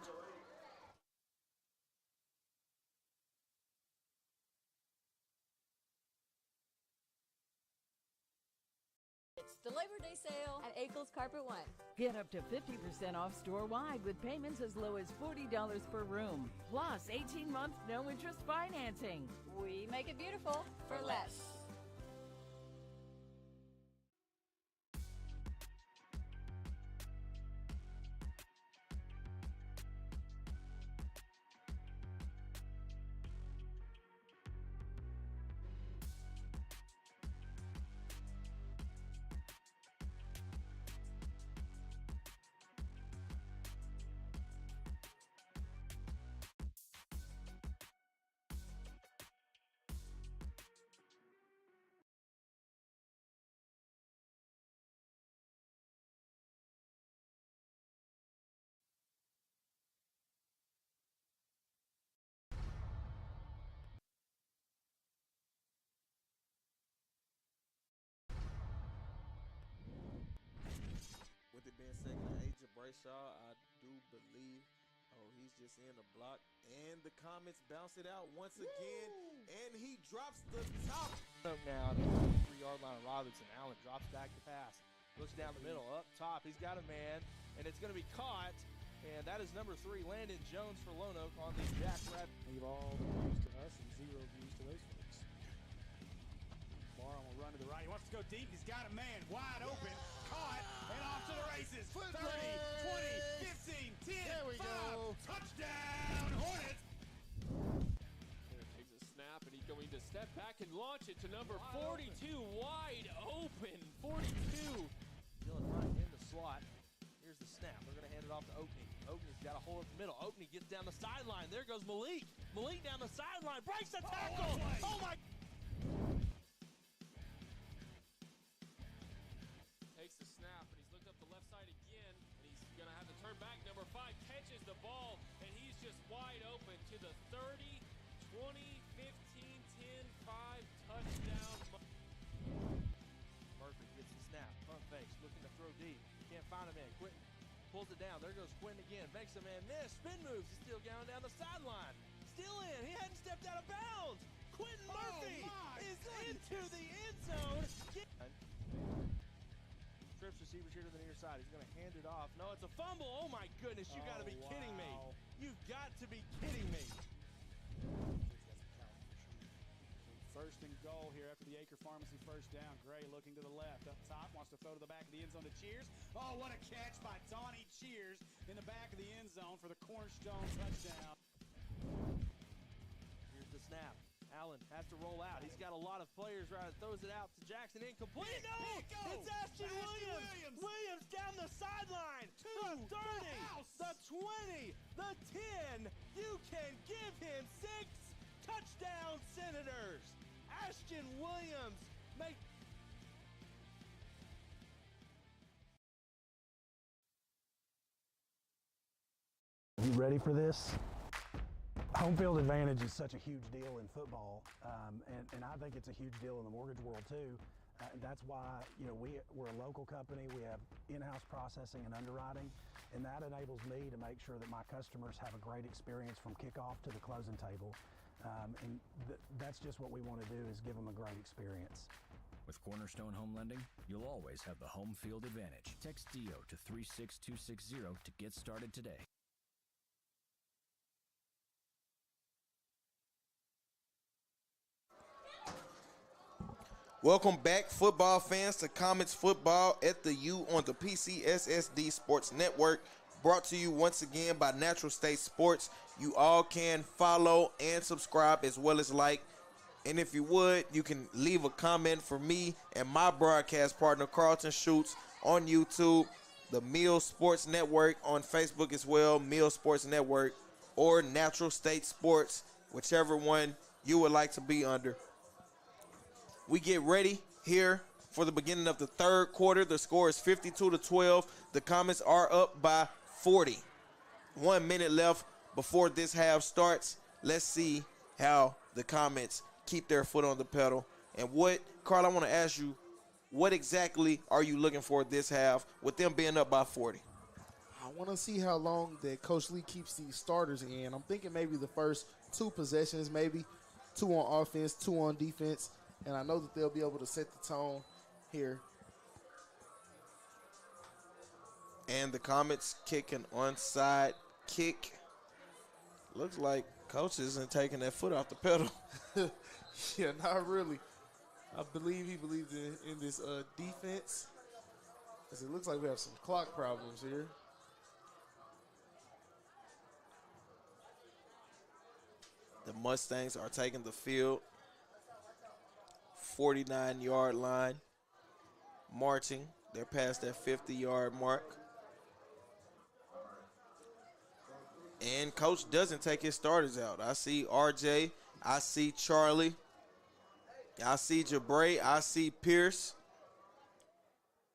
S4: It's the Labor Day sale at Akel's Carpet One.
S5: Get up to 50% off store-wide with payments as low as $40 per room. Plus 18-month no-interest financing.
S4: We make it beautiful for less.
S1: With it being second to Agent Brayshaw, I do believe, he's just in the block. And the Comets bounce it out once again, and he drops the top.
S2: Up now, 3-yard line of Robinson. Allen drops back to pass. Looks down the middle, up top. He's got a man, and it's going to be caught. And that is number 3, Landon Jones for Lone Oak on the Jackrabbit.
S9: Leave all the views to us and 0 views to those folks. Barr will run to the right. He wants to go deep. He's got a man wide open. Caught and off to the races. 30, 20, 15, 10, there we 5. Go. Touchdown, Hornets.
S10: Takes a snap, and he's going to step back and launch it to number 42. Wide open. 42.
S2: Still in front in the slot. Here's the snap. They're going to hand it off to Oakney. Oakney's got a hole in the middle. Oakney gets down the sideline. There goes Malik. Malik down the sideline. Breaks the tackle. Oh, my.
S10: Takes the snap, and he's looked up the left side again, and he's going to have to turn back. Number 5 catches the ball, and he's just wide open to the 30, 20, 15, 10, 5, touchdown.
S2: Murphy gets the snap. Front face, looking to throw deep. Can't find a man. Quentin pulls it down. There goes Quentin again. Makes a man miss. Spin moves. He's still going down the sideline. Still in. He hadn't stepped out of bounds. Quentin Murphy is into the end zone. Trips receivers here to the near side. He's going to hand it off. No, it's a fumble. Oh, my goodness. You got to be kidding me. You've got to be kidding me.
S9: First and goal here after the Acre Pharmacy first down. Gray looking to the left. Up top, wants to throw to the back of the end zone to Cheers. Oh, what a catch by Donnie Cheers in the back of the end zone for the Cornerstone touchdown.
S2: Here's the snap. Allen has to roll out. He's got a lot of players right. Throws it out to Jackson. Incomplete. No! It's Ashton Williams. Williams down the sideline. The 30, the 20, the 10. You can give him 6 touchdown, Senators. Ashton Williams make.
S7: You ready for this? Home field advantage is such a huge deal in football, and I think it's a huge deal in the mortgage world too. That's why we're a local company. We have in-house processing and underwriting, and that enables me to make sure that my customers have a great experience from kickoff to the closing table. And that's just what we want to do, is give them a great experience.
S8: With Cornerstone Home Lending, you'll always have the home field advantage. Text DO to 36260 to get started today.
S1: Welcome back, football fans, to Comets Football at the U on the PCSSD Sports Network. Brought to you once again by Natural State Sports. You all can follow and subscribe as well as like. And if you would, you can leave a comment for me and my broadcast partner, Carlton Schutz, on YouTube, the Mills Sports Network on Facebook as well, Mills Sports Network, or Natural State Sports, whichever one you would like to be under. We get ready here for the beginning of the third quarter. The score is 52-12. The Comets are up by 40. 1 minute left before this half starts. Let's see how the Comets keep their foot on the pedal. And Carl, I want to ask you, What exactly are you looking for this half with them being up by 40?
S2: I want to see how long that Coach Lee keeps these starters in. I'm thinking maybe the first 2 possessions, maybe 2 on offense, 2 on defense, and I know that they'll be able to set the tone here.
S1: And the Comets kick an onside kick. Looks like Coach isn't taking that foot off the pedal.
S2: Yeah, not really. I believe he believes in this defense, because it looks like we have some clock problems here.
S1: The Mustangs are taking the field. 49-yard line. Marching. They're past that 50-yard mark. And Coach doesn't take his starters out. I see RJ. I see Charlie. I see Jabray. I see Pierce.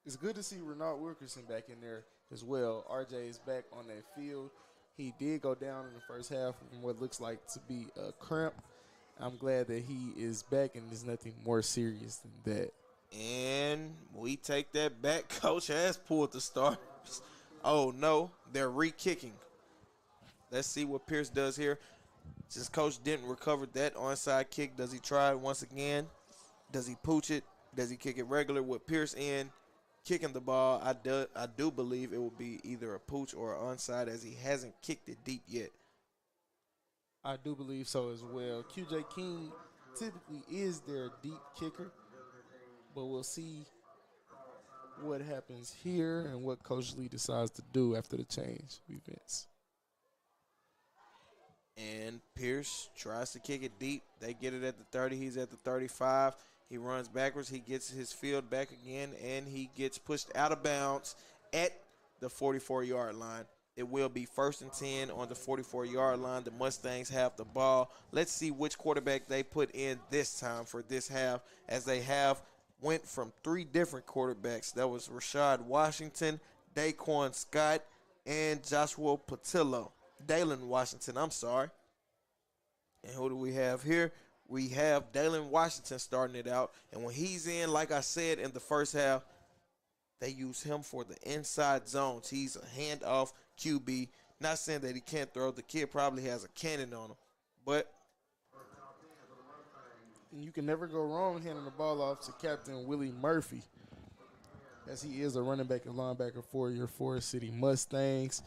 S2: It's good to see Renard Wilkerson back in there as well. RJ is back on that field. He did go down in the first half from what looks like to be a cramp. I'm glad that he is back and there's nothing more serious than that.
S1: And we take that back. Coach has pulled the starters. Oh, no. They're re-kicking. Let's see what Pierce does here. Since Coach didn't recover that onside kick, does he try it once again? Does he pooch it? Does he kick it regular with Pierce in? Kicking the ball, I do believe it will be either a pooch or an onside, as he hasn't kicked it deep yet.
S2: I do believe so as well. QJ King typically is their deep kicker, but we'll see what happens here and what Coach Lee decides to do after the change of events.
S1: And Pierce tries to kick it deep. They get it at the 30. He's at the 35. He runs backwards. He gets his field back again, and he gets pushed out of bounds at the 44-yard line. It will be 1st and 10 on the 44-yard line. The Mustangs have the ball. Let's see which quarterback they put in this time for this half, as they have went from 3 different quarterbacks. That was Rashad Washington, Daquan Scott, and Joshua Patillo. Dalen Washington, I'm sorry. And who do we have here? We have Dalen Washington starting it out. And when he's in, like I said in the first half, they use him for the inside zones. He's a handoff QB. Not saying that he can't throw. The kid probably has a cannon on him. But
S2: you can never go wrong handing the ball off to Captain Willie Murphy, as he is a running back and linebacker for your Forrest City Mustangs.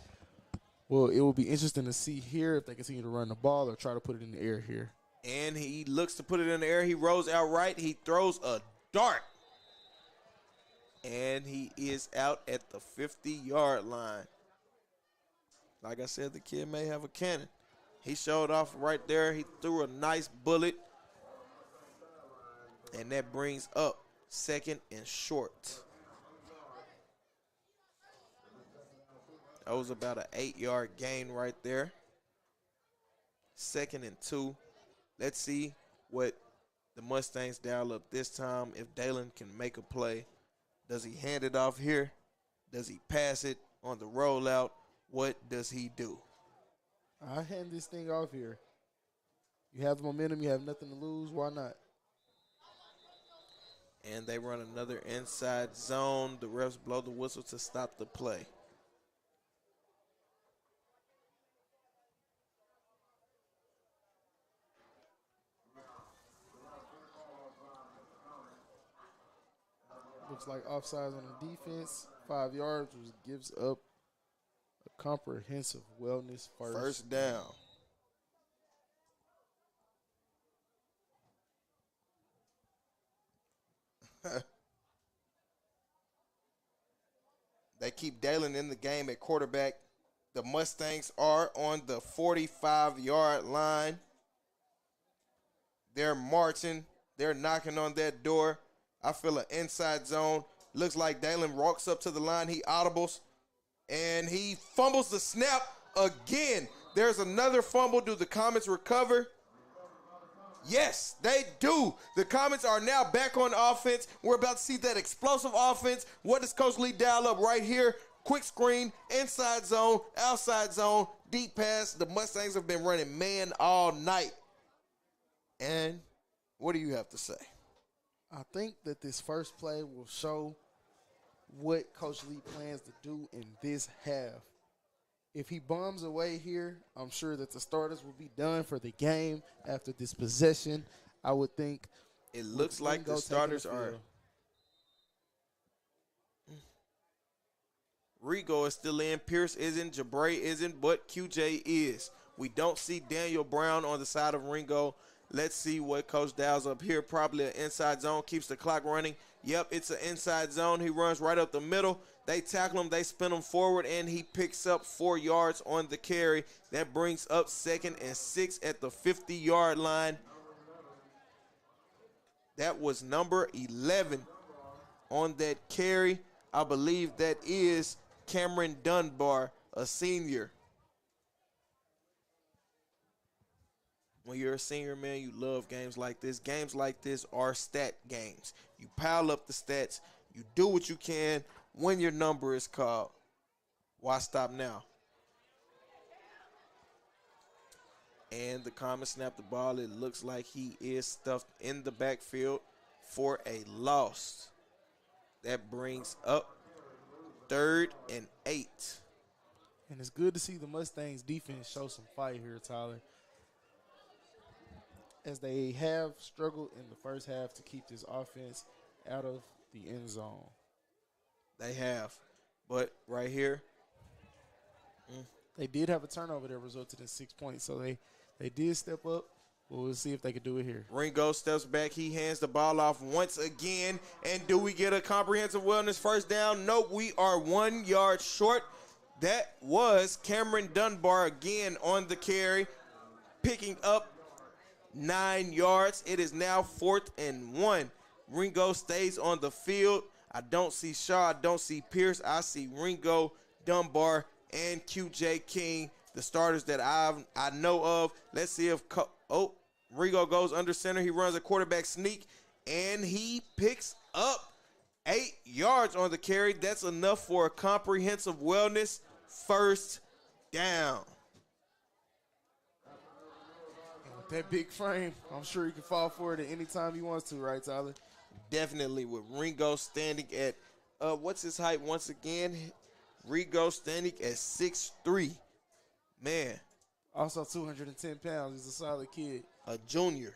S2: Well, it will be interesting to see here if they continue to run the ball or try to put it in the air here.
S1: And he looks to put it in the air. He rolls out right. He throws a dart. And he is out at the 50-yard line. Like I said, the kid may have a cannon. He showed off right there. He threw a nice bullet. And that brings up 2nd and short. That was about an 8-yard gain right there. 2nd and 2. Let's see what the Mustangs dial up this time. If Dalen can make a play, does he hand it off here? Does he pass it on the rollout? What does he do?
S2: I hand this thing off here. You have the momentum. You have nothing to lose. Why not?
S1: And they run another inside zone. The refs blow the whistle to stop the play.
S2: Looks like offsides on the defense. 5 yards, which gives up a comprehensive wellness
S1: first down. They keep Dalen in the game at quarterback. The Mustangs are on the 45-yard line. They're marching. They're knocking on that door. I feel an inside zone. Looks like Dalen walks up to the line. He audibles, and he fumbles the snap again. There's another fumble. Do the Comets recover? Yes, they do. The Comets are now back on offense. We're about to see that explosive offense. What does Coach Lee dial up right here? Quick screen, inside zone, outside zone, deep pass. The Mustangs have been running man all night. And what do you have to say?
S2: I think that this first play will show what Coach Lee plans to do in this half. If he bums away here, I'm sure that the starters will be done for the game after this possession. I would think
S1: it looks like the starters are. Rigo is still in. Pierce isn't. Jabray isn't, but QJ is. We don't see Daniel Brown on the side of Ringo. Let's see what Coach dials up here. Probably an inside zone. Keeps the clock running. Yep, it's an inside zone. He runs right up the middle. They tackle him. They spin him forward, and he picks up 4 yards on the carry. That brings up 2nd and 6 at the 50-yard line. That was number 11 on that carry. I believe that is Cameron Dunbar, a senior. When you're a senior, man, you love games like this. Games like this are stat games. You pile up the stats. You do what you can when your number is called. Why stop now? And the Comets snap the ball. It looks like he is stuffed in the backfield for a loss. That brings up 3rd and 8.
S2: And it's good to see the Mustangs defense show some fight here, Tyler, as they have struggled in the first half to keep this offense out of the end zone.
S1: They have. But right here.
S2: They did have a turnover that resulted in 6 points, so they did step up. But we'll see if they can do it here.
S1: Ringo steps back. He hands the ball off once again. And do we get a comprehensive wellness first down? Nope, we are 1 yard short. That was Cameron Dunbar again on the carry, picking up 9 yards. It is now 4th and 1. Ringo stays on the field. I don't see Shaw. I don't see Pierce. I see Ringo, Dunbar, and QJ King, the starters that I know of. Let's see if Ringo goes under center. He runs a quarterback sneak, and he picks up 8 yards on the carry. That's enough for a comprehensive wellness first down.
S2: With that big frame, I'm sure he can fall for it at any time he wants to, right, Tyler?
S1: Definitely, with Ringo standing at, what's his height once again? Ringo standing at 6'3". Man.
S2: Also 210 pounds. He's a solid kid.
S1: A junior.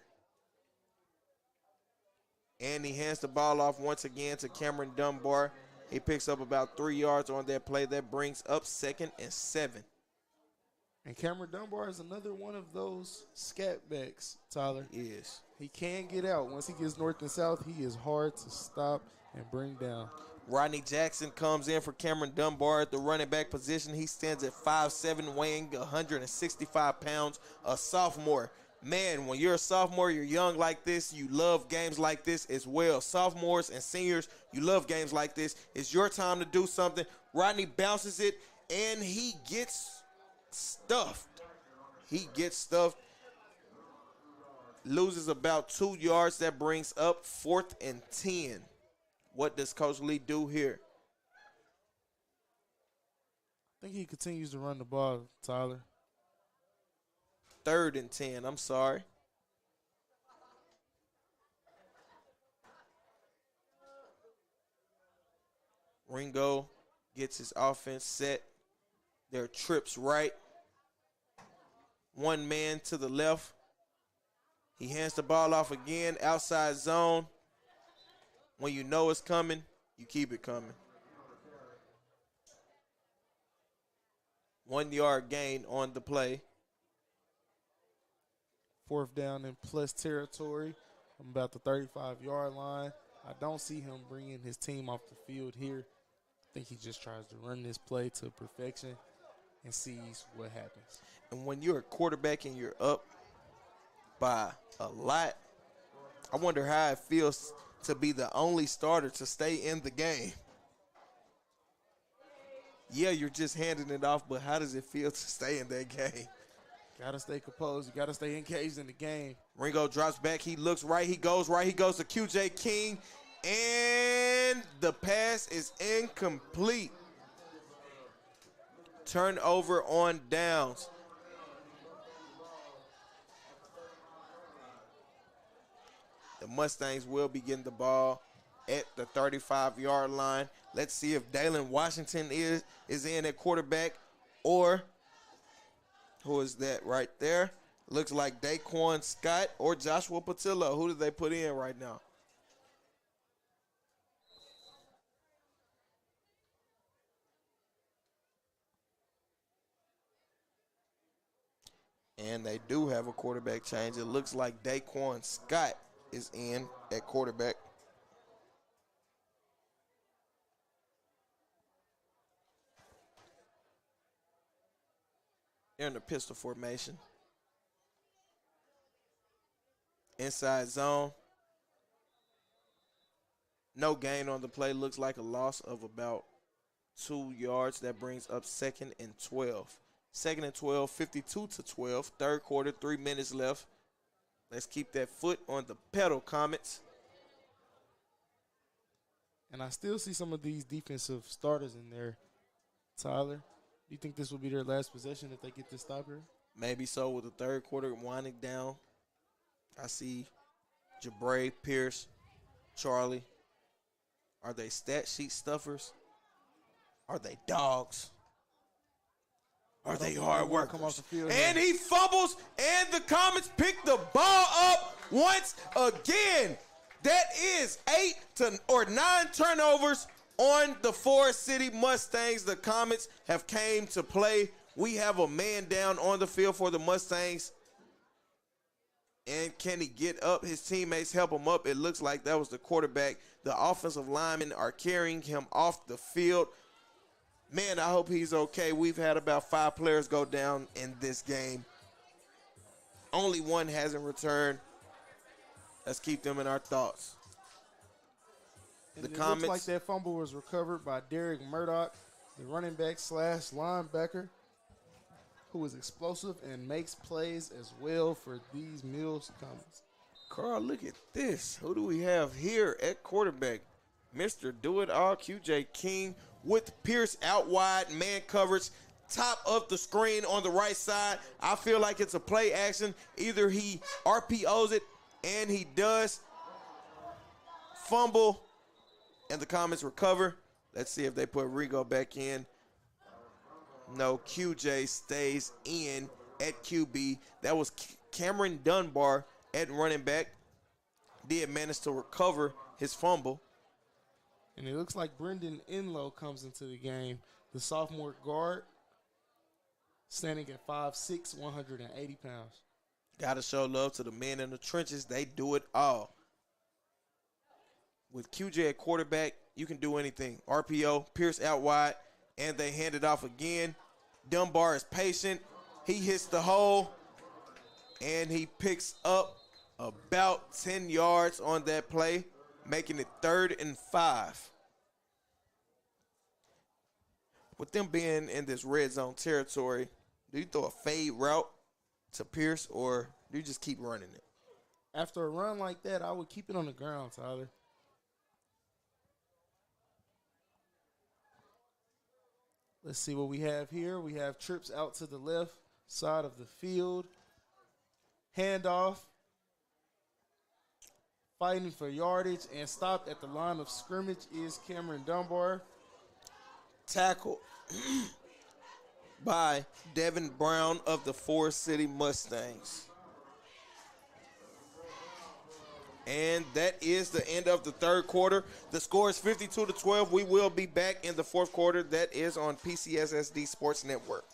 S1: And he hands the ball off once again to Cameron Dunbar. He picks up about 3 yards on that play. That brings up 2nd and 7.
S2: And Cameron Dunbar is another one of those scat backs, Tyler.
S1: He is.
S2: He can get out. Once he gets north and south, he is hard to stop and bring down.
S1: Rodney Jackson comes in for Cameron Dunbar at the running back position. He stands at 5'7", weighing 165 pounds, a sophomore. Man, when you're a sophomore, you're young like this, you love games like this as well. Sophomores and seniors, you love games like this. It's your time to do something. Rodney bounces it, and he gets stuffed. Loses about 2 yards. That brings up 4th and 10. What does Coach Lee do here?
S2: I think he continues to run the ball, Tyler.
S1: 3rd and 10. I'm sorry. Ringo gets his offense set. Their trips right. One man to the left. He hands the ball off again, outside zone. When you know it's coming, you keep it coming. 1 yard gain on the play.
S2: 4th down in plus territory. I'm about the 35-yard line. I don't see him bringing his team off the field here. I think he just tries to run this play to perfection and sees what happens.
S1: And when you're a quarterback and you're up by a lot, I wonder how it feels to be the only starter to stay in the game. Yeah, you're just handing it off, but how does it feel to stay in that game?
S2: Got to stay composed. You got to stay engaged in the game.
S1: Ringo drops back. He looks right. He goes right. He goes to QJ King. And the pass is incomplete. Turnover on downs. The Mustangs will be getting the ball at the 35-yard line. Let's see if Dalen Washington is in at quarterback, or who is that right there? Looks like Daquan Scott or Joshua Patillo. Who did they put in right now? And they do have a quarterback change. It looks like Daquan Scott is in at quarterback. They're in the pistol formation. Inside zone. No gain on the play. Looks like a loss of about 2 yards. That brings up 2nd and 12. 2nd and 12, 52-12. Third quarter, 3 minutes left. Let's keep that foot on the pedal, Comets.
S2: And I still see some of these defensive starters in there. Tyler, do you think this will be their last possession if they get this stop here?
S1: Maybe so, with the third quarter winding down. I see Jabray, Pierce, Charlie. Are they stat sheet stuffers? Are they dogs? Are they hard workers?
S2: Come off the field
S1: and
S2: here.
S1: he fumbles, and the Comets pick the ball up once again. That is 9 turnovers on the Forrest City Mustangs. The Comets have came to play. We have a man down on the field for the Mustangs. And can he get up? His teammates help him up. It looks like that was the quarterback. The offensive linemen are carrying him off the field. Man, I hope he's okay. We've had about 5 players go down in this game. Only one hasn't returned. Let's keep them in our thoughts.
S2: And
S1: The
S2: it
S1: Comets.
S2: looks like that fumble was recovered by Derek Murdoch, the running back / linebacker, who is explosive and makes plays as well for these Mills Comets.
S1: Carl, look at this. Who do we have here at quarterback? Mr. Do-It-All, QJ King, with Pierce out wide, man coverage, top of the screen on the right side. I feel like it's a play action. Either he RPOs it, and he does fumble, and the Comets recover. Let's see if they put Rigo back in. No, QJ stays in at QB. That was Cameron Dunbar at running back. Did manage to recover his fumble.
S2: And it looks like Brendan Enlow comes into the game, the sophomore guard, standing at 5'6", 180 pounds.
S1: Got to show love to the men in the trenches. They do it all. With QJ at quarterback, you can do anything. RPO, Pierce out wide, and they hand it off again. Dunbar is patient. He hits the hole, and he picks up about 10 yards on that play, making it 3rd and 5. With them being in this red zone territory, do you throw a fade route to Pierce, or do you just keep running it?
S2: After a run like that, I would keep it on the ground, Tyler. Let's see what we have here. We have trips out to the left side of the field. Handoff. Fighting for yardage and stopped at the line of scrimmage is Cameron Dunbar.
S1: Tackle by Devin Brown of the Forrest City Mustangs. And that is the end of the third quarter. The score is 52-12. We will be back in the fourth quarter. That is on PCSSD Sports Network.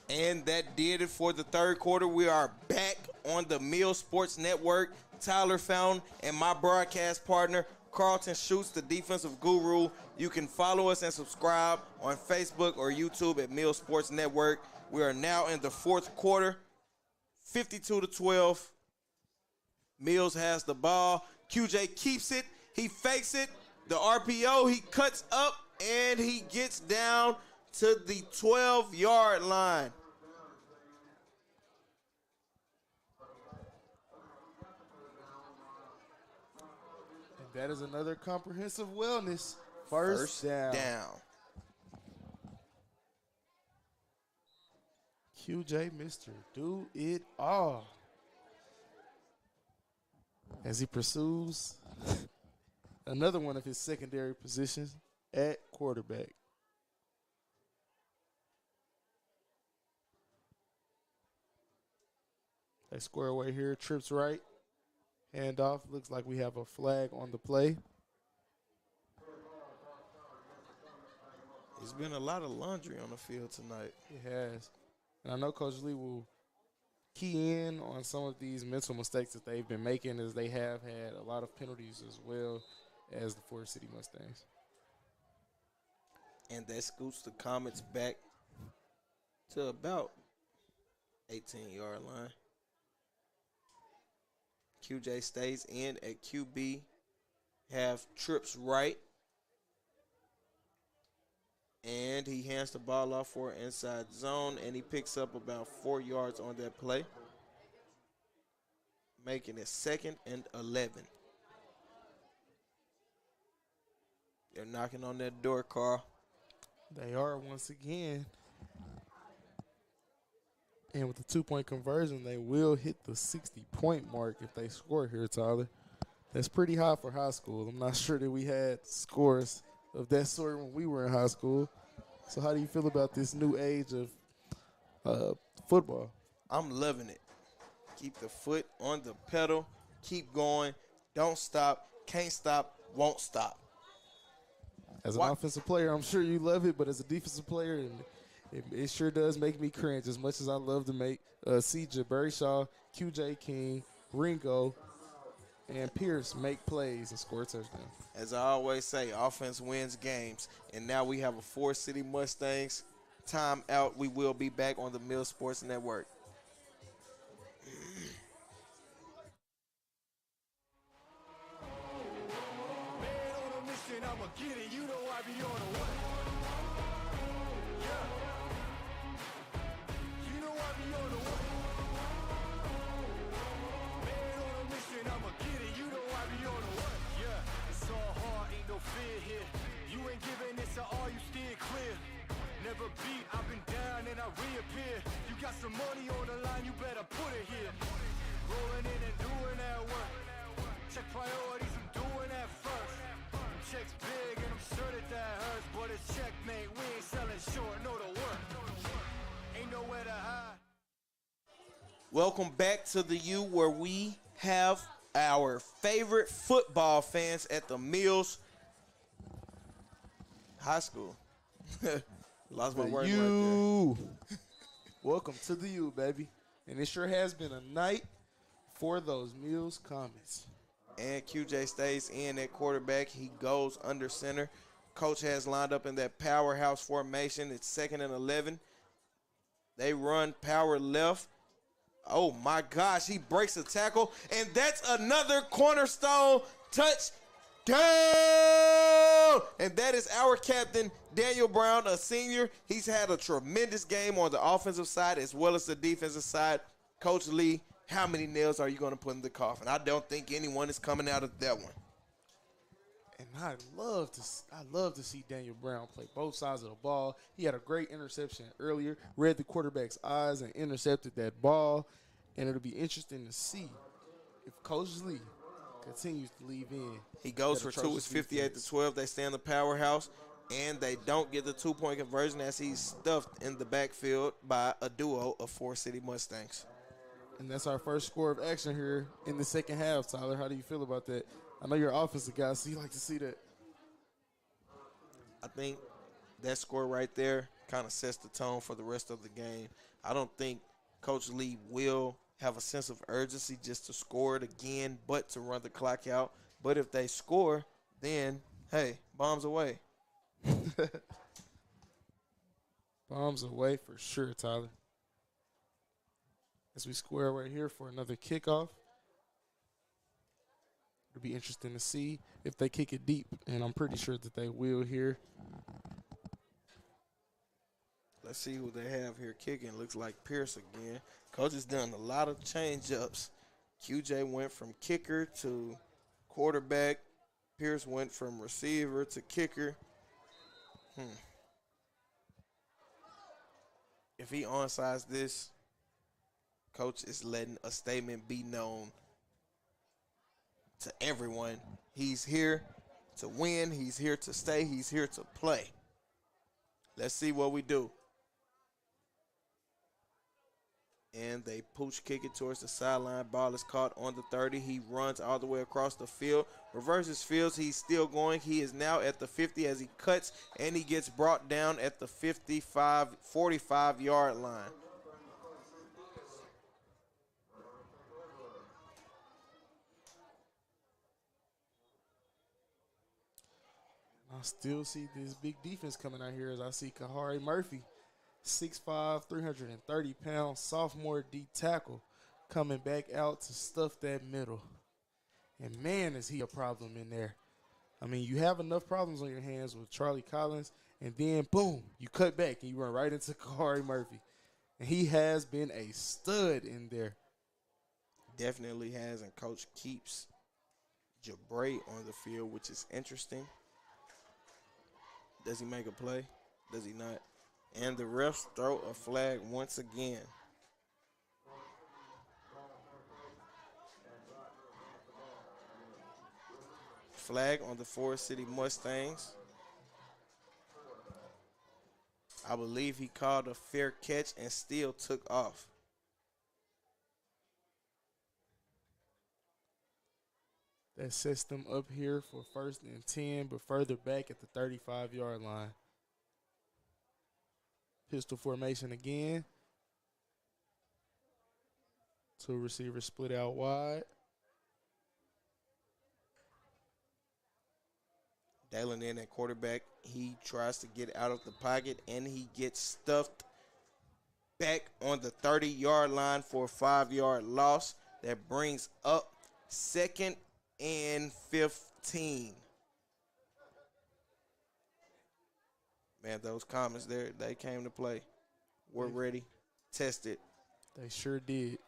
S1: And that did it for the third quarter. We are back on the Mills Sports Network. Tyler Fountain and my broadcast partner, Carlton Schutz, the defensive guru. You can follow us and subscribe on Facebook or YouTube at Mills Sports Network. We are now in the fourth quarter, 52-12. Mills has the ball. QJ keeps it. He fakes it. The RPO, he cuts up, and he gets down to the 12-yard line.
S2: And that is another comprehensive wellness. First down. QJ, Mr. Do It All. As he pursues another one of his secondary positions at quarterback. They square away here, trips right. Handoff, looks like we have a flag on the play.
S1: There's been a lot of laundry on the field tonight.
S2: It has. And I know Coach Lee will key in on some of these mental mistakes that they've been making, as they have had a lot of penalties as well as the Forrest City Mustangs.
S1: And that scoots the Comets back to about 18-yard line. QJ stays in at QB. Have trips right. And he hands the ball off for an inside zone, and he picks up about 4 yards on that play, making it 2nd and 11. They're knocking on that door, Carl.
S2: They are once again. And with the 2-point conversion, they will hit the 60-point mark if they score here, Tyler. That's pretty high for high school. I'm not sure that we had scores of that sort when we were in high school. So how do you feel about this new age of football?
S1: I'm loving it. Keep the foot on the pedal. Keep going. Don't stop. Can't stop. Won't stop.
S2: As an offensive player, I'm sure you love it, but as a defensive player, it sure does make me cringe as much as I love to see Jabari Shaw, QJ King, Ringo, and Pierce make plays and score touchdowns.
S1: As I always say, offense wins games. And now we have a Forrest City Mustangs timeout. We will be back on the Mills Sports Network.
S3: Man on a mission, I'ma get it. You know I be on a what? Yeah. You know I be on a what? Man on a mission, I'ma get it. You know I be on a what? Yeah. It's all hard, ain't no fear here. You ain't giving this to all, you steer clear. Never beat, I've been down and I reappear. You got some money on the line, you better put it here. Rolling in and doing that work. Check priorities, I'm doing that first. Checks big and I'm sure that hurts, but it's checkmate. We ain't selling short, know the work. Ain't nowhere to hide.
S1: Welcome back to the U, where we have our favorite football fans at the Mills High School. Lost my word right there.
S2: Welcome to the U, baby. And it sure has been a night for those Mills Comets.
S1: And QJ stays in at quarterback. He goes under center. Coach has lined up in that powerhouse formation. It's 2nd and 11. They run power left. Oh, my gosh. He breaks a tackle. And that's another cornerstone touchdown. And that is our captain, Daniel Brown, a senior. He's had a tremendous game on the offensive side as well as the defensive side. Coach Lee, how many nails are you going to put in the coffin? I don't think anyone is coming out of that one.
S2: And I love to see Daniel Brown play both sides of the ball. He had a great interception earlier, read the quarterback's eyes and intercepted that ball. And it'll be interesting to see if Coach Lee continues to leave in.
S1: He goes for 2. It's 58-12. They stay in the powerhouse, and they don't get the 2-point conversion as he's stuffed in the backfield by a duo of Forrest City Mustangs.
S2: And that's our first score of action here in the second half, Tyler. How do you feel about that? I know you're an offensive guy, so you like to see that.
S1: I think that score right there kind of sets the tone for the rest of the game. I don't think Coach Lee will have a sense of urgency just to score it again, but to run the clock out. But if they score, then, hey, bombs away.
S2: Bombs away for sure, Tyler. As we square right here for another kickoff. It'll be interesting to see if they kick it deep, and I'm pretty sure that they will here.
S1: Let's see who they have here kicking. Looks like Pierce again. Coach has done a lot of change-ups. QJ went from kicker to quarterback. Pierce went from receiver to kicker. If he onsides this, Coach is letting a statement be known to everyone. He's here to win. He's here to stay. He's here to play. Let's see what we do. And they pooch kick it towards the sideline. Ball is caught on the 30. He runs all the way across the field. Reverses fields. He's still going. He is now at the 50 as he cuts, and he gets brought down at the 45-yard line.
S2: I still see this big defense coming out here as I see Kahari Murphy, 6'5", 330-pound sophomore D tackle, coming back out to stuff that middle. And, man, is he a problem in there. I mean, you have enough problems on your hands with Charlie Collins, and then, boom, you cut back and you run right into Kahari Murphy. And he has been a stud in there.
S1: Definitely has, and Coach keeps Jabray on the field, which is interesting. Does he make a play? Does he not? And the refs throw a flag once again. Flag on the Forrest City Mustangs. I believe he called a fair catch and still took off.
S2: That sets them up here for 1st and 10, but further back at the 35-yard line. Pistol formation again. Two receivers split out wide.
S1: Dalen in at quarterback. He tries to get out of the pocket, and he gets stuffed back on the 30-yard line for a 5-yard loss. That brings up 2nd and 15. Man, those comments there, they came to play. We're ready. Tested.
S2: They sure did.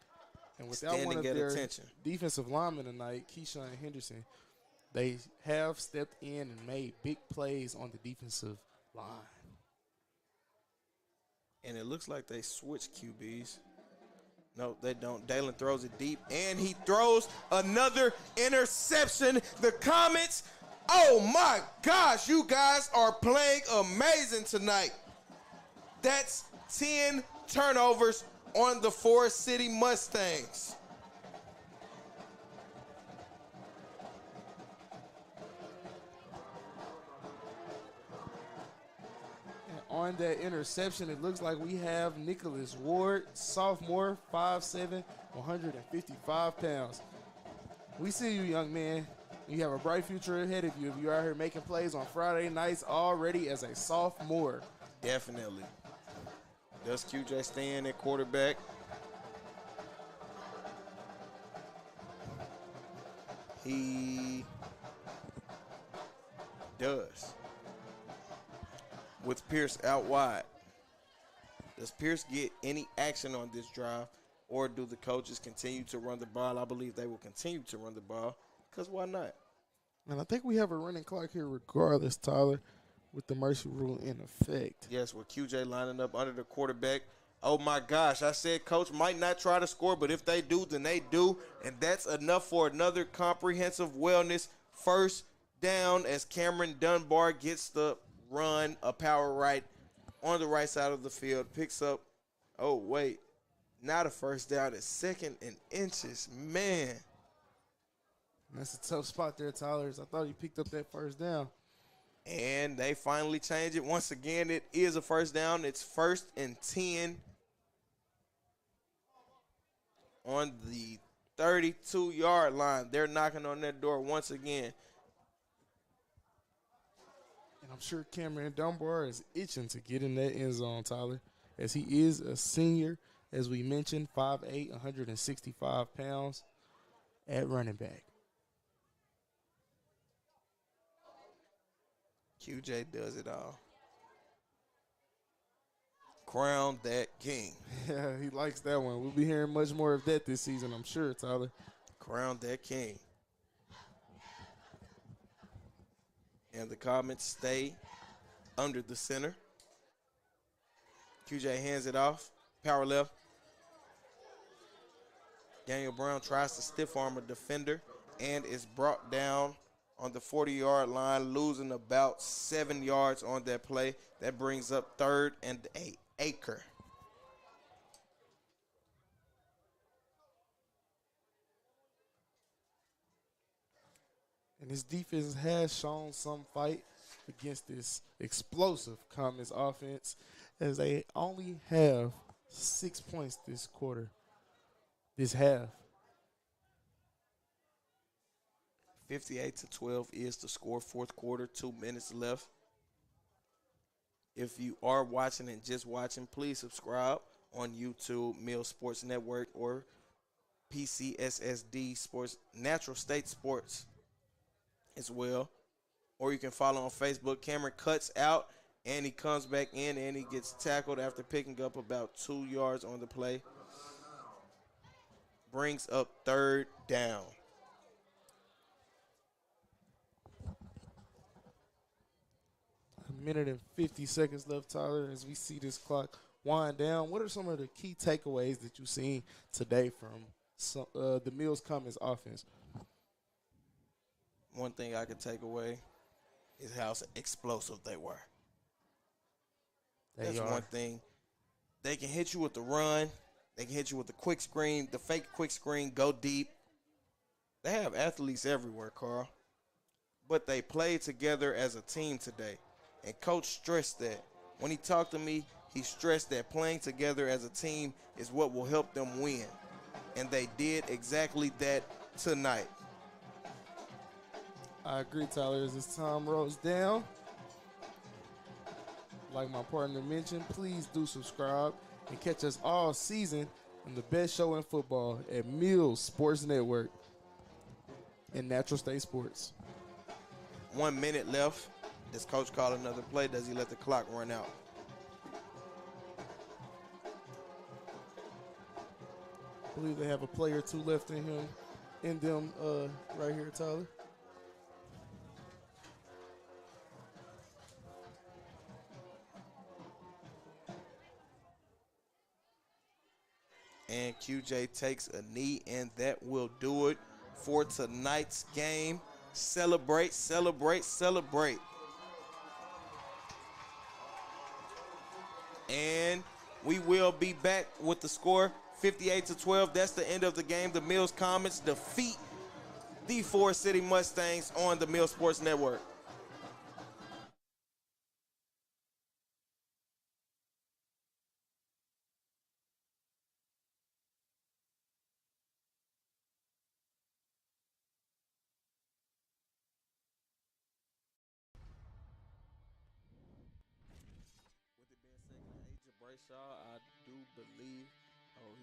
S2: And without
S1: Standing
S2: one of
S1: at
S2: their
S1: attention.
S2: defensive linemen tonight, Keyshawn Henderson, they have stepped in and made big plays on the defensive line.
S1: And it looks like they switched QBs. No, they don't. Dalen throws it deep, and he throws another interception. The Comets, oh my gosh, you guys are playing amazing tonight. That's 10 turnovers on the Forrest City Mustangs.
S2: On that interception, it looks like we have Nicholas Ward, sophomore, 5'7", 155 pounds. We see you, young man. You have a bright future ahead of you if you're out here making plays on Friday nights already as a sophomore.
S1: Definitely. Does QJ stand at quarterback? He does. With Pierce out wide. Does Pierce get any action on this drive, or do the coaches continue to run the ball? I believe they will continue to run the ball, because why not?
S2: And I think we have a running clock here regardless, Tyler, with the mercy rule in effect.
S1: Yes, with QJ lining up under the quarterback. Oh, my gosh, I said coach might not try to score, but if they do, then they do, and that's enough for another comprehensive wellness first down as Cameron Dunbar gets the run, a power right on the right side of the field, picks up, oh, wait, not a first down, it's 2nd and inches, man.
S2: That's a tough spot there, Tyler. I thought he picked up that first down.
S1: And they finally change it. Once again, it is a first down. It's 1st and 10 on the 32-yard line. They're knocking on that door once again.
S2: And I'm sure Cameron Dunbar is itching to get in that end zone, Tyler, as he is a senior, as we mentioned, 5'8", 165 pounds at running back.
S1: QJ does it all. Crown that king.
S2: Yeah, he likes that one. We'll be hearing much more of that this season, I'm sure, Tyler.
S1: Crown that king. And the Comets stay under the center. QJ hands it off. Power left. Daniel Brown tries to stiff arm a defender and is brought down on the 40-yard line, losing about 7 yards on that play. That brings up 3rd and 8 acre.
S2: And his defense has shown some fight against this explosive Comets offense, as they only have 6 points this quarter, this half.
S1: 58-12 is the score, 4th quarter, 2 minutes left. If you are watching and just watching, please subscribe on YouTube, Mills Sports Network, or PCSSD Sports, Natural State Sports as well. Or you can follow on Facebook. Cameron cuts out, and he comes back in, and he gets tackled after picking up about 2 yards on the play. Brings up 3rd down.
S2: A minute and 50 seconds left, Tyler, as we see this clock wind down. What are some of the key takeaways that you've seen today from the Mills Comets offense?
S1: One thing I could take away is how explosive they were. That's one thing. They can hit you with the run. They can hit you with the quick screen, the fake quick screen, go deep. They have athletes everywhere, Carl. But they played together as a team today. And Coach stressed that. When he talked to me, he stressed that playing together as a team is what will help them win. And they did exactly that tonight.
S2: I agree, Tyler. As this time rolls down, like my partner mentioned, please do subscribe and catch us all season on the best show in football at Mills Sports Network and Natural State Sports.
S1: 1 minute left. Does Coach call another play? Does he let the clock run out?
S2: I believe they have a play or two left in them right here, Tyler.
S1: And QJ takes a knee, and that will do it for tonight's game. Celebrate, celebrate, celebrate. And we will be back with the score, 58-12. That's the end of the game. The Mills Comets defeat the Forrest City Mustangs on the Mills Sports Network. I do believe,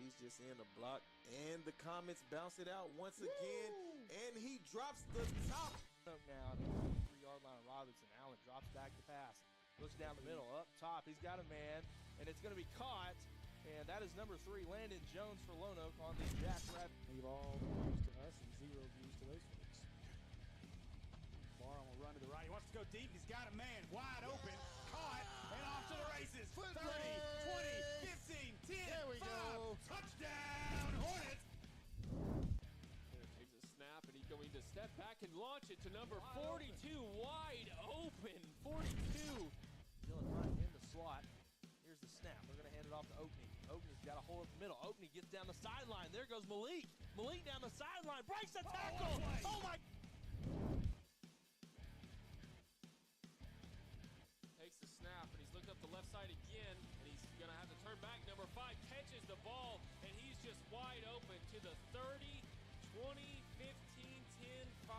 S1: he's just in the block, and the Comets bounce it out once again, and he drops the top.
S11: Now to the 3-yard line, Robinson. Allen drops back to pass, looks down the middle, up top, he's got a man, and it's going to be caught, and that is number 3, Landon Jones for Lone Oak on the Jackrabbit.
S9: Leave all the views to us and 0 views to those folks. Barr will run to the right. He wants to go deep. He's got a man wide open. Caught and off to the races. 30, 20, 15, 10, there we 5. Go. Touchdown, Hornets.
S10: Takes a snap, and he's going to step back and launch it to number 42, wide open. 42.
S11: Dylan Hunt in the slot. Here's the snap. They're going to hand it off to Oakney. Oakney's got a hole in the middle. Oakney gets down the sideline. There goes Malik. Malik down the sideline. Breaks the tackle. Oh, my.
S10: Takes the snap, and he's looked up the left side again, and he's going to have to turn back. Number 5 catches the ball, and he's just wide open to to the 30, 20, 15, 10, 5,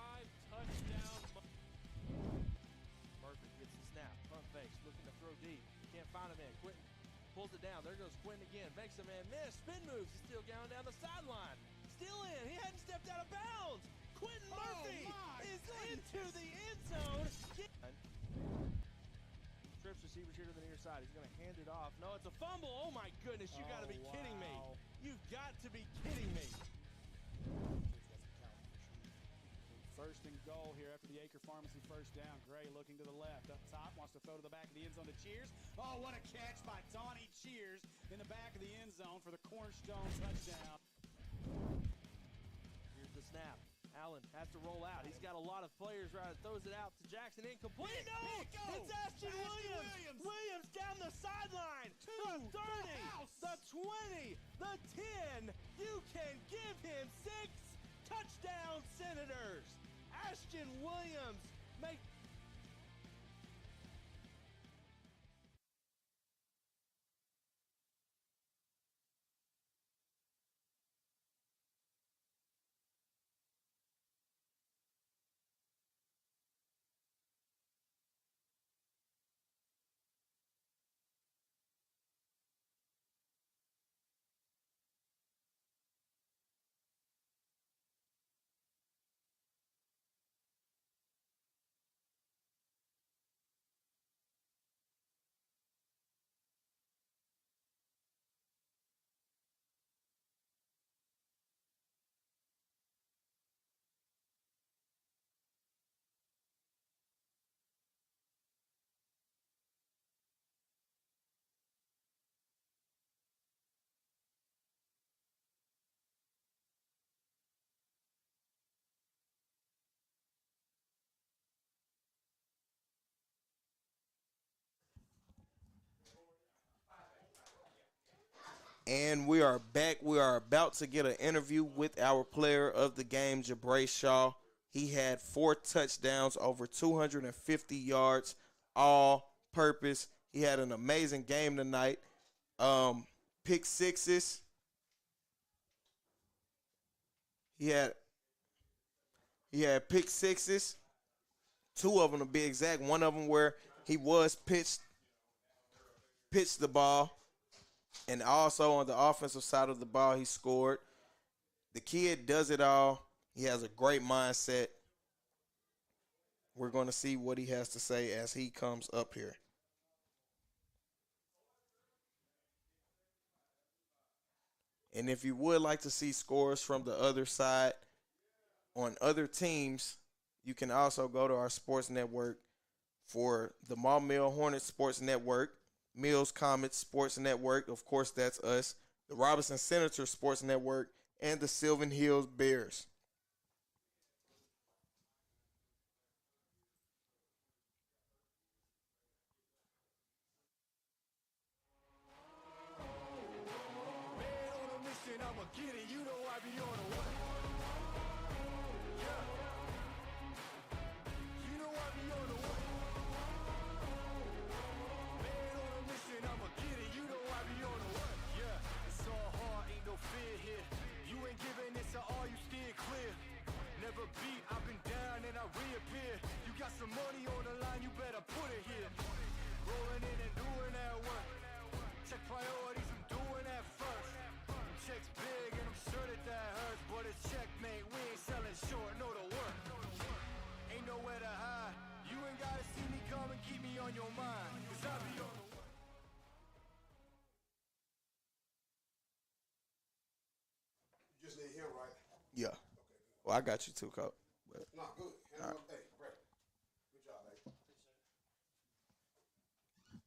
S10: touchdown.
S11: Murphy gets the snap, front face, looking to throw deep. Can't find a man. Quentin pulls it down. There goes Quentin again. Makes a man miss. Spin moves. He's still going down the sideline. Still in. He hadn't stepped out of bounds. Quentin Murphy is into the end zone. Trips receivers here to the near side. He's going to hand it off. No, it's a fumble. Oh, my goodness. You got to be kidding me. You've got to be kidding me.
S9: First and goal here after the Acre Pharmacy first down. Gray looking to the left. Up top, wants to throw to the back of the end zone to Cheers. Oh, what a catch by Donnie Cheers in the back of the end zone for the Cornerstone touchdown.
S11: Here's the snap. Allen has to roll out. He's got a lot of players right. Throws it out to Jackson. Incomplete. No! It's Ashton Williams. Williams down the sideline. The 30, the 20, the 10. You can give him 6 touchdown, Senators. Ashton Williams make.
S1: And we are back. We are about to get an interview with our player of the game, Jabray Shaw. He had 4 touchdowns, over 250 yards, all purpose. He had an amazing game tonight. Pick sixes. He had pick sixes. 2 of them to be exact. One of them where he was pitched the ball. And also on the offensive side of the ball, he scored. The kid does it all. He has a great mindset. We're going to see what he has to say as he comes up here. And if you would like to see scores from the other side on other teams, you can also go to our sports network for the Maumelle Hornets Sports Network, Mills Comets Sports Network, of course that's us, the Robinson Senators Sports Network, and the Sylvan Hills Bears.
S3: Man on a mission, I'ma get it. You know I be on a way. Yeah. You know I be on the way. Man on a mission, I'ma get it. You know I be on the way. Yeah. It's all hard, ain't no fear here. You ain't giving this to all, you steer clear. Never beat, I've been down and I reappear. You got some money on the line, you better put it here. Rolling in and doing that work. Check priorities, I'm doing that first. Check's big and I'm sure that hurts, but it's checkmate. We ain't selling short, know the work. Ain't nowhere to hide. You ain't gotta see me come and keep me on your mind, 'cause I be on the way.
S12: You just need him, right?
S1: Yeah. Well, I got you too, Coach.
S12: No, good. Hey, Brett. Good job, man.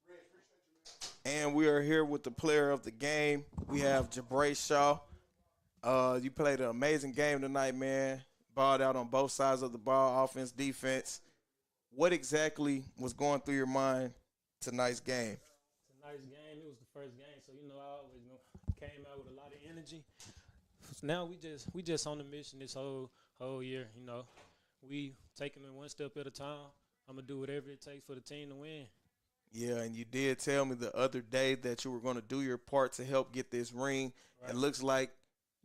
S12: Reg, appreciate you, man.
S1: And we are here with the player of the game. We have Jabray Shaw. You played an amazing game tonight, man. Balled out on both sides of the ball, offense, defense. What exactly was going through your mind tonight's game?
S13: Tonight's game, it was the first game, so I always came out with a lot of energy. Now we just on the mission this whole year. We taking it one step at a time. I'm gonna do whatever it takes for the team to win.
S1: Yeah, and you did tell me the other day that you were going to do your part to help get this ring. Right. It looks like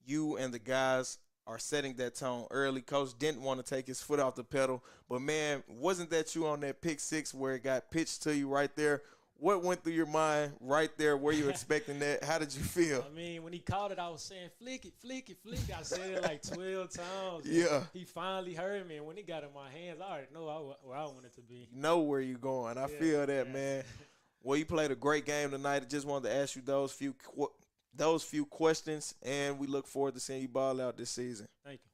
S1: you and the guys are setting that tone early. Coach didn't want to take his foot off the pedal, but man, wasn't that you on that pick six where it got pitched to you right there? What went through your mind right there? Were you expecting that? How did you feel?
S13: I mean, when he caught it, I was saying, flick it, flick it, flick it. I said it like 12 times.
S1: Yeah.
S13: He finally heard me, and when he got in my hands, I already know where I wanted to be.
S1: You know where you're going. I feel that, man. Well, you played a great game tonight. I just wanted to ask you those few questions, and we look forward to seeing you ball out this season.
S13: Thank you.